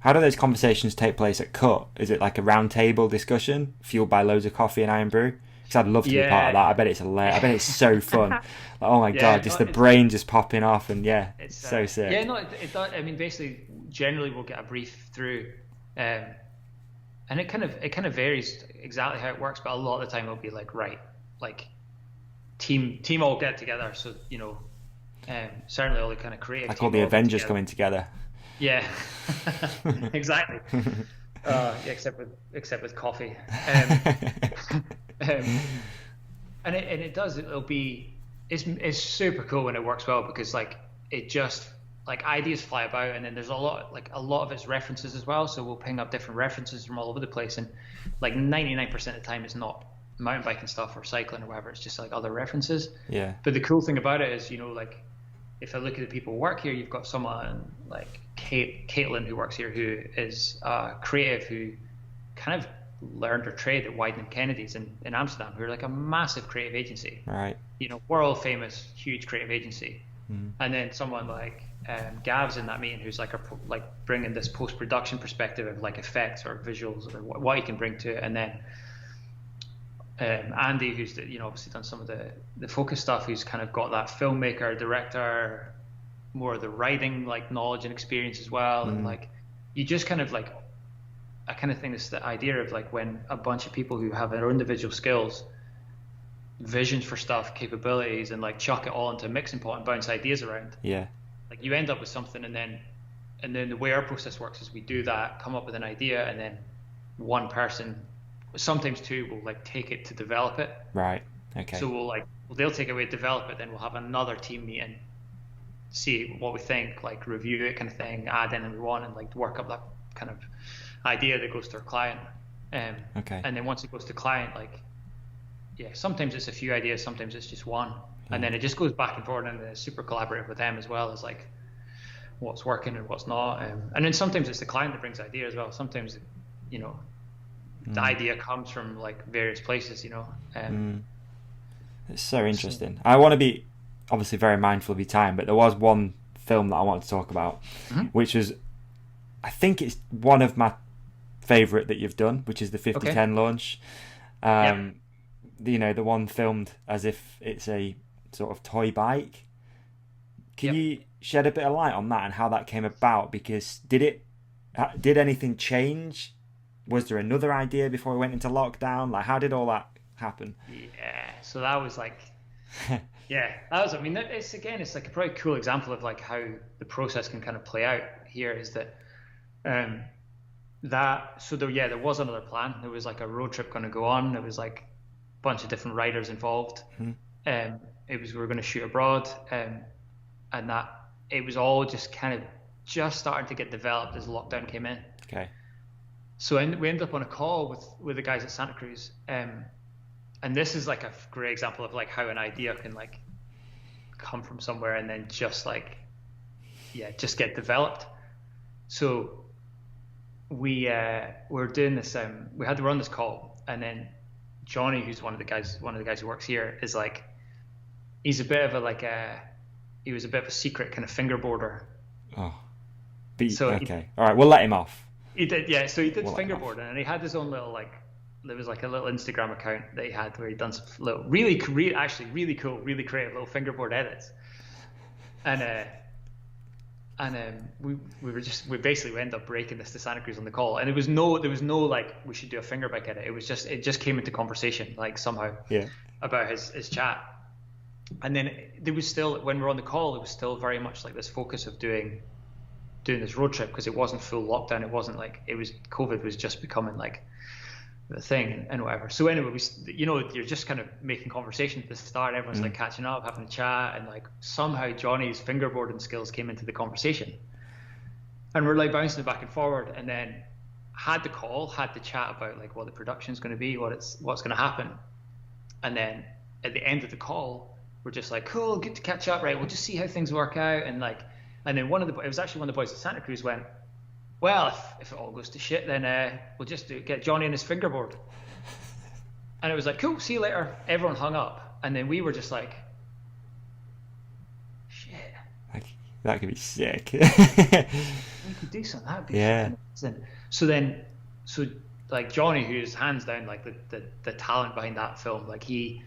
How do those conversations take place at Cut? Is it like a round table discussion fueled by loads of coffee and iron brew? Because I'd love to be part of that. I bet it's hilarious. I bet it's so fun. Like, oh my god, just the brain just popping off, and it's so sick. Yeah, no, it does. I mean, basically, generally we'll get a brief through, and it kind of varies exactly how it works, but a lot of the time it'll be like, right, like team all get together. So certainly all the kind of creative. I call the Avengers coming together. Yeah, exactly. Except with coffee. And it does. It'll be. It's super cool when it works well, because like it just like ideas fly about, and then there's a lot of it's references as well. So we'll ping up different references from all over the place, and like 99% of the time it's not mountain biking stuff or cycling or whatever. It's just like other references. Yeah. But the cool thing about it is, like if I look at the people who work here, you've got someone like Caitlin who works here, who is creative, who kind of learned her trade at Wieden and Kennedy's in Amsterdam, who are like a massive creative agency. Right. World famous, huge creative agency. And then someone like Gav's in that meeting, who's like bringing this post-production perspective of like effects or visuals or what he can bring to it. And then Andy, who's obviously done some of the focus stuff, who's kind of got that filmmaker, director, more of the writing like knowledge and experience as well. And like you just kind of like, I kind of think it's the idea of like when a bunch of people who have their individual skills, visions for stuff, capabilities, and like chuck it all into a mixing pot and bounce ideas around. Yeah. Like you end up with something, and then the way our process works is we do that, come up with an idea, and then one person, sometimes two, will like take it to develop it. Right. Okay. So they'll take it away, develop it, then we'll have another team meeting, see what we think, like review it kind of thing, add in and we want, and like work up that kind of idea that goes to our client. Okay. And then once it goes to client, like, yeah, sometimes it's a few ideas, sometimes it's just one. And then it just goes back and forth, and it's super collaborative with them as well as like what's working and what's not. And then sometimes it's the client that brings idea as well. Sometimes, the idea comes from like various places, It's so interesting. I want to be obviously very mindful of your time, but there was one film that I wanted to talk about, which was, I think it's one of my favourite that you've done, which is the 5010 launch. The one filmed as if it's a sort of toy bike. Can you shed a bit of light on that and how that came about? Because did anything change? Was there another idea before we went into lockdown? Like, how did all that happen? Yeah, so that was like, I mean, it's like a pretty cool example of like how the process can kind of play out here. Is that there was another plan. There was like a road trip going to go on. There was like a bunch of different riders involved. We were going to shoot abroad, and that it was all just kind of just starting to get developed as lockdown came in. Okay. So we ended up on a call with the guys at Santa Cruz, and this is like a great example of like how an idea can like come from somewhere and then just like just get developed. So we were doing this. We had to run this call, and then Johnny, who's one of the guys who works here, is like, he's a bit of he was a bit of a secret kind of fingerboarder. Oh, okay. All right, we'll let him off. He did, yeah. So he did fingerboarding, and he had his own little there was like a little Instagram account that he had where he'd done some little really cool, really creative little fingerboard edits. And we basically ended up breaking this to Santa Cruz on the call, and there was no like we should do a finger bike edit. It just came into conversation like somehow about his chat. And then there was still, when we were on the call, it was still very much like this focus of doing this road trip, because it wasn't full lockdown. It wasn't like COVID was just becoming like the thing and whatever. So anyway, you're just kind of making conversation at the start. Everyone's like catching up, having a chat, and like somehow Johnny's fingerboarding skills came into the conversation, and we're like bouncing it back and forward. And then had the chat about like what the production's going to be, what's going to happen. And then at the end of the call, we're just like, cool, good to catch up, right? We'll just see how things work out. And then it was actually one of the boys at Santa Cruz went, well, if it all goes to shit, then we'll just get Johnny and his fingerboard. And it was like, cool, see you later. Everyone hung up. And then we were just like, shit. That could be sick. We could do something. That would be amazing. So like Johnny, who's hands down like the talent behind that film, like he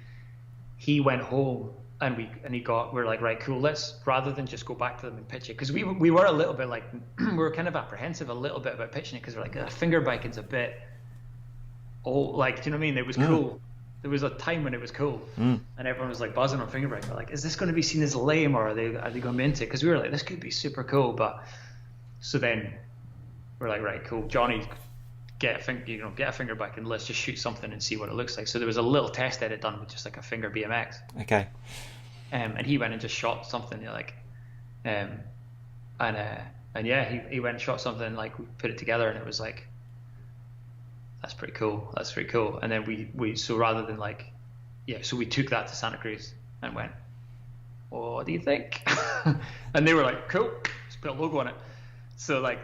went home, and we're like, right, cool, let's, rather than just go back to them and pitch it, because we were a little bit like, we were kind of apprehensive a little bit about pitching it, because we're like, a finger biking's a bit old, like, do you know what I mean? It was cool. There was a time when it was cool, and everyone was like buzzing on finger bike. We're like, is this going to be seen as lame, or are they going to be into it? Because we were like, this could be super cool. But so then we're like, right, cool, Johnny, get a finger bike and let's just shoot something and see what it looks like. So there was a little test edit done with just like a finger BMX. Okay. And he went and just shot something like, and yeah, he went and shot something, like we put it together, and it was like, that's pretty cool. That's pretty cool. And then we so rather than like, yeah, so we took that to Santa Cruz and went, well, what do you think? And they were like, cool, just put a logo on it. So like,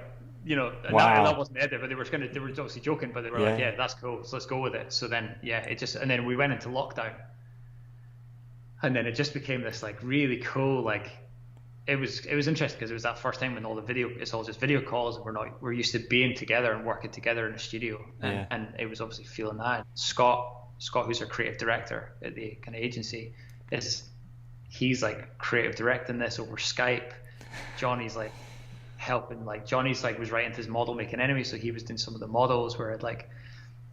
you know, Wow. that wasn't edited, but they were obviously joking, but they were like, yeah, that's cool, so let's go with it. So then, yeah, and then we went into lockdown, and then it just became this like really cool, like, it was interesting because it was that first time when it's all just video calls, and we're used to being together and working together in a studio, and it was obviously feeling that. Scott, who's our creative director at the kind of agency, he's like creative directing this over Skype. Johnny's like helping, like Johnny's like was writing his model making enemies, so he was doing some of the models, where like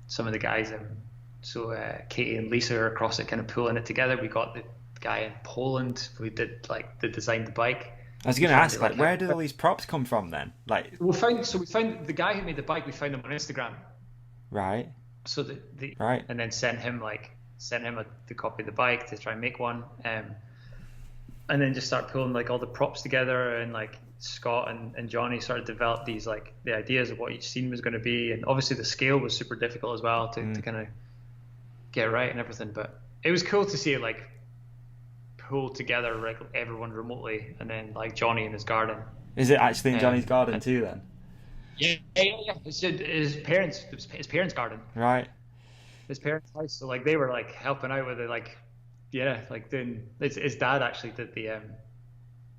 some of the guys Katie and Lisa are across it kind of pulling it together. We got the guy in Poland who did like the designed the bike. I was going to ask, like, where did all these props come from then? Like, we found the guy who made the bike. We found him on Instagram. Right. So right. And then sent him the copy of the bike to try and make one, and then just start pulling like all the props together, and like Scott and Johnny started to develop these like the ideas of what each scene was going to be, and obviously the scale was super difficult as well to kind of get right and everything. But it was cool to see it like pull together like everyone remotely, and then like Johnny in his garden. Is it actually in Johnny's garden too then? Yeah. It's his parents' garden. Right. His parents' house. So like they were like helping out with it, like like doing. His dad actually did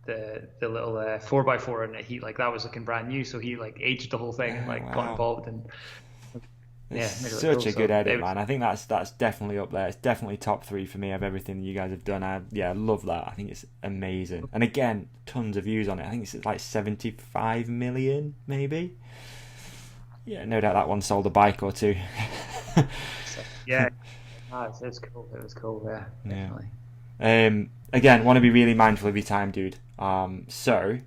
the little 4x4 in the heat, like that was looking brand new. So he like aged the whole thing and like got involved and. It's made it such cool. a good So edit, man. I think that's definitely up there. It's definitely top 3 for me of everything you guys have done. I love that. I think it's amazing. And again, tons of views on it. I think it's like 75 million, maybe. Yeah, no doubt that one sold a bike or two. Yeah, it's cool. It was cool. Yeah, definitely. Again, want to be really mindful of your time, dude. So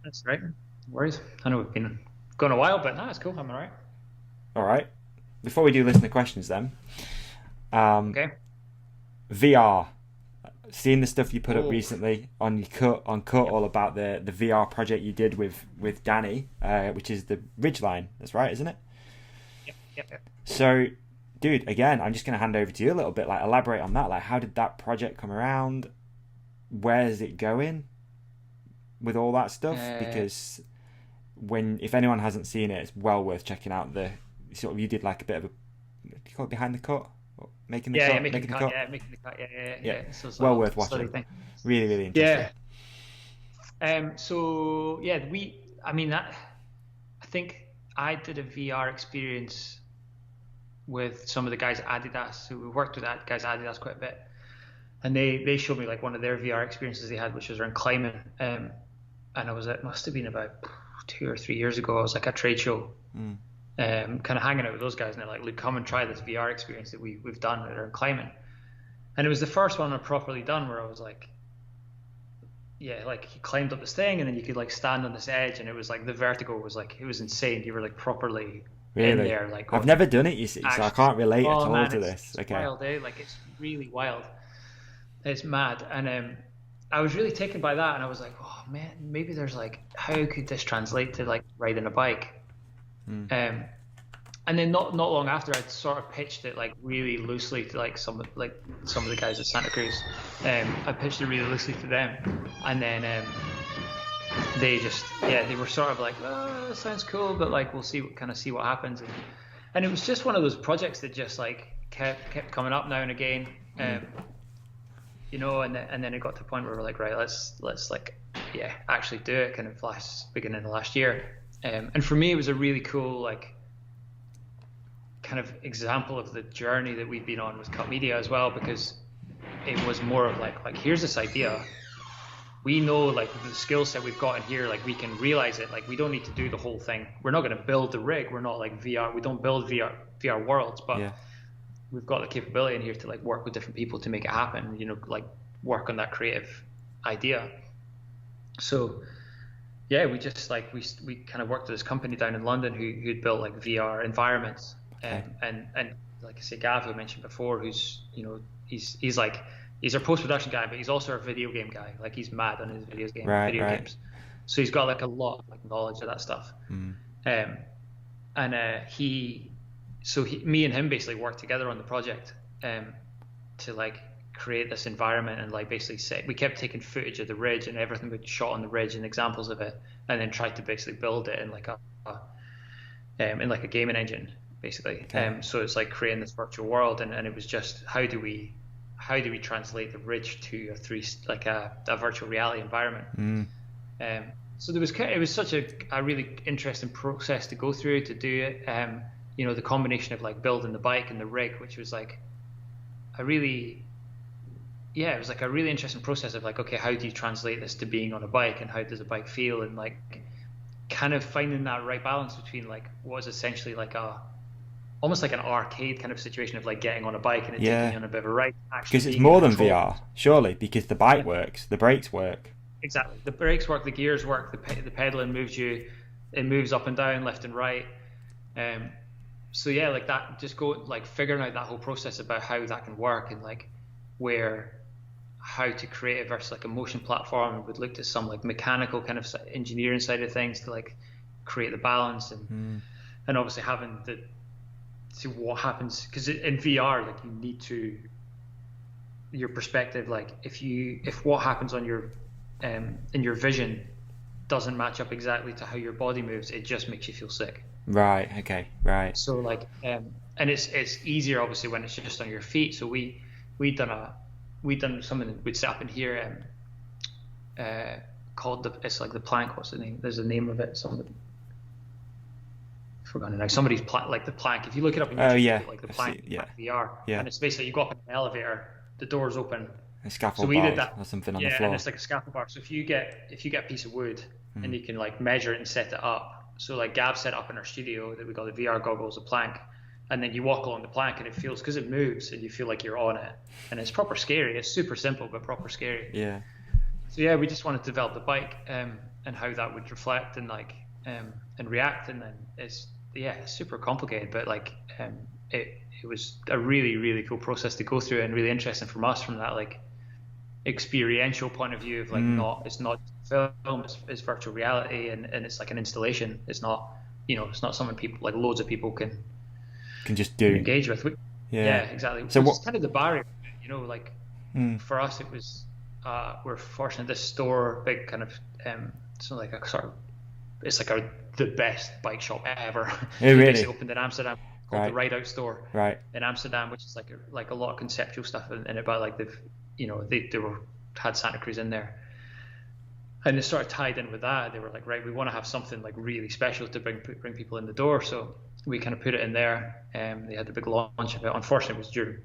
that's right. No worries. I know we've been going a while, but no, it's cool. I'm alright. All right. Before we do listener questions, then. Okay. VR. Seeing the stuff you put up recently on Cut, all about the VR project you did with Danny, which is the Ridgeline. That's right, isn't it? Yep. So, dude, again, I'm just going to hand over to you a little bit. Like, elaborate on that. Like, how did that project come around? Where is it going with all that stuff? Because if anyone hasn't seen it, it's well worth checking out. You did like a bit of do you call it behind the cut? Or making the cut? Making the cut. Yeah. So well worth watching. Really, really interesting. Yeah. So yeah, I think I did a VR experience with some of the guys at Adidas. So we worked with that guys at Adidas quite a bit, and they showed me like one of their VR experiences they had, which was around climbing. And it must have been about 2 or 3 years ago. I was like at a trade show. Kind of hanging out with those guys, and they're like, "Look, come and try this VR experience that we've done around climbing." And it was the first one I've properly done where I was like, yeah, like you climbed up this thing, and then you could like stand on this edge, and it was like the vertigo was like, it was insane. You were like properly in there. Like I've never done it, you see, so I can't relate at all to this. It's wild, eh? Like it's really wild. It's mad, and I was really taken by that, and I was like, oh man, maybe there's like, how could this translate to like riding a bike? And then not long after, I'd sort of pitched it like really loosely to like some of the guys at Santa Cruz. I pitched it really loosely to them, and then they were sort of like, oh, that sounds cool, but like we'll see what happens. And it was just one of those projects that just like kept coming up now and again. You know, and then it got to the point where we're like, right, let's like actually do it, kind of beginning of last year. And for me, it was a really cool, like, kind of example of the journey that we've been on with Cut Media as well, because it was more of like here's this idea. We know, like, the skill set we've got in here, like, we can realize it. Like, we don't need to do the whole thing. We're not going to build the rig. We're not like VR. We don't build VR worlds, but we've got the capability in here to, like, work with different people to make it happen, you know, like, work on that creative idea. So yeah, we just like we kind of worked with this company down in London who'd built like VR environments, and like I say, Gav, who I mentioned before, who's, you know, he's our post-production guy, but he's also our video game guy. Like, he's mad on his video games. So he's got like a lot of like knowledge of that stuff. And me and him basically worked together on the project to like create this environment and like basically we kept taking footage of the ridge and everything we shot on the ridge and examples of it, and then tried to basically build it in like a gaming engine basically. So it's like creating this virtual world, and it was just how do we translate the ridge to a virtual reality environment. So it was such a really interesting process to go through to do it. The combination of like building the bike and the rig, which was like it was like a really interesting process of like, okay, how do you translate this to being on a bike, and how does a bike feel, and like kind of finding that right balance between like what is essentially like almost like an arcade kind of situation of like getting on a bike and taking you on a bit of a ride. Because it's more than VR, surely, because the bike works, the brakes work. Exactly. The brakes work, the gears work, the pedaling moves up and down, left and right. So yeah, like that, just figuring out that whole process about how that can work, and like how to create it versus like a motion platform. We would look at some like mechanical kind of engineering side of things to like create the balance, and obviously having to see what happens, because in VR, like you need to your perspective, like if what happens on your in your vision doesn't match up exactly to how your body moves, it just makes you feel sick. Right. Okay. Right. So like and it's easier obviously when it's just on your feet. So we'd done something we'd set up in here called it's like the plank. What's the name? There's a name of it. Forgotten now. Somebody's like the plank. If you look it up in YouTube, like the plank, VR, and it's basically you go up in an elevator, the doors open. A scaffold bar or something on the floor. And it's like a scaffold bar. So if you get a piece of wood and you can like measure it and set it up. So like Gav set up in our studio that we got the VR goggles, a plank, and then you walk along the plank and it feels, because it moves and you feel like you're on it, and it's proper scary. It's super simple but proper scary. Yeah. So yeah, we just wanted to develop the bike and how that would reflect and like and react, and then it's super complicated, but like it was a really, really cool process to go through, and really interesting from us from that like experiential point of view of like it's not film, it's virtual reality, and it's like an installation. It's not it's not something people like loads of people can just do engage with. Exactly. So what's kind of the barrier, like for us it was we're fortunate this store, big kind of so like a sort of, it's like the best bike shop ever. It really basically opened in Amsterdam, called the Ride Out Store in Amsterdam, which is like a lot of conceptual stuff in it, but like they've had Santa Cruz in there, and it sort of tied in with that. They were like, right, we want to have something like really special to bring people in the door, so we kind of put it in there. They had the big launch of it. Unfortunately, it was during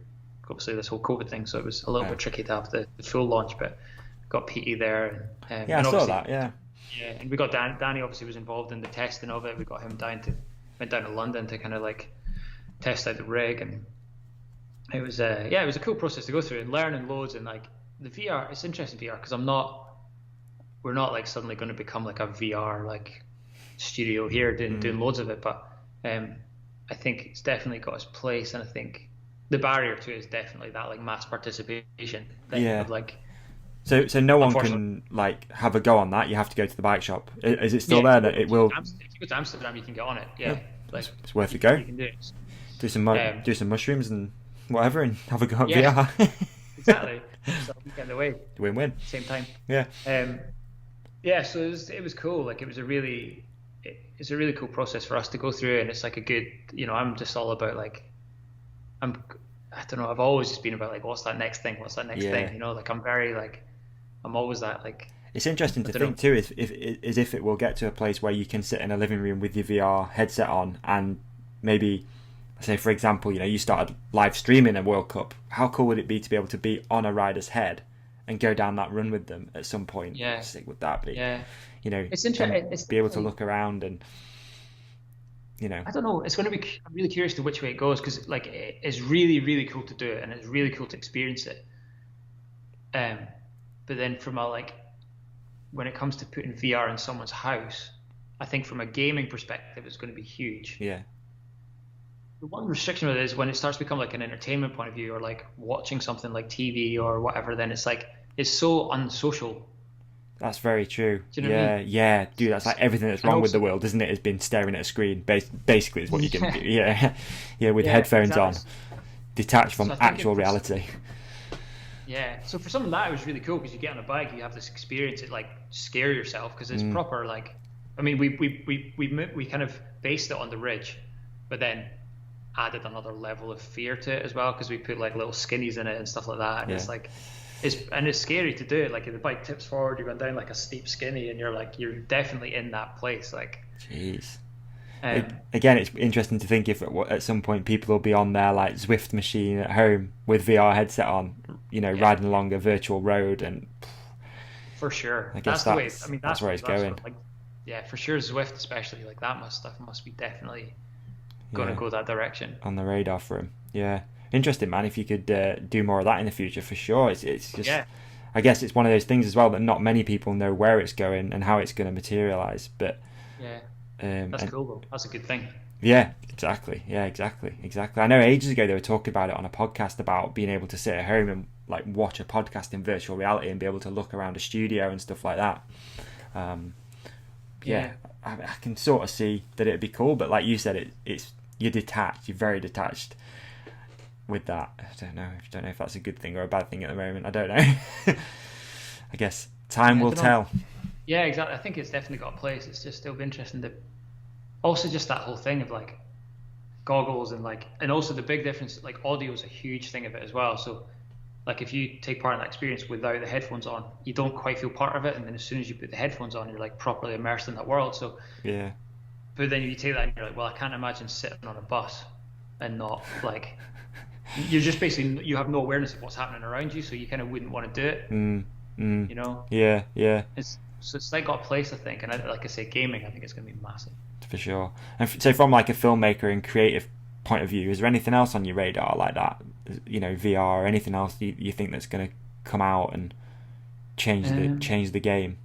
obviously this whole COVID thing, so it was a little bit tricky to have the full launch, but got PT there. And I saw that. Yeah, and we got Danny obviously was involved in the testing of it. We got him went down to London to kind of like test out the rig, and it was it was a cool process to go through and learning loads. And like the VR, it's interesting VR because we're not like suddenly going to become like a VR like studio here doing loads of it, but I think it's definitely got its place, and I think the barrier to it is definitely that like mass participation thing of like. So no one can like have a go on that. You have to go to the bike shop. Is it still there that it will? If you go to Amsterdam, you can get on it. Yeah. Like it's worth a go. You can do it. Do some mushrooms and whatever, and have a go at VR. Exactly. So we get in the way. Win-win. Same time. Yeah. So it was cool. Like it's a really cool process for us to go through, and it's like a good. I'm just all about like, I don't know. I've always just been about like, what's that next thing? What's that next thing? Like I'm very like, I'm always that like. It's interesting to think too, if it will get to a place where you can sit in a living room with your VR headset on, and maybe, say for example, you started live streaming a World Cup. How cool would it be to be able to be on a rider's head and go down that run with them at some point? Yeah. Sick would that be? Yeah. It's interesting. Be able to look around and. I don't know. It's going to be. I'm really curious to which way it goes, because like it's really, really cool to do it, and it's really cool to experience it. But then from a like, when it comes to putting VR in someone's house, I think from a gaming perspective, it's going to be huge. Yeah. The one restriction with it is when it starts to become like an entertainment point of view, or like watching something like TV or whatever. Then it's like it's so unsocial That's very true. Do you know what I mean? Yeah, dude. That's like everything that's And wrong with the also- world, isn't it? Has been staring at a screen. Basically, is what you're gonna do. Yeah, yeah, with Yeah, headphones exactly. on, detached from So I think actual it's- reality. Yeah, so for some of that, it was really cool because you get on a bike, you have this experience, it like scare yourself because it's proper like, I mean, we kind of based it on the ridge, but then added another level of fear to it as well because we put like little skinnies in it and stuff like that, and it's like, it's scary to do it. Like if the bike tips forward, you're going down like a steep skinny, and you're definitely in that place. Like, Jeez. um, Again, it's interesting to think if at some point people will be on their like Zwift machine at home with VR headset on, riding along a virtual road, and for sure, I guess that's the way. that's- I mean, that's where it's going. Like, yeah, for sure, Zwift especially, like that stuff must be definitely going to go that direction. on the radar for him. Yeah, interesting, man. If you could do more of that in the future, for sure. It's just, I guess it's one of those things as well that not many people know where it's going and how it's going to materialize. But Yeah, that's cool though. That's a good thing. Yeah, exactly. Yeah, exactly. I know ages ago they were talking about it on a podcast about being able to sit at home and like watch a podcast in virtual reality and be able to look around a studio and stuff like that. I can sort of see that it'd be cool, but like you said, it's you're detached. You're very detached with that. I don't know if that's a good thing or a bad thing at the moment. I don't know. I guess time will tell. Yeah, exactly. I think it's definitely got a place. It's just, it'll be interesting to also just that whole thing of like goggles and also the big difference, like audio is a huge thing of it as well. So like if you take part in that experience without the headphones on, you don't quite feel part of it, and then as soon as you put the headphones on, you're like properly immersed in that world. So yeah. But then you take that and you're like, well, I can't imagine sitting on a bus and not like, you're just basically, you have no awareness of what's happening around you, so you kind of wouldn't want to do it. You know? Yeah. So it's like got a place, I think, and like I say, gaming, I think it's going to be massive. For sure. And so from like a filmmaker and creative point of view, is there anything else on your radar like that, VR or anything else you think that's going to come out and change the game?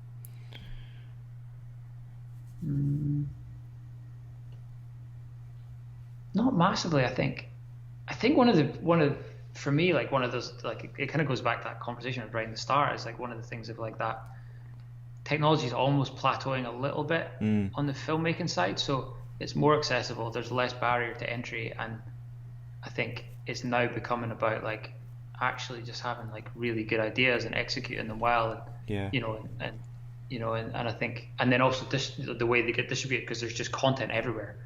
Not massively, I think one of for me, like one of those, like it kind of goes back to that conversation right in the start, is like one of the things of like that technology is almost plateauing a little bit on the filmmaking side, so it's more accessible, there's less barrier to entry, and I think it's now becoming about like actually just having like really good ideas and executing them well, and I think, and then also the way they get distributed, because there's just content everywhere.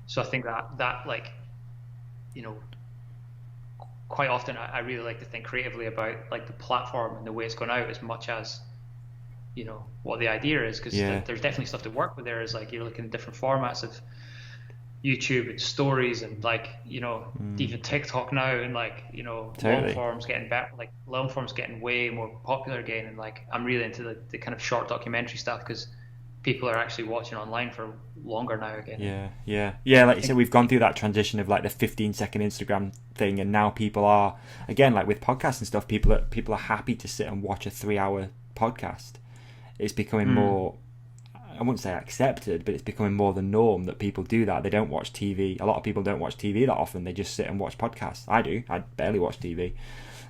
So I think that like, quite often I really like to think creatively about like the platform and the way it's gone out as much as what the idea is, because there's definitely stuff to work with there. Is like you're looking at different formats of YouTube and stories and like even TikTok now, and like long form's getting better, like long form's getting way more popular again, and like I'm really into the kind of short documentary stuff because people are actually watching online for longer now again. Like you said, we've gone through that transition of like the 15-second Instagram thing, and now people are, again, like with podcasts and stuff, people are happy to sit and watch a 3-hour podcast. It's becoming more, I wouldn't say accepted, but it's becoming more the norm that people do that. They don't watch TV. A lot of people don't watch TV that often. They just sit and watch podcasts. I do. I barely watch TV.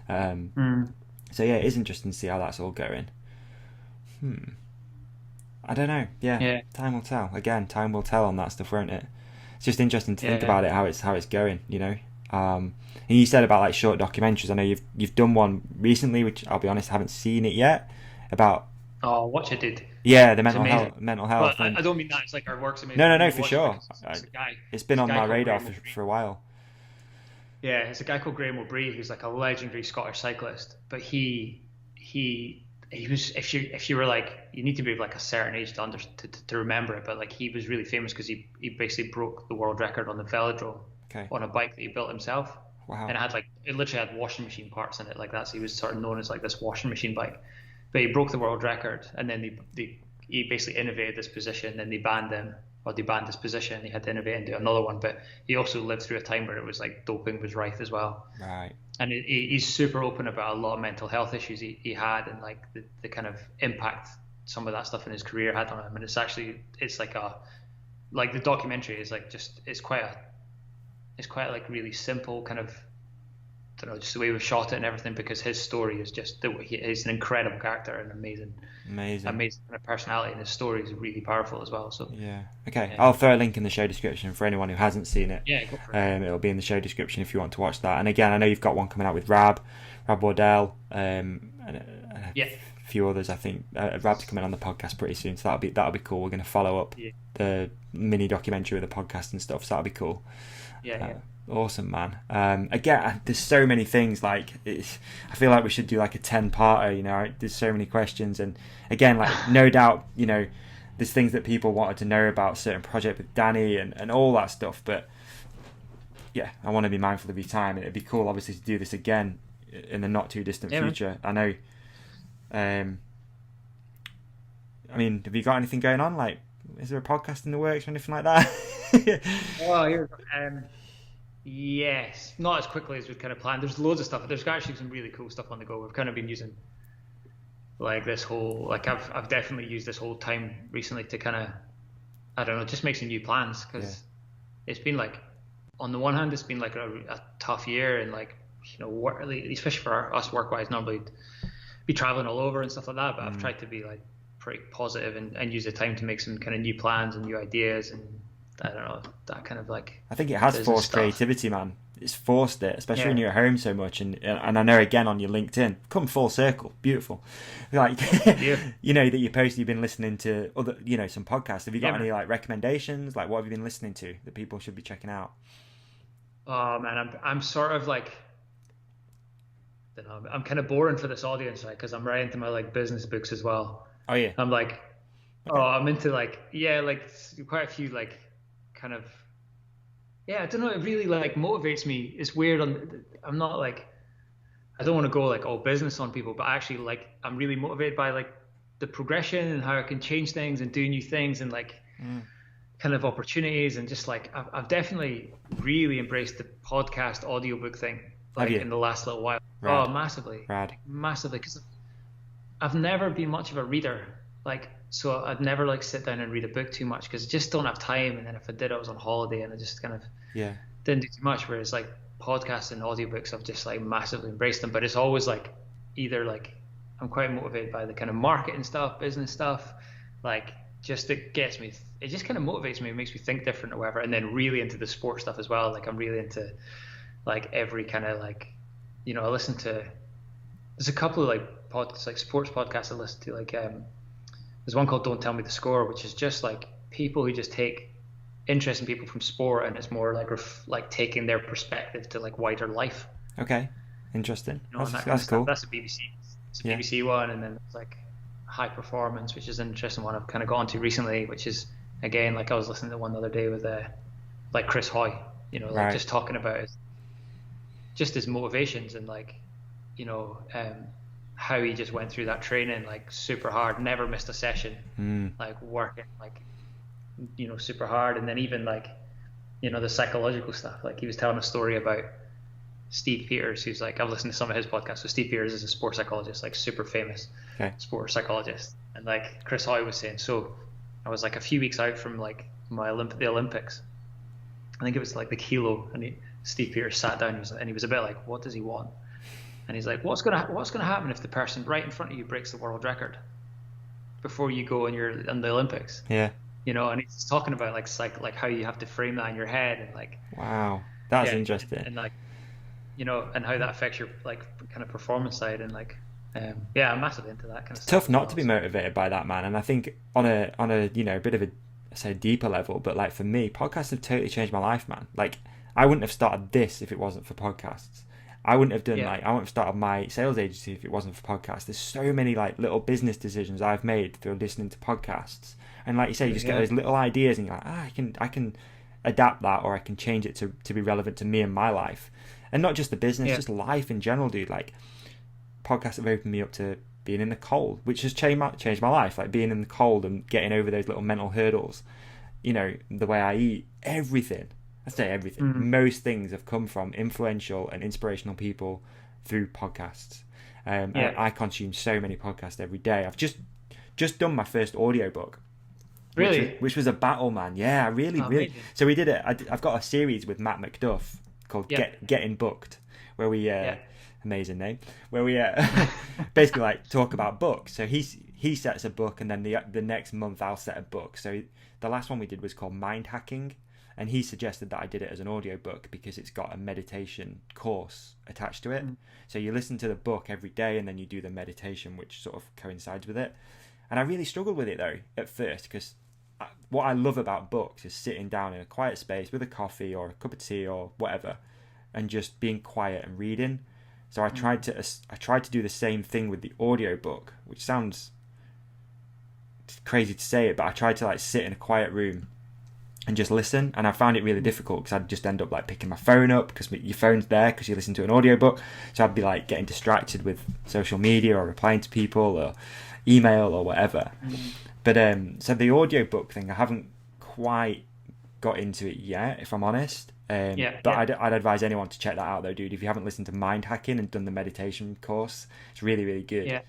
So yeah, it is interesting to see how that's all going. I don't know. Yeah. Time will tell. Again, time will tell on that stuff, won't it? It's just interesting to think about it, how it's going, And you said about like short documentaries. I know you've done one recently, which I'll be honest, I haven't seen it yet. About Watch It did. Yeah, the mental health. Well, I don't mean that it's like our work's amazing. No, for sure. It's been on my radar for a while. Yeah, it's a guy called Graham O'Brien who's like a legendary Scottish cyclist, but he was, if you were like, you need to be like a certain age to remember it, but like he was really famous because he basically broke the world record on the velodrome on a bike that he built himself. Wow. And it literally had washing machine parts in it like that, so he was sort of known as like this washing machine bike. But he broke the world record, and then he basically innovated this position, and they banned him, or they banned this position. He had to innovate and do another one, but he also lived through a time where it was like doping was rife as well. Right. And he's super open about a lot of mental health issues he had, and like the kind of impact some of that stuff in his career had on him. And it's like the documentary is like it's quite like really simple kind of don't know, just the way we've shot it and everything, because his story is just he's an incredible character and amazing kind of personality, and his story is really powerful as well. So yeah, okay, I'll throw a link in the show description for anyone who hasn't seen it. Yeah, go for it. It'll be in the show description if you want to watch that. And again, I know you've got one coming out with Rab Wardell, and a few others. I think Rab's coming on the podcast pretty soon, so that'll be cool. We're going to follow up the mini documentary with the podcast and stuff, so that'll be cool. Awesome, man. Again, there's so many things. Like, I feel like we should do like a 10-parter. You know, there's so many questions, and again, like, no doubt, you know, there's things that people wanted to know about a certain project with Danny and all that stuff. But yeah, I want to be mindful of your time, and it'd be cool, obviously, to do this again in the not too distant future. I know. I mean, have you got anything going on? Like, is there a podcast in the works or anything like that? Yes, not as quickly as we've kind of planned. There's loads of stuff. There's actually some really cool stuff on the go. We've kind of been using like this whole, like I've definitely used this whole time recently to kind of, I don't know, just make some new plans, because it's been like, on the one hand, it's been like a tough year, and like, you know, especially for us work-wise, normally be traveling all over and stuff like that. But I've tried to be like pretty positive and use the time to make some kind of new plans and new ideas, and I don't know, that kind of like. I think it has forced creativity, man. It's forced it, especially when you're at home so much. And I know, again, on your LinkedIn, come full circle, beautiful. Like, you know, that you posted, you've been listening to other, you know, some podcasts. Have you got any like recommendations? Like, what have you been listening to that people should be checking out? Oh man, I'm sort of like, I don't know, I'm kind of boring for this audience, right? Because I'm writing to my like business books as well. Oh yeah. I'm like, I'm into like, like quite a few like kind of, I don't know, it really like motivates me. It's weird. I'm not like, I don't want to go like all business on people, but actually like I'm really motivated by like the progression and how I can change things and do new things, and like kind of opportunities, and just like I've definitely really embraced the podcast audiobook thing like in the last little while. Rad. Oh, massively, because I've never been much of a reader, like, so I'd never like sit down and read a book too much, because I just don't have time, and then if I did, I was on holiday, and I just kind of didn't do too much. Whereas like podcasts and audiobooks, I've just like massively embraced them. But it's always like either like I'm quite motivated by the kind of marketing stuff, business stuff, like just it just kind of motivates me, it makes me think different or whatever. And then really into the sports stuff as well. Like I'm really into like every kind of like, you know, I listen to, there's a couple of like podcasts, like sports podcasts I listen to, like there's one called Don't Tell Me the Score, which is just like people who just take interest in people from sport, and it's more like like taking their perspective to like wider life. Okay, interesting. You know, that's cool. That's a BBC. It's a BBC one, and then it's like High Performance, which is an interesting one I've kind of gone to recently, which is again like I was listening to one the other day with like Chris Hoy, you know, like just talking about his motivations, and like, you know, how he just went through that training like super hard, never missed a session, like working like, you know, super hard. And then even like, you know, the psychological stuff, like he was telling a story about Steve Peters, who's like, I've listened to some of his podcasts. So Steve Peters is a sports psychologist, like super famous sports psychologist. And like Chris Hoy was saying, so I was like a few weeks out from like the Olympics. I think it was like the kilo, and Steve Peters sat down and he was a bit like, what does he want? And he's like, what's gonna happen if the person right in front of you breaks the world record before you go and you're in the Olympics? Yeah. You know, and he's talking about like how you have to frame that in your head, and like, wow, that's interesting. And like, you know, and how that affects your like kind of performance side, and like, I'm massively into that kind of stuff. Tough not to be motivated by that, man. And I think on a you know, a bit of a, I say, deeper level, but like for me, podcasts have totally changed my life, man. Like I wouldn't have started this if it wasn't for podcasts. I wouldn't have done I wouldn't have started my sales agency if it wasn't for podcasts. There's so many like little business decisions I've made through listening to podcasts. And like you say, you just get those little ideas, and you're like, I can adapt that, or I can change it to be relevant to me and my life, and not just the business, just life in general, dude. Like podcasts have opened me up to being in the cold, which has changed my life. Like being in the cold and getting over those little mental hurdles. You know, the way I eat, everything. I say everything. Most things have come from influential and inspirational people through podcasts. I consume so many podcasts every day. I've just done my first audiobook. Really? Which was a battle, man. Yeah, I really. Amazing. So we did it. I've got a series with Matt McDuff called Getting Booked, where we amazing name, where we basically like talk about books. So he sets a book, and then the next month I'll set a book. So the last one we did was called Mind Hacking, and he suggested that I did it as an audiobook because it's got a meditation course attached to it. So you listen to the book every day, and then you do the meditation, which sort of coincides with it. And I really struggled with it though at first, because what I love about books is sitting down in a quiet space with a coffee or a cup of tea or whatever, and just being quiet and reading. So I tried to do the same thing with the audiobook, which sounds crazy to say it, but I tried to like sit in a quiet room and just listen, and I found it really difficult because I'd just end up like picking my phone up, because your phone's there because you listen to an audiobook. So I'd be like getting distracted with social media or replying to people or email or whatever. But so the audiobook thing, I haven't quite got into it yet, if I'm honest. I'd advise anyone to check that out though, dude. If you haven't listened to Mind Hacking and done the meditation course, it's really, really good.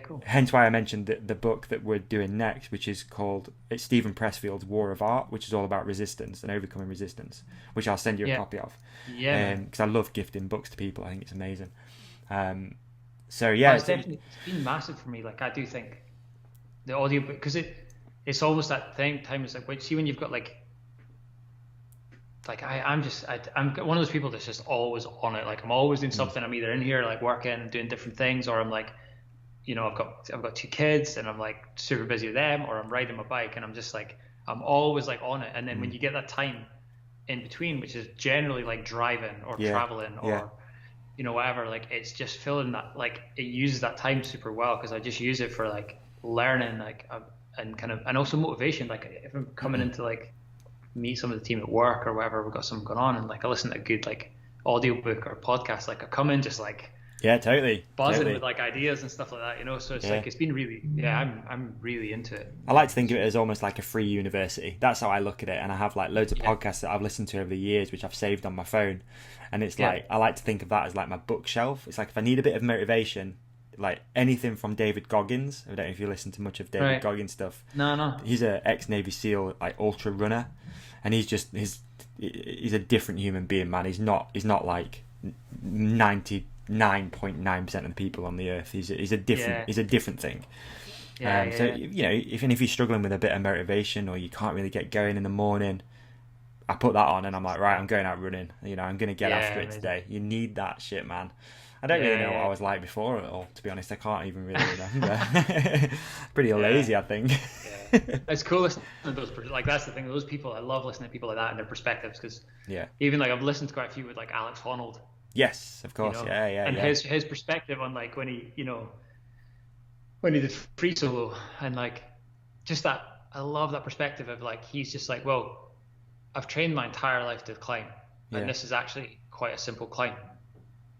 Cool. Hence why I mentioned the book that we're doing next, which is called Stephen Pressfield's War of Art, which is all about resistance and overcoming resistance, which I'll send you a copy of. Because I love gifting books to people. I think it's amazing. It's been massive for me. Like I do think the audiobook, because it's almost that time. It's like when you've got like I'm one of those people that's just always on it. Like I'm always doing something. I'm either in here like working and doing different things, or I'm like, you know, I've got 2 kids and I'm like super busy with them, or I'm riding my bike and I'm just like, I'm always like on it. And then when you get that time in between, which is generally like driving or traveling or you know, whatever, like it's just filling that, like it uses that time super well, because I just use it for like learning, like and kind of, and also motivation. Like if I'm coming into like meet some of the team at work or whatever, we've got something going on, and like I listen to a good like audiobook or podcast, like I come in just like buzzing with like ideas and stuff like that, you know. So it's like it's been really I'm really into it. I like to think of it as almost like a free university. That's how I look at it. And I have like loads of podcasts that I've listened to over the years, which I've saved on my phone, and it's like I like to think of that as like my bookshelf. It's like if I need a bit of motivation, like anything from David Goggins. I don't know if you listen to much of David Goggins stuff. No. He's a ex-Navy SEAL, like ultra runner, and he's a different human being, man. He's not like 99.9% of the people on the earth. He's a different thing. So you know, if you're struggling with a bit of motivation, or you can't really get going in the morning, I put that on and I'm like, right, I'm going out running. You know, I'm going to get after it today. You need that shit, man. I don't really know what I was like before at all, to be honest. I can't even really remember. Pretty lazy, I think. It's cool listening to those, like that's the thing, those people, I love listening to people like that and their perspectives, because even like I've listened to quite a few with like Alex Honnold. Yes, of course. You know? And his perspective on like when he did free solo, and like just that, I love that perspective of like, he's just like, well, I've trained my entire life to climb, and this is actually quite a simple climb.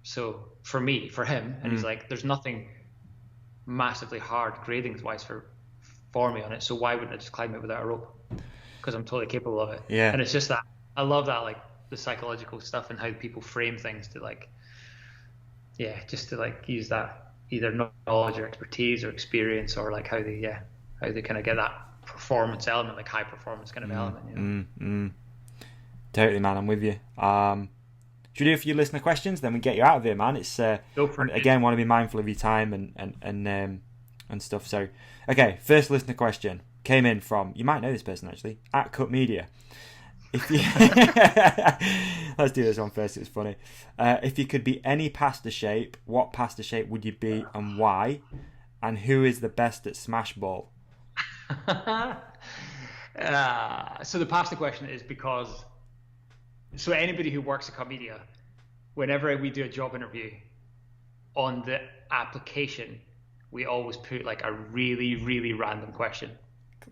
So for him, and he's like, there's nothing massively hard grading wise for me on it, so why wouldn't I just climb it without a rope? Because I'm totally capable of it. And it's just that, I love that, like the psychological stuff and how people frame things to like, just to like use that either knowledge or expertise or experience, or like how they kind of get that performance element, like high performance kind of element, you know? Totally, man, I'm with you. Should we do a few listener questions, then we get you out of here, man? It's again, want to be mindful of your time and stuff. So, okay, first listener question came in from, you might know this person actually, at Cut Media. If you let's do this one first. It was funny. If you could be any pasta shape, what pasta shape would you be and why? And who is the best at smash ball? So the pasta question is because, so anybody who works at Cut Media, whenever we do a job interview, on the application, we always put like a really, really random question.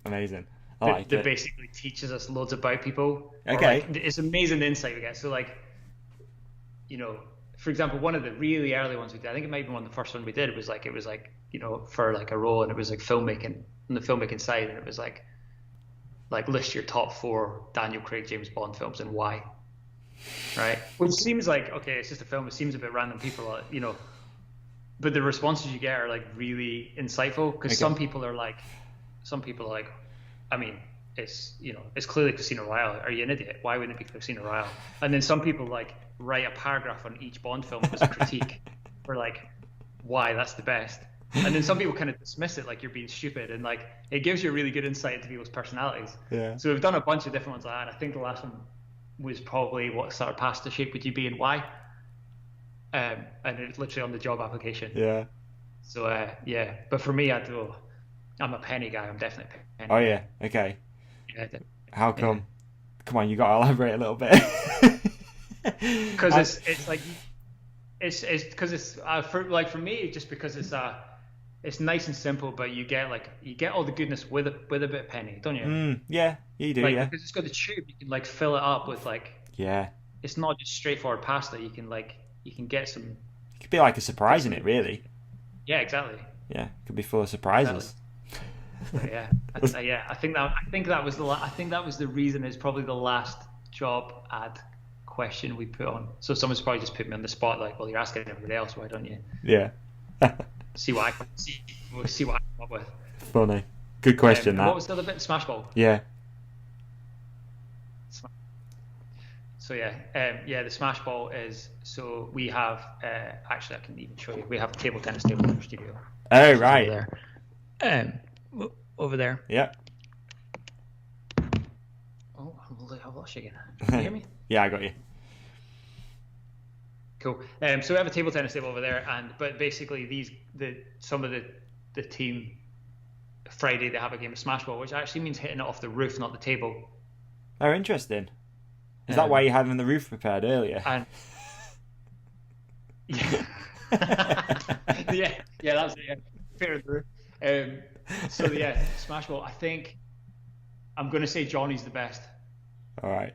Amazing. That basically teaches us loads about people. Okay. Like, it's amazing the insight we get. So like, you know, for example, one of the really early ones we did, I think it might have been one of the first one we did, it was like, you know, for like a role, and it was like filmmaking, on the filmmaking side, and it was like list your top 4 Daniel Craig James Bond films and why. Right? Which seems like, okay, it's just a film, it seems a bit random, people, you know, but the responses you get are like really insightful, because some people are like, I mean, it's it's clearly Casino Royale. Are you an idiot? Why wouldn't it be Casino Royale? And then some people like write a paragraph on each Bond film as a critique for like why that's the best. And then some people kind of dismiss it like you're being stupid, and like it gives you a really good insight into people's personalities. Yeah. So we've done a bunch of different ones like that. I think the last one was probably what sort of pasta shape would you be and why? And it's literally on the job application. Yeah. So yeah, but for me, I'm a penny guy. I'm definitely a penny. Oh yeah. Okay. Yeah, How come? Yeah. Come on, you got to elaborate a little bit. Because it's like it's because it's for me just because it's nice and simple, but you get all the goodness with a bit of penny, don't you? Yeah, you do. Yeah. Because it's got the tube, you can like fill it up with like. Yeah. It's not just straightforward pasta. You can get some. It could be like a surprise in it, really. Yeah, exactly. Yeah, it could be full of surprises. Exactly. Yeah, I think that was the reason. Is probably the last job ad question we put on. So someone's probably just put me on the spot. Like, well, you're asking everybody else, why don't you? Yeah. see what I come up with. Funny. Good question. That. What was the other bit? Smash Ball. Yeah. So the Smash Ball is, so we have actually I can even show you. We have a table tennis table in our studio. Oh right. Over there. Over there. Yeah. Oh, I've lost you again. Can you hear me? Yeah, I got you. Cool. So we have a table tennis table over there, but basically some of the team Friday they have a game of Smash Ball, which actually means hitting it off the roof, not the table. Oh, interesting. Is that why you had the roof prepared earlier? And yeah, yeah, that's it. Yeah. Prepared the roof. So yeah, Smash Ball. I think I'm going to say Johnny's the best. All right.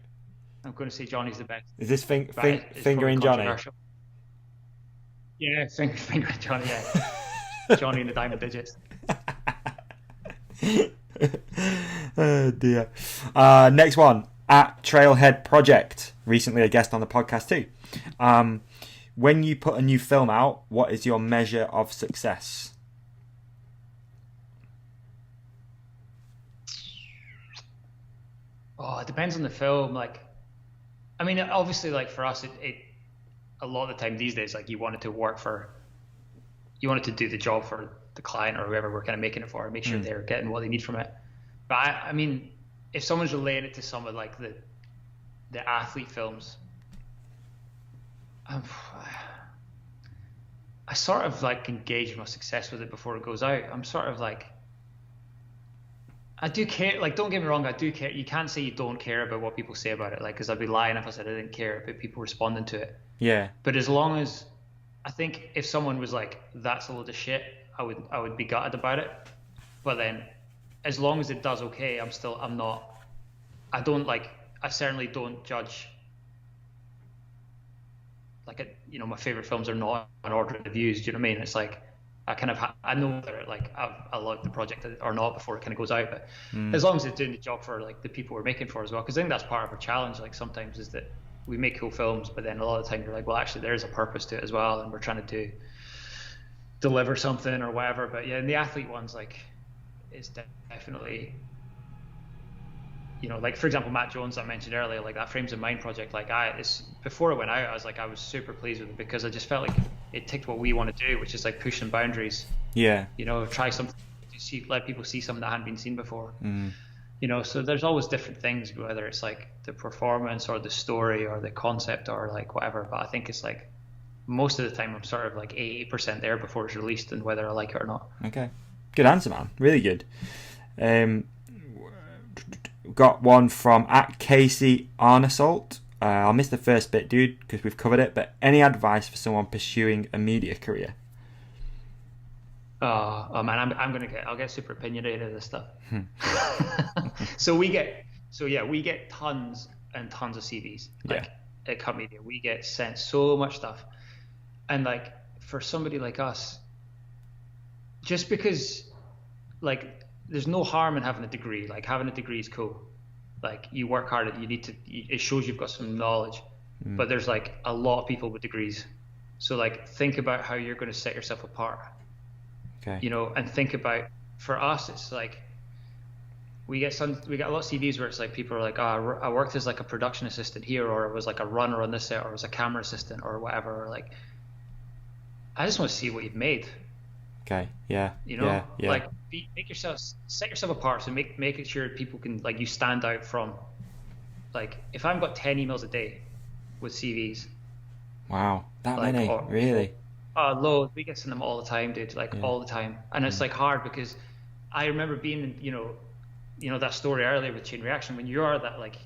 I'm going to say Johnny's the best. Is this fingering Johnny? Yeah, fingering Johnny. Yeah, Johnny in the diamond digits. Oh dear. Next one. At Trailhead Project, recently a guest on the podcast too. When you put a new film out, what is your measure of success? Oh, it depends on the film. Like, I mean, obviously, like for us, it a lot of the time these days, like you wanted to do the job for the client or whoever we're kind of making it for, make sure they're getting what they need from it. But I mean, if someone's relating it to some of like the athlete films, I sort of like engage my success with it before it goes out. I'm sort of like, I do care. Like, don't get me wrong, I do care. You can't say you don't care about what people say about it. Like, because I'd be lying if I said I didn't care about people responding to it. Yeah. But as long as, I think if someone was like, that's a load of shit, I would be gutted about it. But then, as long as it does okay, I certainly don't judge. Like, my favorite films are not in order of views. Do you know what I mean? It's like, I know that like I like the project or not before it kind of goes out, but as long as it's doing the job for like the people we're making for as well, because I think that's part of our challenge. Like sometimes is that we make cool films, but then a lot of the time you're like, well, actually there's a purpose to it as well, and we're trying to deliver something or whatever. But yeah, in the athlete ones, like it's definitely, like for example, Matt Jones that I mentioned earlier, like that Frames in Mind project, like before it went out, I was super pleased with it because I just felt like it ticked what we want to do, which is like pushing boundaries. Yeah. Try something to let people see something that hadn't been seen before. So there's always different things, whether it's like the performance or the story or the concept or like whatever. But I think it's like most of the time I'm sort of like 80% there before it's released and whether I like it or not. Okay. Good answer, man. Really good. Got one from at Casey Arnesolt. I'll miss the first bit, dude, because we've covered it. But any advice for someone pursuing a media career? Oh man, I'll get super opinionated with this stuff. So we get tons and tons of CVs. Like at Cut Media, we get sent so much stuff, and like for somebody like us, just because like there's no harm in having a degree. Like having a degree is cool. Like you work hard, it shows you've got some knowledge. But there's like a lot of people with degrees. So like think about how you're going to set yourself apart. Okay. And think about, for us, it's like we get a lot of CVs where it's like people are like, oh, I worked as like a production assistant here, or I was like a runner on this set, or I was a camera assistant, or whatever. Or like, I just want to see what you've made. Okay. Yeah. You know, Yeah. like set yourself apart, so make it sure people can, like, you stand out from, like, if I've got 10 emails a day with CVs. Wow, that like, many, really? Loads. We get sent them all the time, dude. Like all the time, and it's like hard because I remember being in, you know that story earlier with Chain Reaction, when you're that like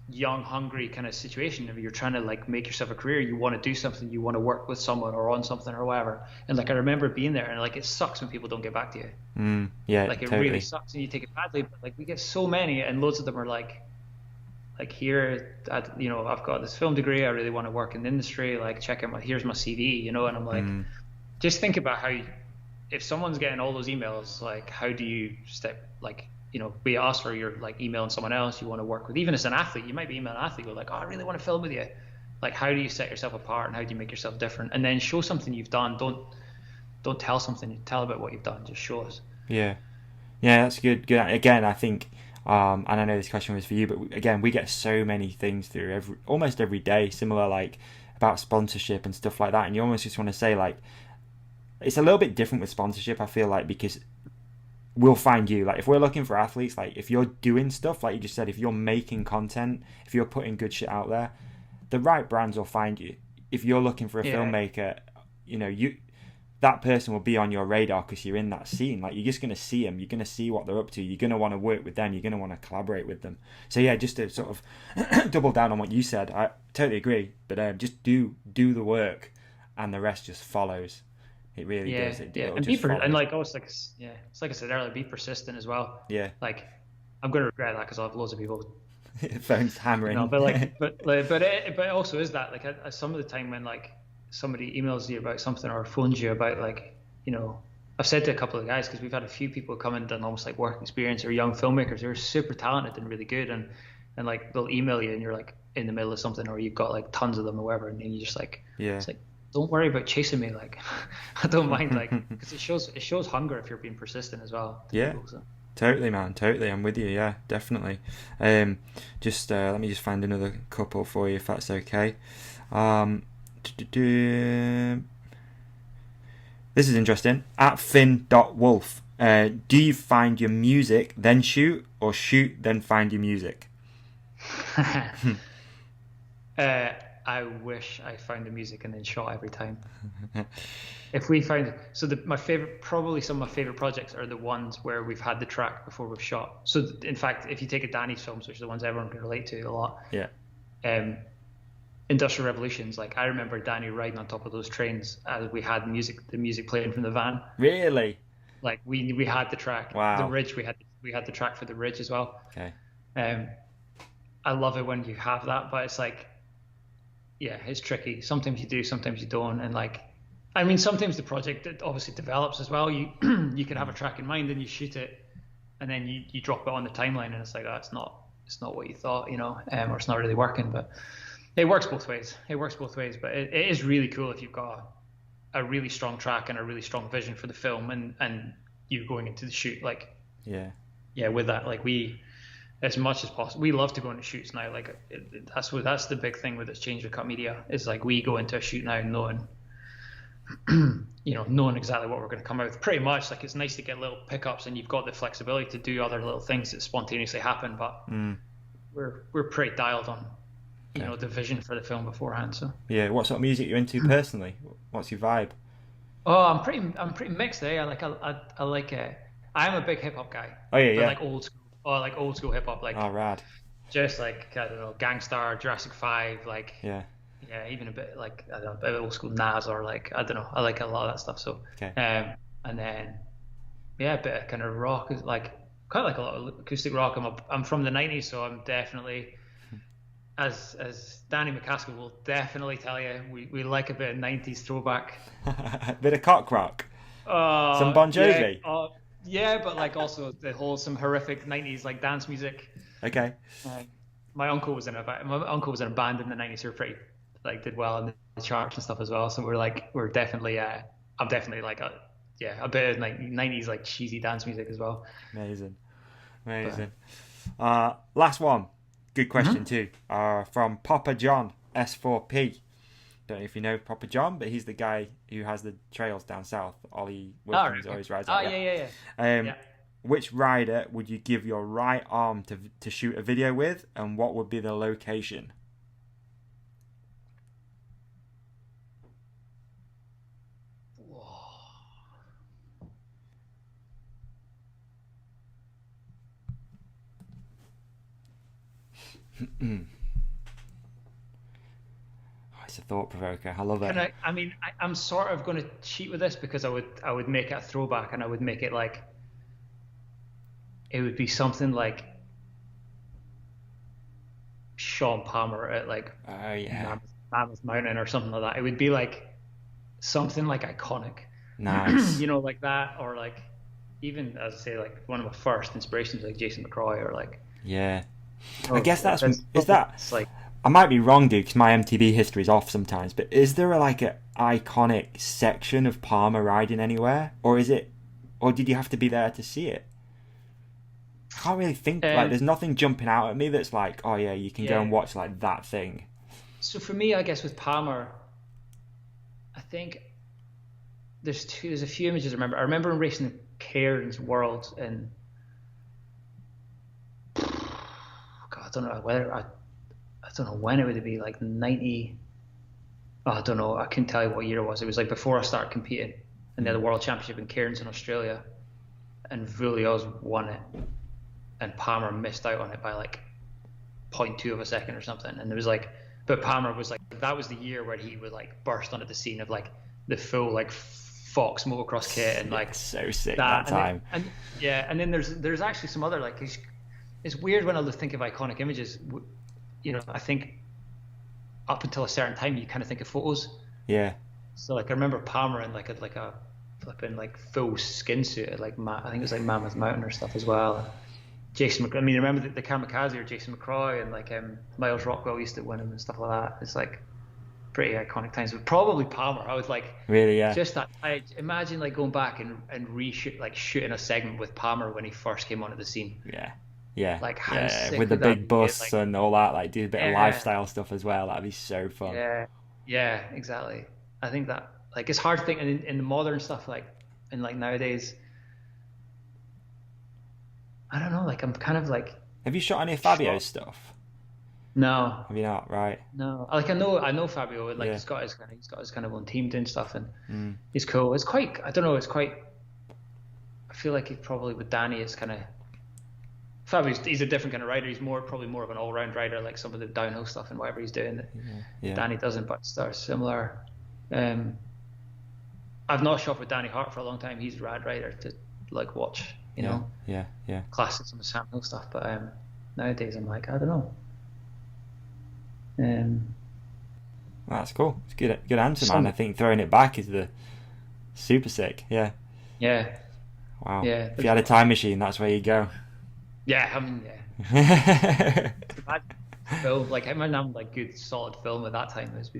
young, hungry kind of situation, if you're trying to like make yourself a career, you want to do something, you want to work with someone or on something or whatever, and like I remember being there, and like it sucks when people don't get back to you. Yeah, like it totally. really sucks, and you take it badly. But like we get so many, and loads of them are like here, I've got this film degree, I really want to work in the industry, like check out here's my CV, and I'm like, just think about how if someone's getting all those emails, like how do you step, like, be us, or you're like emailing someone else you want to work with, even as an athlete, you might be emailing an athlete, go like, oh, I really want to film with you. Like, how do you set yourself apart, and how do you make yourself different, and then show something you've done. Don't tell something, tell about what you've done, just show us. Yeah, that's good. Again, I think and I know this question was for you, but again, we get so many things through almost every day, similar, like about sponsorship and stuff like that, and you almost just want to say, like, it's a little bit different with sponsorship, I feel like, because we'll find you. Like, if we're looking for athletes, like if you're doing stuff, like you just said, if you're making content, if you're putting good shit out there, the right brands will find you. If you're looking for a filmmaker, that person will be on your radar because you're in that scene. Like, you're just going to see them, you're going to see what they're up to, you're going to want to work with them, you're going to want to collaborate with them. So yeah, just to sort of double down on what you said, I totally agree, but just do the work, and the rest just follows. It really does. And and like, it's like I said earlier, be persistent as well. Yeah. Like, I'm going to regret that because I have loads of people phones hammering. But like, but it also is that, like, some of the time when like somebody emails you about something or phones you about, like, I've said to a couple of guys, because we've had a few people come and done almost like work experience, or young filmmakers who are super talented and really good, and like they'll email you and you're like in the middle of something, or you've got like tons of them or whatever, and then you just like, it's like, don't worry about chasing me, like I don't mind, like, because it shows hunger if you're being persistent as well. People, so. Totally, man, totally, I'm with you. Yeah, definitely. Let me just find another couple for you, if that's okay. This is interesting. At Finn.wolf, do you find your music then shoot, or shoot then find your music? I wish I found the music and then shot every time. If we find some of my favorite projects are the ones where we've had the track before we've shot. So in fact, if you take a Danny's films, which are the ones everyone can relate to a lot, Industrial Revolutions, like I remember Danny riding on top of those trains as we had the music playing from the van. Really? Like we had the track. Wow. The Ridge, we had the track for the Ridge as well. Okay. I love it when you have that, but it's like, it's tricky. Sometimes you do, sometimes you don't, and like, I mean, sometimes the project obviously develops as well. You can have a track in mind and you shoot it, and then you drop it on the timeline, and it's like, it's not what you thought, or it's not really working. But it works both ways. But it is really cool if you've got a really strong track and a really strong vision for the film, and you're going into the shoot, like, with that, like, as much as possible, we love to go into shoots now. Like, that's the big thing with this change with cut media, is like we go into a shoot now knowing exactly what we're going to come out with. Pretty much, like, it's nice to get little pickups, and you've got the flexibility to do other little things that spontaneously happen. But we're pretty dialed on, the vision for the film beforehand. So what sort of music you're into personally? What's your vibe? Oh, I'm pretty mixed. I like I am a big hip hop guy. Oh yeah, but like old school. Oh, like old school hip hop, like, rad. Just like, I don't know, Gangstar, Jurassic 5, like, even a bit like, I don't know, a bit of old school Nas, or like, I don't know, I like a lot of that stuff. So, and then, a bit of kind of rock, is like, quite like a lot of acoustic rock. I'm from the 90s, so I'm definitely, as Danny MacAskill will definitely tell you, we like a bit of 90s throwback. A bit of cock rock. Some Bon Jovi. But like also some horrific 90s like dance music. Okay. My uncle was in a band in the 90s who were pretty, like, did well in the charts and stuff as well. So we're definitely I'm definitely like a bit of like 90s like cheesy dance music as well. Amazing. Amazing. Last one. Good question too. From Papa John S4P. Don't know if you know Papa John, but he's the guy who has the trails down south. Ollie Wilkins always rides out. Yeah. Which rider would you give your right arm to shoot a video with, and what would be the location? It's a thought provoker. I love it. I'm sort of going to cheat with this because I would make it a throwback, and I would make it like, it would be something like Sean Palmer at like Mammoth Mountain or something like that. It would be like something like iconic. Nice. Like that, or like even, as I say, like one of my first inspirations, like Jason McCroy, or like. Yeah. I guess it's like. I might be wrong, dude, because my MTV history is off sometimes. But is there like an iconic section of Palmer riding anywhere, or did you have to be there to see it? I can't really think. Like, there's nothing jumping out at me that's like, oh yeah, you can go and watch like that thing. So for me, I guess with Palmer, I think there's a few images I remember. I remember him racing in Cairns Worlds, and God, I don't know when it would be, like 90. Oh, I don't know. I couldn't tell you what year it was. It was like before I started competing, and they had the World Championship in Cairns in Australia, and Vulioz won it, and Palmer missed out on it by like 0.2 of a second or something. And there was like, but Palmer was like, that was the year where he would like burst onto the scene of like the full like Fox motocross kit, and like so sick that time. And then there's actually some other, like, it's weird when I think of iconic images. I think up until a certain time you kind of think of photos. Yeah. So like I remember Palmer in like a flipping like full skin suit at like I think it was like Mammoth Mountain or stuff as well. Jason I remember the Kamikaze or Jason McCroy, and like Miles Rockwell used to win him and stuff like that. It's like pretty iconic times, but probably Palmer. I was like, really, yeah. Just that. I imagine like going back and reshoot, like shooting a segment with Palmer when he first came onto the scene. Yeah, like how sick with the big bus like, and all that, like do a bit of lifestyle stuff as well. That'd be so fun. Yeah, exactly. I think that, like, it's hard to think in the modern stuff, like, and like nowadays, I don't know, like I'm kind of like. Have you shot any of Fabio's stuff? No. Have you not? Right. No. Like I know Fabio. Like he's got his kind of own team doing stuff, and he's cool. It's quite. I don't know. It's quite. I feel like he probably with Danny, it's kind of. Fabio's, he's a different kind of rider. He's probably more of an all-round rider, like some of the downhill stuff and whatever he's doing that Danny doesn't, but they're similar. I've not shot with Danny Hart for a long time. He's a rad rider to like watch, you know. Yeah. Classics and the Sam Hill stuff, but nowadays I'm like, I don't know. That's cool. It's good answer, man. I think throwing it back is the super sick. Yeah. Wow. Yeah. If you had a time machine, that's where you go. Yeah, yeah. Film, like, imagine having like good solid film at that time. It'd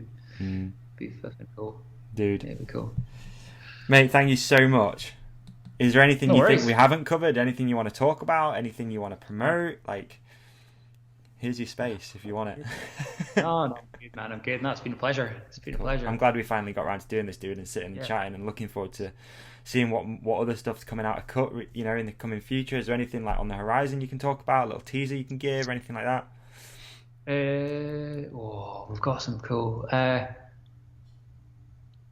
be fucking cool, dude. It'd be cool, mate. Thank you so much. Is there anything you think we haven't covered? Anything you want to talk about? Anything you want to promote? Like, here's your space if you want it. No, I'm good, man. I'm good. No, it's been a pleasure. It's been a pleasure. I'm glad we finally got around to doing this, dude, and sitting and chatting, and looking forward to seeing what other stuff's coming out of cut, you know, in the coming future. Is there anything like on the horizon you can talk about? A little teaser you can give, or anything like that? We've got some cool. I'm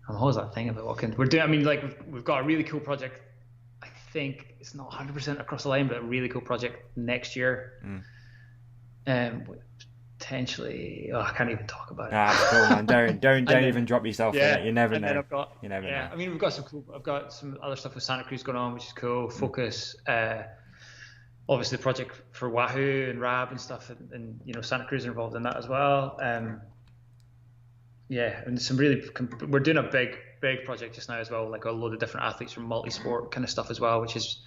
always that thing about what we're doing. I mean, like we've got a really cool project. I think it's not 100% across the line, but a really cool project next year. Potentially, I can't even talk about it. Cool, man. Don't even drop yourself in it. You never know. You never know. I mean, we've got some cool. I've got some other stuff with Santa Cruz going on, which is cool. Focus, obviously the project for Wahoo and Rab and stuff, and you know Santa Cruz are involved in that as well. And some really, we're doing a big project just now as well, like a load of different athletes from multi-sport kind of stuff as well, which is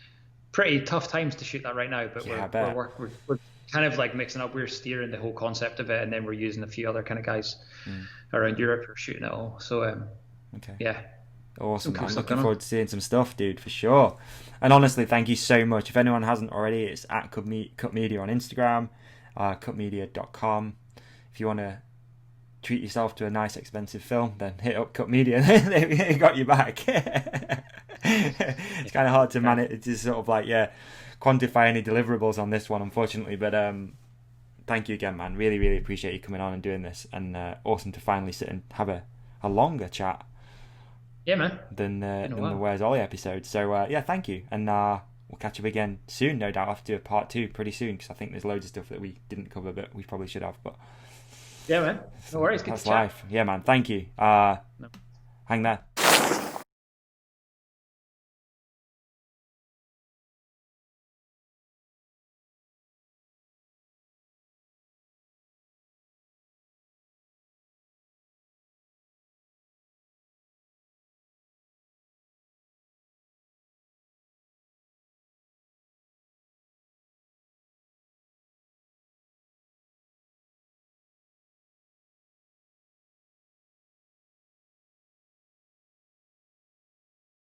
pretty tough times to shoot that right now. But we're kind of like mixing up. We're steering the whole concept of it, and then we're using a few other kind of guys around Europe who are shooting it all. So Awesome. cool I'm stuff looking going on. forward to seeing some stuff, dude, for sure. And honestly, thank you so much. If anyone hasn't already, it's at Cut Media on Instagram, cutmedia.com. If you want to treat yourself to a nice expensive film, then hit up Cut Media. They got you back. It's kind of hard to manage. It's just sort of like, quantify any deliverables on this one, unfortunately. But thank you again, man. Really, really appreciate you coming on and doing this. And awesome to finally sit and have a longer chat. Yeah, man. Than the Where's Ollie episode. So thank you. And we'll catch up again soon. No doubt I'll have to do a part 2 pretty soon, because I think there's loads of stuff that we didn't cover, but we probably should have. But yeah, man. No worries. Good that's to chat. life. Yeah, man. Thank you. Hang there.